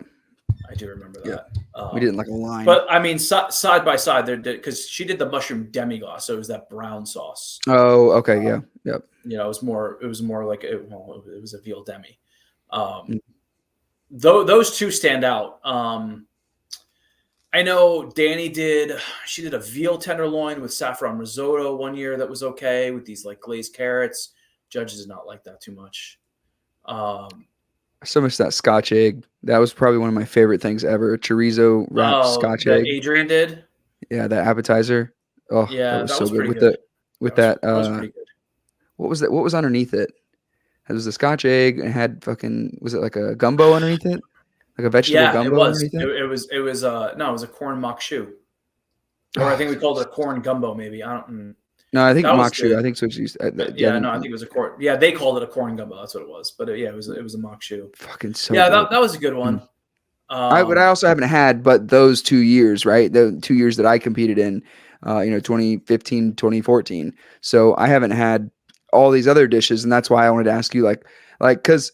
I do remember that. Yeah. We didn't like a line, but I mean, side by side, there because she did the mushroom demi-glace, so it was that brown sauce. Oh, okay, yeah, yep. It was more like it was a veal demi. Those two stand out. I know Danny did. She did a veal tenderloin with saffron risotto one year that was okay with these like glazed carrots. Judges did not like that too much. I so miss that Scotch egg. That was probably one of my favorite things ever. Chorizo wrapped Scotch That egg. Adrian did. Yeah, that appetizer. Oh, that Yeah, was that so was good pretty with good. that. That was pretty good. What was that? What was underneath it? It was the Scotch egg and it had fucking. Was it like a gumbo underneath it? Like a vegetable Yeah, it gumbo was. underneath it? It was. No, it was a corn makshu, or I think we called it a corn gumbo. Maybe I don't. No, I think That was makshu. good. I think so. Yeah, no, I think it was a corn. Yeah, they called it a corn gumbo. That's what it was. But yeah, it was a makshu. Fucking so Yeah, good. that was a good one. But I also haven't had but those 2 years, right? The 2 years that I competed in, 2015, 2014. So I haven't had all these other dishes, and that's why I wanted to ask you, because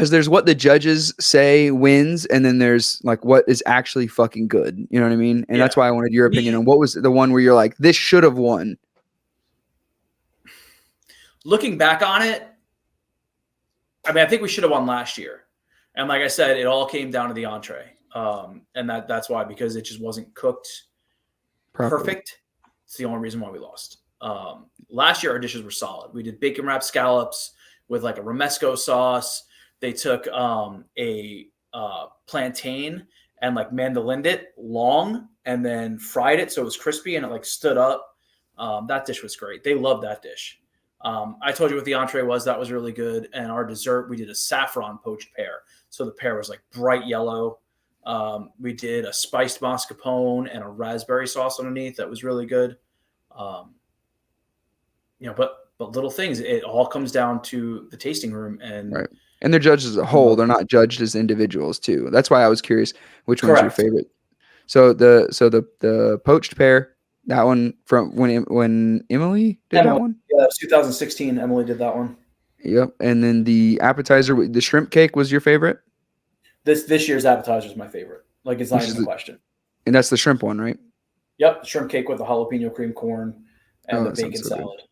there's what the judges say wins, and then there's like what is actually fucking good. You know what I mean? And that's Yeah. why I wanted your opinion on what was the one where you're like, this should have won. Looking back on it, I mean, I think we should have won last year. And like I said, it all came down to the entree. And that's why, because it just wasn't cooked perfect. It's the only reason why we lost. Last year, our dishes were solid. We did bacon wrapped scallops with like a romesco sauce. They took a plantain and like mandolined it long and then fried it so it was crispy and it like stood up. That dish was great. They loved that dish. I told you what the entree was. That was really good. And our dessert, we did a saffron poached pear. So the pear was like bright yellow. We did a spiced mascarpone and a raspberry sauce underneath. That was really good. But little things. It all comes down to the tasting room and right. And they're judged as a whole. They're not judged as individuals too. That's why I was curious which one's your favorite. So the poached pear, that one from when Emily did that one? Yeah, that was 2016. Emily did that one. Yep. And then the appetizer, the shrimp cake was your favorite? This year's appetizer is my favorite. Like, it's not even a question. And that's the shrimp one, right? Yep, the shrimp cake with the jalapeno cream corn and the bacon salad.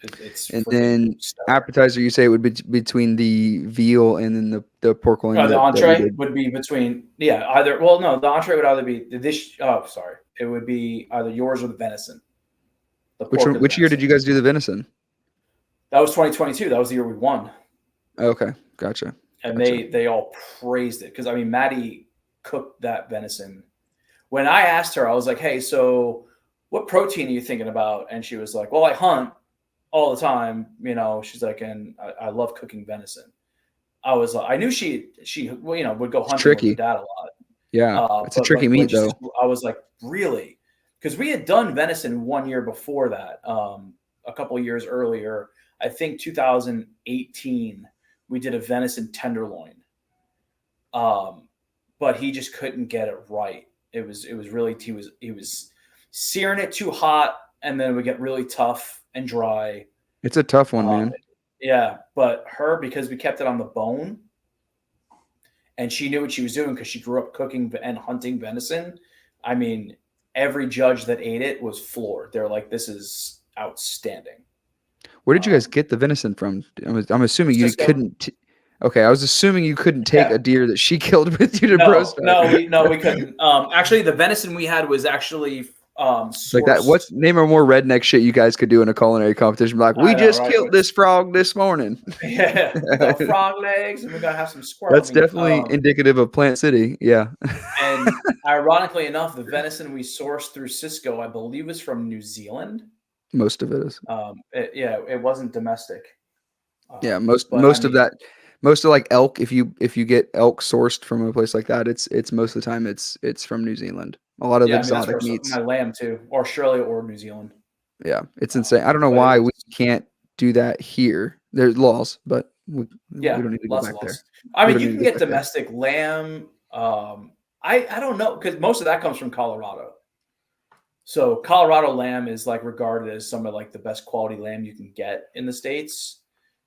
It's and then stellar. Appetizer, you say it would be between the veal and then the pork loin. The entree would be between either. Well, no, the entree would either be the dish. Oh, sorry, it would be either yours or the venison. Which year did you guys do the venison? That was 2022. That was the year we won. Okay, gotcha. And they all praised it because I mean Maddie cooked that venison. When I asked her, I was like, "Hey, so what protein are you thinking about?" And she was like, "Well, I hunt all the time, she's like, and I love cooking venison." I was like, I knew she would go hunting with her dad a lot. Yeah, it's a tricky meat though. I was like, really? Because we had done venison 1 year before that, a couple of years earlier. I think 2018, we did a venison tenderloin. But he just couldn't get it right. It was really he was searing it too hot, and then it would get really tough and dry. It's a tough one, man. Yeah, but because we kept it on the bone and she knew what she was doing because she grew up cooking and hunting venison. I mean, every judge that ate it was floored. They're like, this is outstanding. Where did you guys get the venison from? I'm assuming you couldn't. Okay, I was assuming you couldn't take a deer that she killed with you to roast. No, we couldn't. Actually, the venison we had was actually like that. What's name or more redneck shit you guys could do in a culinary competition? Like, we just killed this frog this morning. Yeah, frog legs, and we gotta have some squirrel. That's definitely indicative of Plant City. Yeah. And ironically enough, the venison we sourced through Cisco, I believe, is from New Zealand. Most of it is. It wasn't domestic. Most of like elk, if you get elk sourced from a place like that, it's most of the time it's from New Zealand. A lot of the exotic meats. My lamb too, or Australia or New Zealand. Yeah, it's insane. I don't know why we can't do that here. There's laws, but we don't need to go back there. I mean, you can get domestic lamb. I don't know, because most of that comes from Colorado. So Colorado lamb is like regarded as some of like the best quality lamb you can get in the States.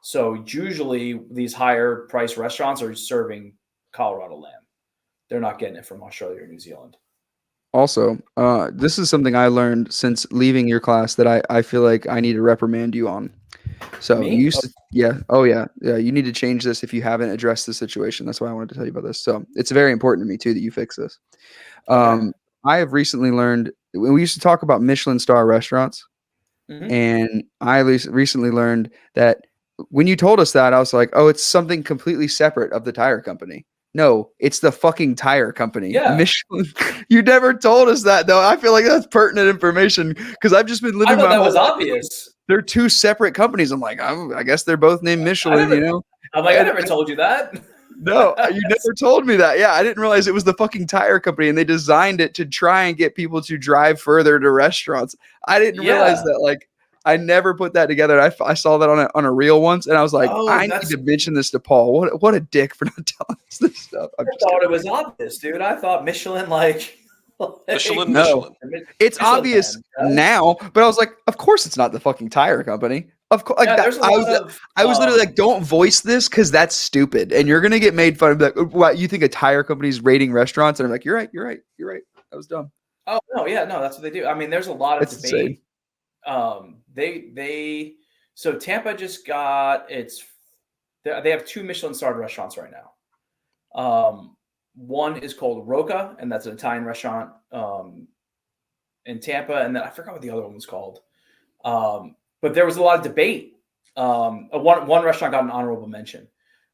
So usually these higher price restaurants are serving Colorado lamb. They're not getting it from Australia or New Zealand. Also, this is something I learned since leaving your class that I feel like I need to reprimand you on. So you need to change this if you haven't addressed the situation. That's why I wanted to tell you about this. So it's very important to me too that you fix this. I have recently learned. We used to talk about Michelin star restaurants, and I recently learned that when you told us that, I was like, "Oh, it's something completely separate of the tire company." No, it's the fucking tire company. Yeah. Michelin. You never told us that, though. I feel like that's pertinent information because I've just been I living thought my that whole was life. obvious. They're two separate companies. I'm like, I guess they're both named Michelin. I'm like, I And never told you that. no, you never told me that. Yeah, I didn't realize it was the fucking tire company, and they designed it to try and get people to drive further to restaurants. I didn't realize Yeah. that. Like, I never put that together. I saw that on a reel once, and I was like, Oh, I need to mention this to Paul. What a dick for not telling us this stuff. I'm I just thought kidding. it was obvious, dude. I thought Michelin, like Michelin, No. Michelin. It's Michelin obvious Man, right? now, but I was like, of course it's not the fucking tire company. Of course, like Yeah, that. there's a lot of. I was literally like, don't voice this because that's stupid, and you're gonna get made fun of. Like, what you think a tire company's rating restaurants? And I'm like, you're right. That was dumb. Oh no, yeah, no, that's what they do. I mean, there's a lot of That's debate. They so Tampa just got they have 2 Michelin starred restaurants right now. One is called Roca, and that's an Italian restaurant in Tampa, and then I forgot what the other one was called. But there was a lot of debate. One restaurant got an honorable mention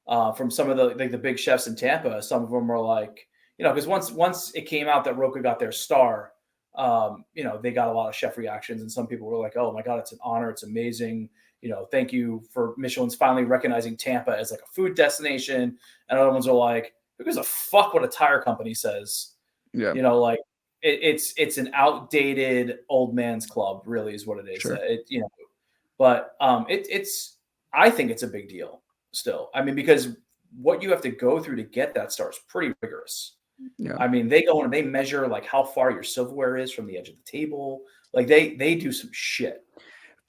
from some of the big chefs in Tampa. Some of them were like, because once it came out that Roca got their star, they got a lot of chef reactions, and some people were like, "Oh my god, it's an honor! It's amazing! Thank you for Michelin's finally recognizing Tampa as like a food destination." And other ones are like, "Who gives a fuck what a tire company says?" Yeah. Like it's an outdated old man's club, really, is what it is. Sure. But it's I think it's a big deal still. I mean, because what you have to go through to get that star is pretty rigorous. Yeah. I mean, they go and they measure like how far your silverware is from the edge of the table. Like they do some shit.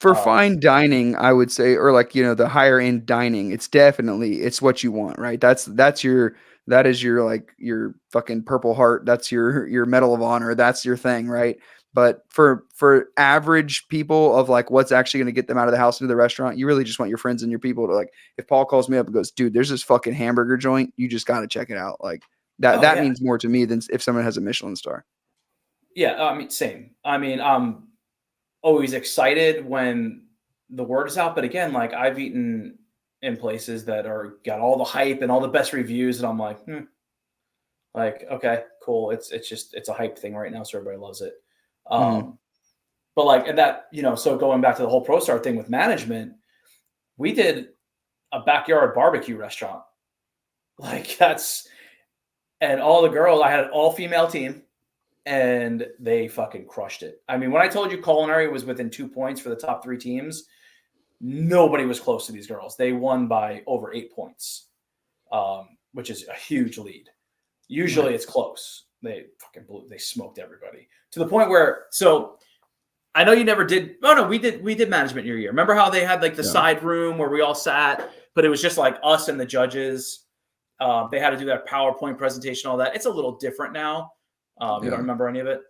For fine dining, I would say, or like, the higher end dining, it's what you want, right? That is your like your fucking Purple Heart. That's your Medal of Honor. That's your thing, right? But for average people of like what's actually going to get them out of the house into the restaurant, you really just want your friends and your people to like, if Paul calls me up and goes, dude, there's this fucking hamburger joint, you just got to check it out. Like that Yeah. means more to me than if someone has a Michelin star. Yeah, I mean, same. I mean, I'm always excited when the word is out, but again, like I've eaten in places that got all the hype and all the best reviews, and I'm like, like, okay, cool. It's a hype thing right now, so everybody loves it. But like, and that, so going back to the whole ProStar thing with management, we did a backyard barbecue restaurant. Like and all the girls, I had an all female team, and they fucking crushed it. I mean, when I told you culinary was within 2 points for the top 3 teams, nobody was close to these girls. They won by over 8 points, which is a huge lead. Usually it's close. They smoked everybody to the point where, so I know you never did. Oh no, we did management your year. Remember how they had like the side room where we all sat, but it was just like us and the judges. They had to do that PowerPoint presentation, all that. It's a little different now. You don't remember any of it?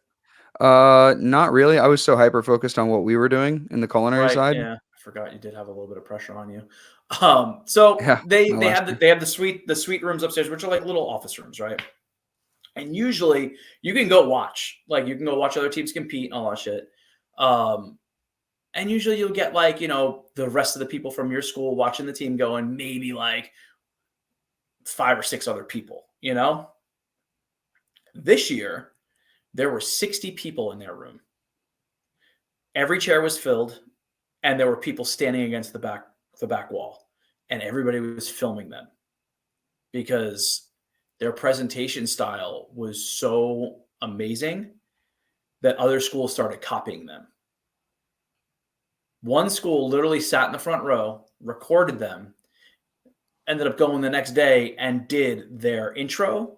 Not really. I was so hyper focused on what we were doing in the culinary side. Yeah, I forgot you did have a little bit of pressure on you. So Yeah, they have the suite rooms upstairs, which are like little office rooms, right? And usually you can go watch, other teams compete and all that shit. And usually you'll get like, the rest of the people from your school watching the team go, and maybe like 5 or 6 other people, This year, there were 60 people in their room. Every chair was filled, and there were people standing against the back wall, and everybody was filming them because their presentation style was so amazing that other schools started copying them. One school literally sat in the front row, recorded them, ended up going the next day and did their intro,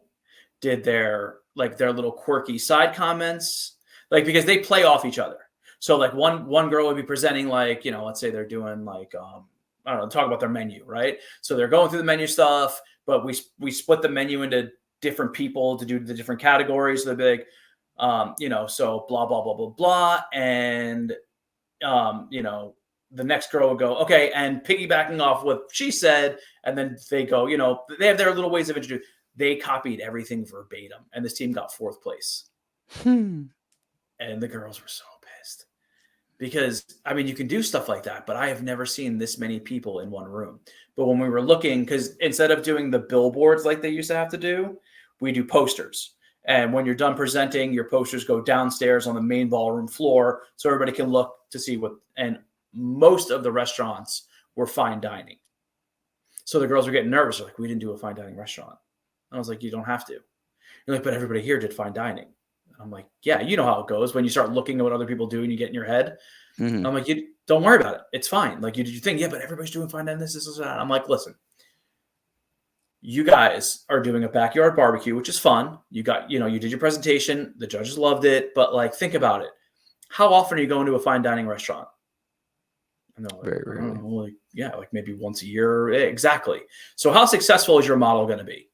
did their little quirky side comments, like, because they play off each other. So like one girl would be presenting, like, let's say they're doing like, I don't know, talk about their menu, right? So they're going through the menu stuff, but we split the menu into different people to do the different categories. So they'd be like, so blah, blah, blah, blah, blah. And, the next girl would go, okay, and piggybacking off what she said. And then they go, they have their little ways of introducing. They copied everything verbatim, and this team got 4th place. Hmm. And the girls were so pissed because, I mean, you can do stuff like that, but I have never seen this many people in one room. But when we were looking, because instead of doing the billboards like they used to have to do, we do posters. And when you're done presenting, your posters go downstairs on the main ballroom floor so everybody can look to see what. And most of the restaurants were fine dining. So the girls were getting nervous. They're like, we didn't do a fine dining restaurant. And I was like, you don't have to. You're like, but everybody here did fine dining. I'm like, yeah, you know how it goes when you start looking at what other people do and you get in your head. Mhm. I'm like, you don't worry about it. It's fine. Like you think, yeah, but everybody's doing fine dining this, that. I'm like, listen, you guys are doing a backyard barbecue, which is fun. You did your presentation. The judges loved it. But like, think about it. How often are you going to a fine dining restaurant? And they're like, Very rarely. like, yeah, like maybe once a year. Exactly. So how successful is your model going to be?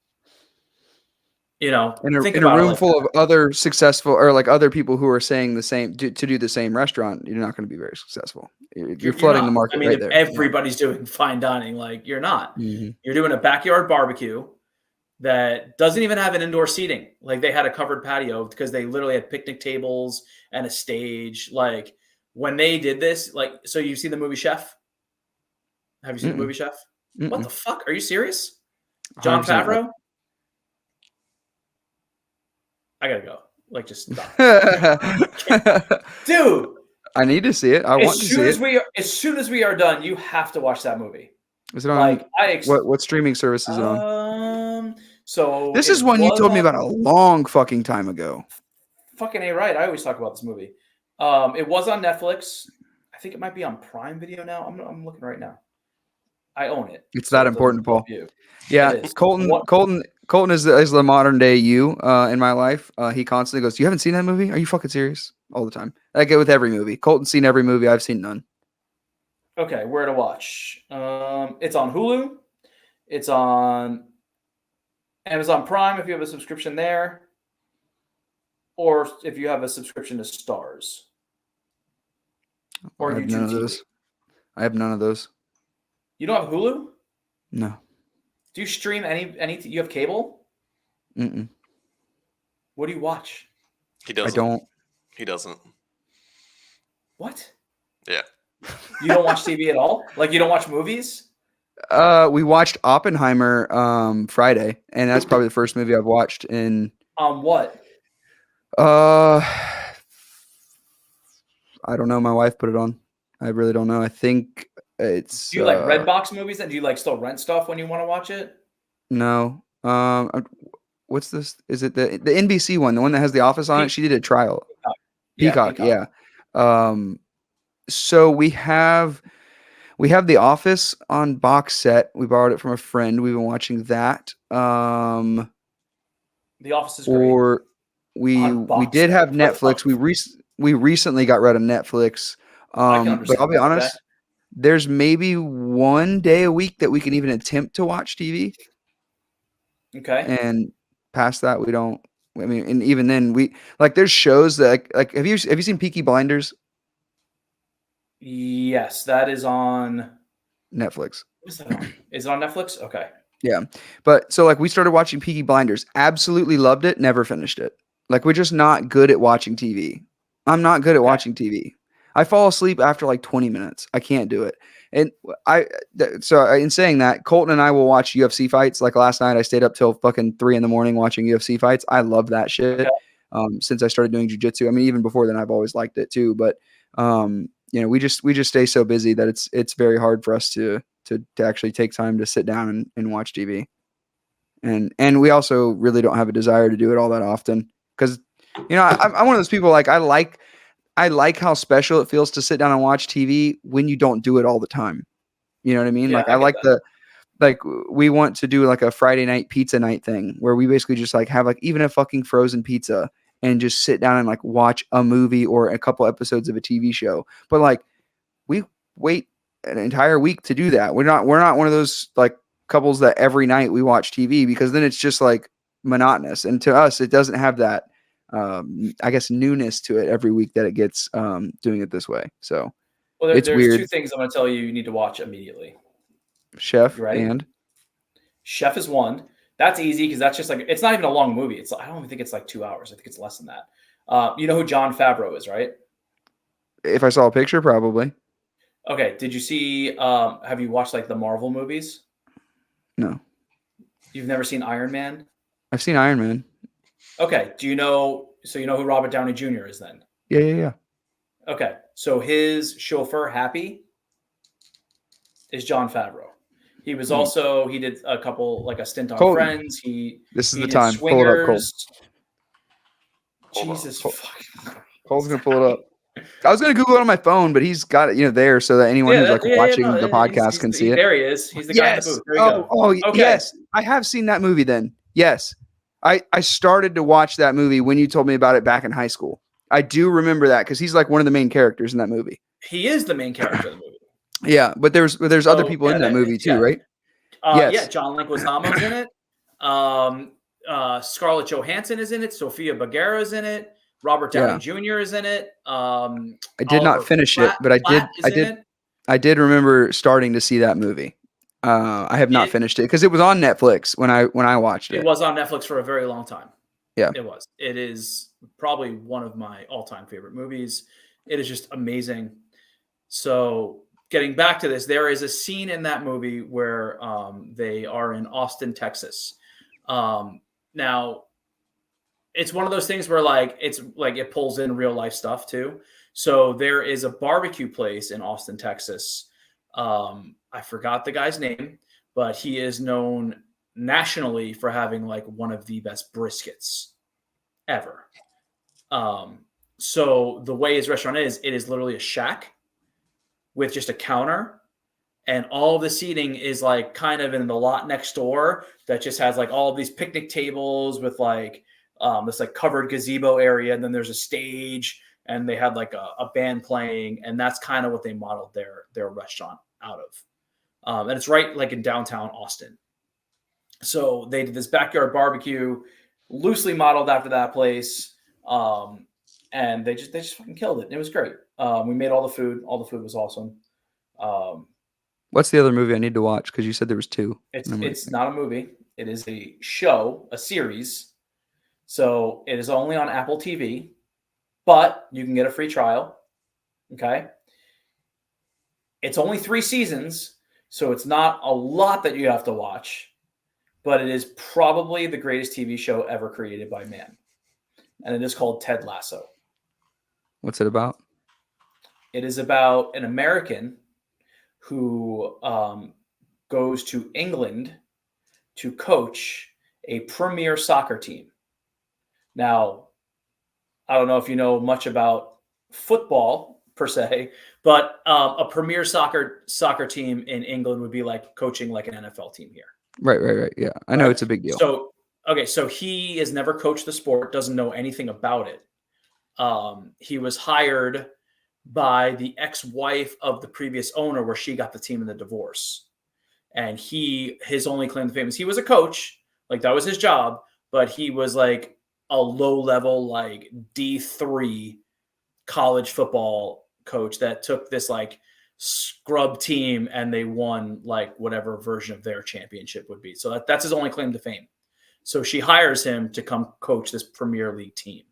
In a think in a about it room like full that. of other successful or like other people who are saying the same to do the same restaurant, you're not going to be very successful. You're flooding the not. market I mean, right if there. everybody's doing fine dining, like you're not. Mhm. You're doing a backyard barbecue that doesn't even have an indoor seating. Like they had a covered patio because they literally had picnic tables and a stage. Like when they did this, like, so you've seen the movie Chef? Have you seen the Mm-mm. movie Chef? What the Mm-mm. fuck? Are you serious? John 100%. Favreau? I gotta go. Like, just stop. Dude, I need to see it. I want to see it. as soon as we are done, you have to watch that movie. Is it on Like what streaming service is it on? So This it is one you was told me on about a long fucking time ago. fucking A right. I always talk about this movie. It was on Netflix. I think it might be on Prime Video now. I'm looking right now. I own it. It's so that it doesn't important, Paul. help you. Yeah, It is. Colton is the modern day you in my life. He constantly goes, "You haven't seen that movie? Are you fucking serious?" All the time. I get with every movie. Colton's seen every movie. I've seen none. Okay, where to watch? It's on Hulu. It's on Amazon Prime if you have a subscription there, or if you have a subscription to Stars or I have YouTube none of TV. those. I have none of those. You don't have Hulu? No. Do you stream any? You have cable? Mm-mm. What do you watch? He I doesn't. don't. He doesn't. What? Yeah. You don't watch TV at all? Like you don't watch movies? We watched Oppenheimer Friday, and that's probably the first movie I've watched in What? I don't know. My wife put it on. I really don't know. I think it's Do you like Redbox movies? And do you like still rent stuff when you want to watch it? no. What's this? Is it the NBC one, the one that has The Office on it? She did a trial. Peacock, yeah. So we have The Office on box set. We borrowed it from a friend. We've been watching that. The Office is great. Or we did have Netflix. We recently got rid of Netflix. I can understand But I'll be that, okay? honest, there's maybe one day a week that we can even attempt to watch TV. Okay. And past that, we don't. I mean, and even then, we like there's shows that like have you seen Peaky Blinders? Yes, that is on Netflix. What is that on? Is it on Netflix? Okay. Yeah, but so like we started watching Peaky Blinders, absolutely loved it, never finished it. Like we're just not good at watching TV. I'm not good at watching TV. I fall asleep after like 20 minutes. I can't do it. And in saying that, Colton and I will watch UFC fights. Like last night, I stayed up till fucking 3 a.m. watching UFC fights. I love that shit. Okay. Since I started doing jujitsu. I mean, even before then, I've always liked it too. But we just stay so busy that it's very hard for us to actually take time to sit down and watch TV. And we also really don't have a desire to do it all that often because I'm one of those people like I like how special it feels to sit down and watch TV when you don't do it all the time. You know what I mean? Yeah, like I I get like that. we want to do like a Friday night pizza night thing where we basically just like have like even a fucking frozen pizza and just sit down and like watch a movie or a couple episodes of a TV show. But like we wait an entire week to do that. We're not one of those like couples that every night we watch TV because then it's just like monotonous. And to us, it doesn't have that I guess newness to it every week that it gets doing it this way. So Well, it's there's weird. 2 things I'm going to tell you need to watch immediately. Chef You ready? and Chef is one. That's easy because that's just like it's not even a long movie. I don't even think it's like 2 hours. I think it's less than that. You know who John Favreau is, right? If I saw a picture, probably. Okay. Did you see? Have you watched like the Marvel movies? No. You've never seen Iron Man? I've seen Iron Man. Okay. Do you know? So you know who Robert Downey Jr. is then? Yeah. Okay. So his chauffeur, Happy, is John Favreau. He was also he did a couple like a stint on Cole, Friends. This is he the did time. Pull it up, Cole. Swingers. Hold on. Jesus fucking. Cole's gonna pull it up. I was gonna Google it on my phone, but he's got it, there so that anyone who's watching the podcast can see it. There he is. He's the guy in the booth. There you go. Okay. Yes, I have seen that movie. Then yes, I started to watch that movie when you told me about it back in high school. I do remember that because he's like one of the main characters in that movie. He is the main character of the movie. Yeah, but there's other people in that movie too, right? Yes. Yeah, John Leguizamo's in it. Scarlett Johansson is in it. Sofia Vergara is in it. Robert Downey Jr. is in it. I did not finish it, but I did remember starting to see that movie. I have not finished it because it was on Netflix when I watched it. It was on Netflix for a very long time. Yeah, it was. It is probably one of my all-time favorite movies. It is just amazing. So getting back to this, there is a scene in that movie where they are in Austin, Texas. Now, it's one of those things where it pulls in real life stuff too. So there is a barbecue place in Austin, Texas. I forgot the guy's name, but he is known nationally for having like one of the best briskets ever. So the way his restaurant is, it is literally a shack with just a counter, and all of the seating is like kind of in the lot next door that just has like all of these picnic tables with like this like covered gazebo area, and then there's a stage, and they had like a band playing, and that's kind of what they modeled their restaurant out of. And it's right like in downtown Austin. So they did this backyard barbecue, loosely modeled after that place, and they just fucking killed it. It was great. We made all the food. All the food was awesome. What's the other movie I need to watch? Because you said there was two. It's not a movie. It is a show, a series. So it is only on Apple TV, but you can get a free trial. Okay. It's only 3 seasons, so it's not a lot that you have to watch, but it is probably the greatest TV show ever created by man. And it is called Ted Lasso. What's it about? It is about an American who goes to England to coach a premier soccer team. Now, I don't know if you know much about football per se, but a premier soccer team in England would be like coaching like an NFL team here. Right. Yeah, I know it's a big deal. So he has never coached the sport, doesn't know anything about it. He was hired by the ex-wife of the previous owner, where she got the team in the divorce. And his only claim to fame is he was a coach, like that was his job, but he was like a low-level, like D3 college football coach that took this like scrub team and they won like whatever version of their championship would be. So that's his only claim to fame. So she hires him to come coach this Premier League team.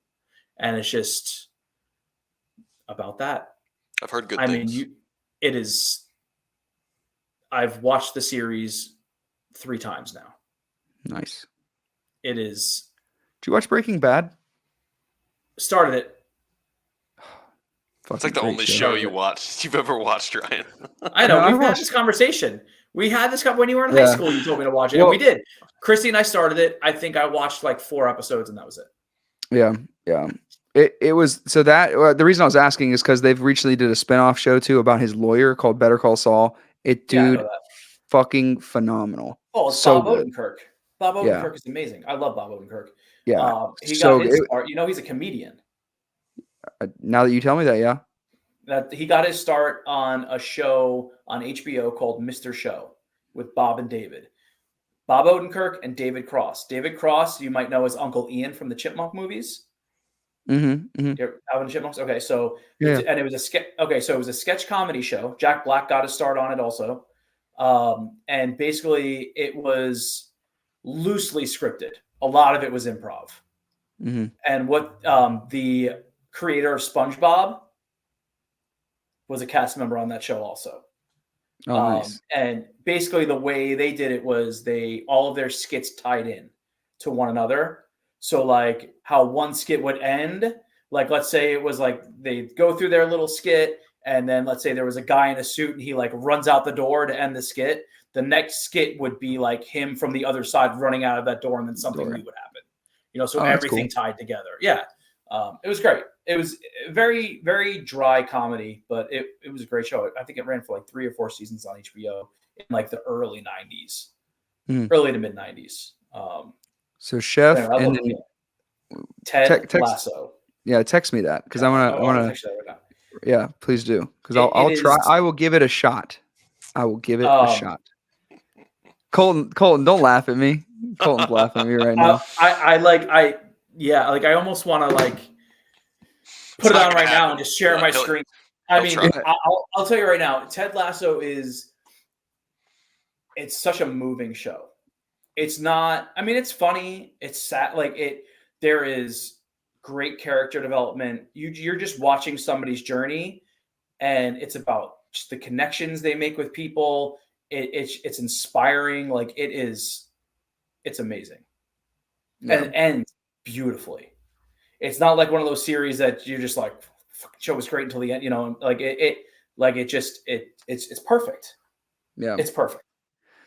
And it's just about that. I've heard good things. I've watched the series 3 times now. Nice. It is. Did you watch Breaking Bad? Started it. It's like the only show you've ever watched, Ryan. I know. We've had this conversation. We had this when you were in high school. You told me to watch it. Well, and we did. Christy and I started it. I think I watched like 4 episodes, and that was it. Yeah. It was so that the reason I was asking is because they've recently did a spinoff show too about his lawyer called Better Call Saul. Fucking phenomenal. Oh, it's so Bob Odenkirk. Bob Odenkirk is amazing. I love Bob Odenkirk. Yeah, he got his start. He's a comedian. Now that you tell me that, yeah. That he got his start on a show on HBO called Mr. Show with Bob and David. Bob Odenkirk and David Cross. David Cross, you might know as Uncle Ian from the Chipmunk movies. Mm-hmm. Alvin Chipmunks. Okay, so and it was a sketch. Okay, so it was a sketch comedy show. Jack Black got his start on it also, and basically it was loosely scripted. A lot of it was improv. Mhm. And what the creator of SpongeBob was a cast member on that show also. Oh, nice. And basically the way they did it was all of their skits tied in to one another. So like how one skit would end, like let's say it was like they go through their little skit, and then let's say there was a guy in a suit and he like runs out the door to end the skit. The next skit would be like him from the other side running out of that door, and then something new would happen. So Oh, that's everything cool. tied together. Yeah. It was great. It was very, very dry comedy, but it was a great show. I think it ran for like 3 or 4 seasons on HBO in like the early 90s, Mhm. early to mid 90s. So Chef, Anyway, I and love then it. Ted text, Lasso. yeah, text me that because I I'll want to. text you that right now. Yeah, please do because It I'll try. is. I will give it a shot. I will give it a Um, shot. Colton, don't laugh at me. Colton's laughing at me right now. I almost want to like put it on right now and just share my screen. I mean, I'll tell you right now, Ted Lasso it's such a moving show. It's not, I mean, it's funny. It's sad. There is great character development. You're just watching somebody's journey, and it's about just the connections they make with people. It's inspiring. It's amazing. Yeah. And ends beautifully. It's not like one of those series that you're just like, fucking show was great until the end, it's perfect. Yeah, It's perfect.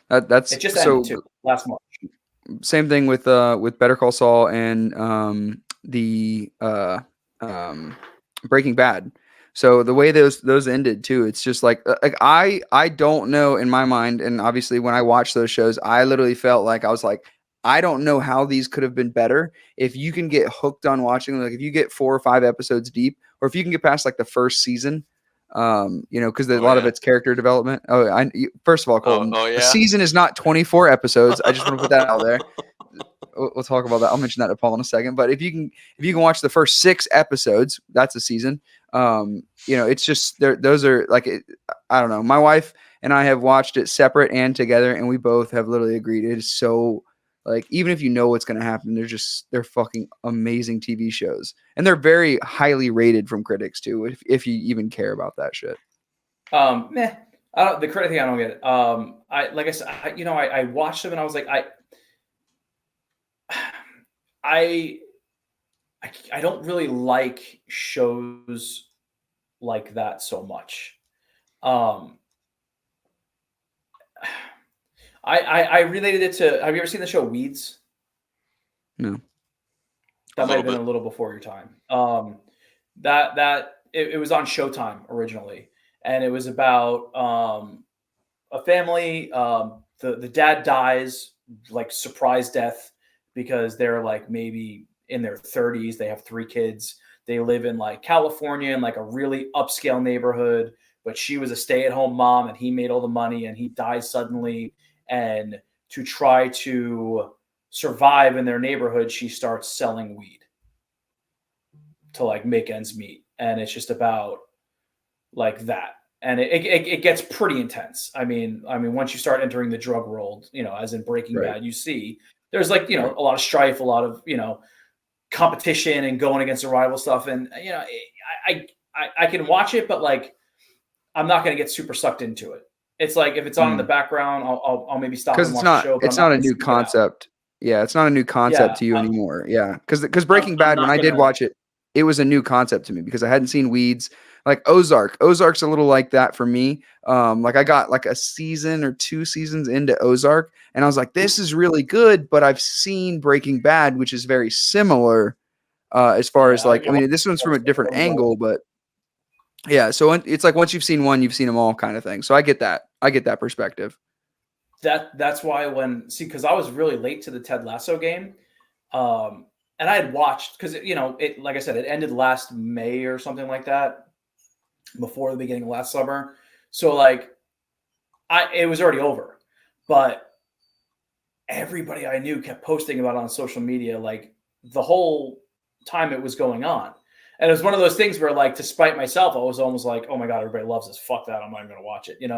that's It just so. ended too last March. Same thing with Better Call Saul and the Breaking Bad. So the way those ended too, it's just like I don't know in my mind, and obviously when I watched those shows, I literally felt like I was like, I don't know how these could have been better. If you can get hooked on watching, like if you get 4 or 5 episodes deep, or if you can get past like the first season, because a lot of it's character development. First of all, Colton, a season is not 24 episodes. I just want to put that out there. We'll talk about that. I'll mention that to Paul in a second. But if you can watch the first 6 episodes, that's a season. It's just those are like I don't know. My wife and I have watched it separate and together, and we both have literally agreed it is so like even if you know what's going to happen, they're fucking amazing TV shows, and they're very highly rated from critics too. If you even care about that shit. Meh. The credit thing I don't get it. I watched them and I was like I don't really like shows like that so much. I related it to. Have you ever seen the show Weeds? No. That might have been a little before your time. It was on Showtime originally, and it was about a family. The dad dies, like surprise death, because they're like maybe in their 30s. They have 3 kids. They live in like California in like a really upscale neighborhood, but she was a stay-at-home mom and he made all the money and he dies suddenly. And to try to survive in their neighborhood, she starts selling weed to like make ends meet. And it's just about like that. And it gets pretty intense. I mean, once you start entering the drug world, as in Breaking Bad, you see there's like, a lot of strife, a lot of, competition and going against the rival stuff. And, I can watch it, but like, I'm not going to get super sucked into it. It's like, if it's on in the background, I'll maybe stop and watch the show. It's not a new concept. Yeah. It's not a new concept to you anymore. Yeah. Cause Breaking Bad, when I did watch it, it was a new concept to me because I hadn't seen Weeds. Like Ozark's a little like that for me. Like I got like a season or 2 seasons into Ozark and I was like, this is really good, but I've seen Breaking Bad, which is very similar as far as like, I mean, this one's from a different angle, but yeah. So it's like, once you've seen one, you've seen them all kind of thing. So I get that. I get that perspective. That's why because I was really late to the Ted Lasso game. And I had watched because like I said, it ended last May or something like that, before the beginning of last summer. So like, it was already over, but everybody I knew kept posting about it on social media, like the whole time it was going on. And it was one of those things where, like, to spite myself, I was almost like, "Oh my god, everybody loves this. Fuck that! I'm not even gonna watch it." You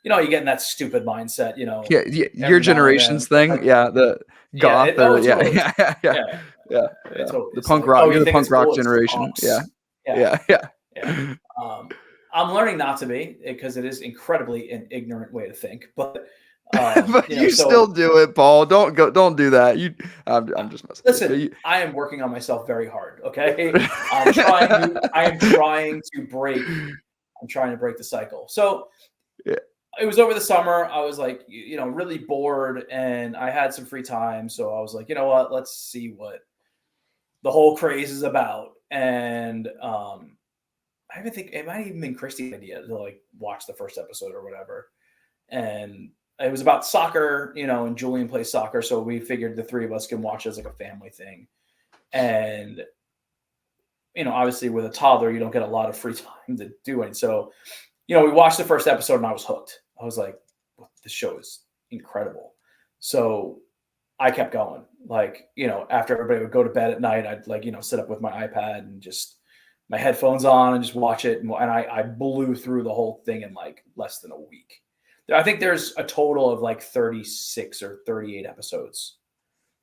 get in that stupid mindset. Yeah, your generation's thing. Like, Yeah, the goth totally. yeah. It totally The is. punk Like, rock. you You're the think punk it's rock cool, it's generation. punks. Yeah. Yeah. I'm learning not to be, because it is incredibly an ignorant way to think. But But you still do it, Paul. Don't do that. I'm just messing. Listen, I am working on myself very hard. Okay, I'm trying to break the cycle. So it was over the summer. I was like, really bored, and I had some free time. So I was like, you know what? Let's see what the whole craze is about. And I even think it might have even been Christy's idea to like watch the first episode or whatever. And it was about soccer, and Julian plays soccer. So we figured the three of us can watch it as like a family thing. And, obviously with a toddler, you don't get a lot of free time to do it. So, we watched the first episode and I was hooked. I was like, this show is incredible. So I kept going. Like, after everybody would go to bed at night, I'd like, sit up with my iPad and just my headphones on and just watch it. And I blew through the whole thing in like less than a week. I think there's a total of like 36 or 38 episodes.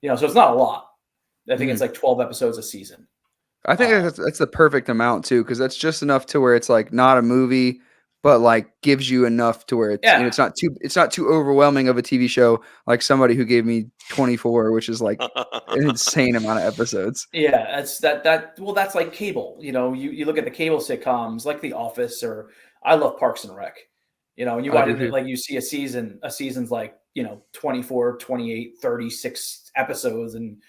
So it's not a lot. I think it's like 12 episodes a season. I think that's the perfect amount too, because that's just enough to where it's like not a movie, but like gives you enough to where it's not too overwhelming of a TV show. Like somebody who gave me 24, which is like an insane amount of episodes. Yeah, that's like cable. You look at the cable sitcoms like The Office, or I love Parks and Rec. And you watch it, like you see a season's like, 24, 28, 36 episodes. And,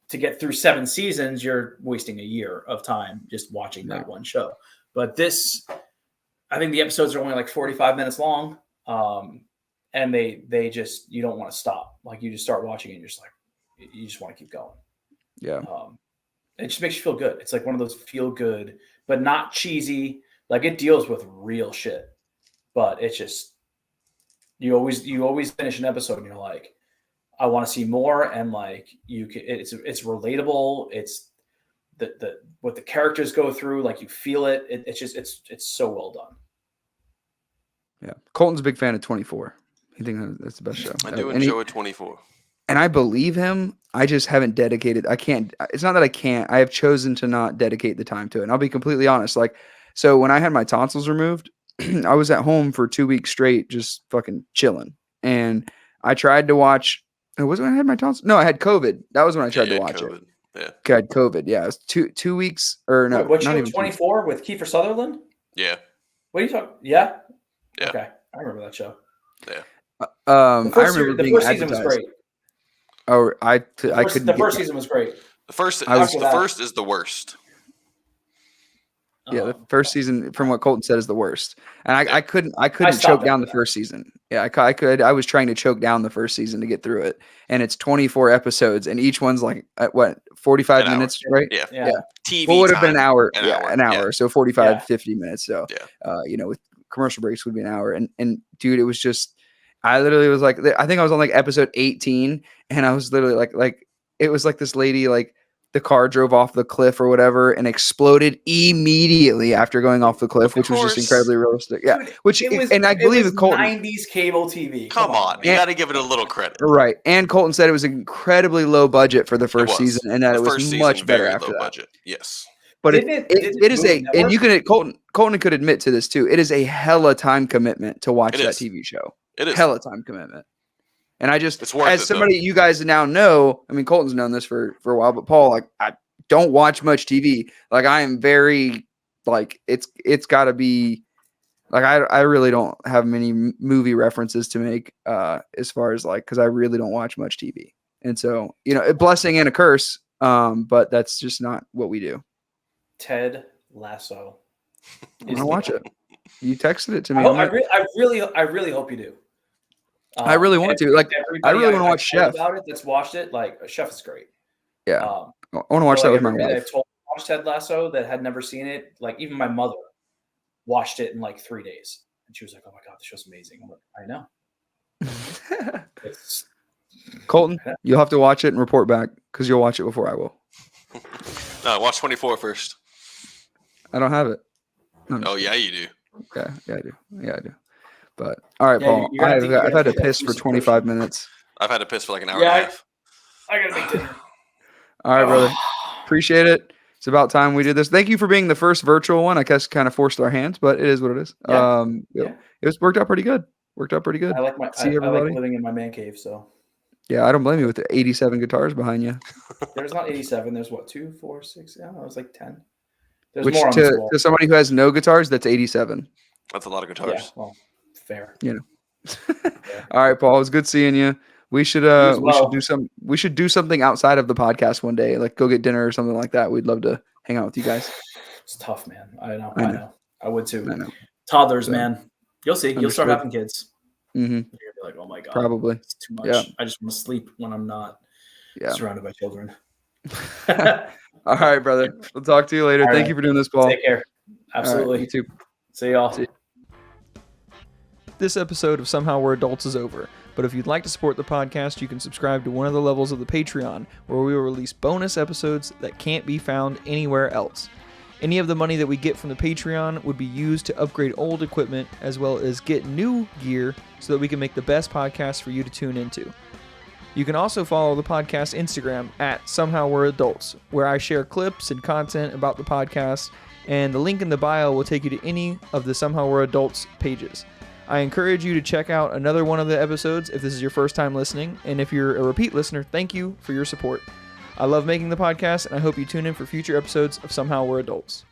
to get through 7 seasons, you're wasting a year of time just watching that one show. But this, I think the episodes are only like 45 minutes long. And they just, you don't want to stop. Like you just start watching it and you're just like, you just want to keep going. Yeah. It just makes you feel good. It's like one of those feel good, but not cheesy. Like it deals with real shit. But it's just you always finish an episode and you're like, I want to see more, and like it's relatable. It's the what the characters go through, like you feel it. It's so well done. Yeah, Colton's a big fan of 24. I think that's the best show. I do enjoy 24, and I believe him. I just haven't dedicated. I can't. It's not that I can't. I have chosen to not dedicate the time to it. And I'll be completely honest. Like, so when I had my tonsils removed, I was at home for 2 weeks straight, just fucking chilling. And I tried to watch. It was when I had my tonsils. No, I had COVID. That was when I tried to watch COVID. it. Yeah. I had COVID. Yeah. It was 2 weeks or no. What not show? even 24 with Kiefer Sutherland? Yeah. What are you talking? Yeah. Yeah. Okay. I remember that show. Yeah. I remember the being first season was advertised. great. Oh, I couldn't. The first season was great. The first is the worst. Yeah, the first season, from what Colton said, is the worst, and I couldn't stopped choke down after the first season. Yeah, I was trying to choke down the first season to get through it, and it's 24 episodes, and each one's like 45 An minutes, hour. right? Yeah. TV What would have been an time, hour? an Yeah, hour. an hour. Yeah. So 45, Yeah. 50 minutes. So, Yeah. with commercial breaks would be an hour, and dude, it was just, I literally was like, I think I was on like episode 18, and I was literally like it was like this lady, like the car drove off the cliff or whatever and exploded immediately after going off the cliff, which was just incredibly realistic. Yeah. Dude, Which, and I believe with Colton. 90s cable TV. Come on. You man. got to give it a little credit. Right. And Colton said it was incredibly low budget for the first was. season, and that The it was first much season, better very after low that. budget. Yes. But Didn't it is Movie and you Network? can Colton could admit to this too. It is a hella time commitment to watch It that is. TV show. It is. Hella time commitment. And I just, It's worth as it, somebody you guys now know, I mean, Colton's known this for a while, but Paul, like, I don't watch much TV. Like, I am very, like, it's got to be, like, I really don't have many movie references to make as far as, like, because I really don't watch much TV. And so, a blessing and a curse, but that's just not what we do. Ted Lasso. I want to watch it. You texted it to me. I really hope you do. I really want to. Like, I really want to watch Chef. About it, that's watched it. Like, Chef is great. Yeah, I want to watch that with my wife. I've told watched Ted Lasso that had never seen it. Like, even my mother watched it in like 3 days, and she was like, "Oh my god, this show's amazing." I'm like, I know. Colton, you'll have to watch it and report back because you'll watch it before I will. No, watch 24 first. I don't have it. No, I'm Oh just yeah, you do. kidding. Yeah, I do. Yeah, I do. But all right, Yeah, Paul. you're gonna have to- I've had to get that piss for juicy 25 protein. minutes. I've had to piss for like an hour Yeah, and a half. I gotta make dinner. All right, brother. Appreciate it. It's about time we did this. Thank you for being the first virtual one. I guess kind of forced our hands, but it is what it is. Yeah. It was worked out pretty good. I like my. See I everybody. like living in my man cave. So Yeah, I don't blame you with the 87 guitars behind you. there's not 87. There's what 2, 4, 6. Yeah, it was like 10. There's Which more on this to wall. somebody who has no guitars, that's 87. That's a lot of Yeah, guitars. well, fair. You know. All right, Paul. It was good seeing you. We should as we should well. do some we should do something outside of the podcast one day, like go get dinner or something like that. We'd love to hang out with you guys. It's tough, man. I know. I I know. know. I would too. I know. Toddlers, So, man. You'll see. You'll start understood. having kids. Mm-hmm. You're gonna be like, oh my god, Probably. it's too much. Yeah. I just want to sleep when I'm not Yeah. surrounded by children. All right, brother. We'll talk to you later. All Thank right. you for doing this, Paul. Take care. All right, Absolutely. you too. See y'all. See This episode of Somehow We're Adults is over, but if you'd like to support the podcast, you can subscribe to one of the levels of the Patreon, where we will release bonus episodes that can't be found anywhere else. Any of the money that we get from the Patreon would be used to upgrade old equipment, as well as get new gear so that we can make the best podcast for you to tune into. You can also follow the podcast Instagram at Somehow We're Adults, where I share clips and content about the podcast, and the link in the bio will take you to any of the Somehow We're Adults pages. I encourage you to check out another one of the episodes if this is your first time listening, and if you're a repeat listener, thank you for your support. I love making the podcast, and I hope you tune in for future episodes of Somehow We're Adults.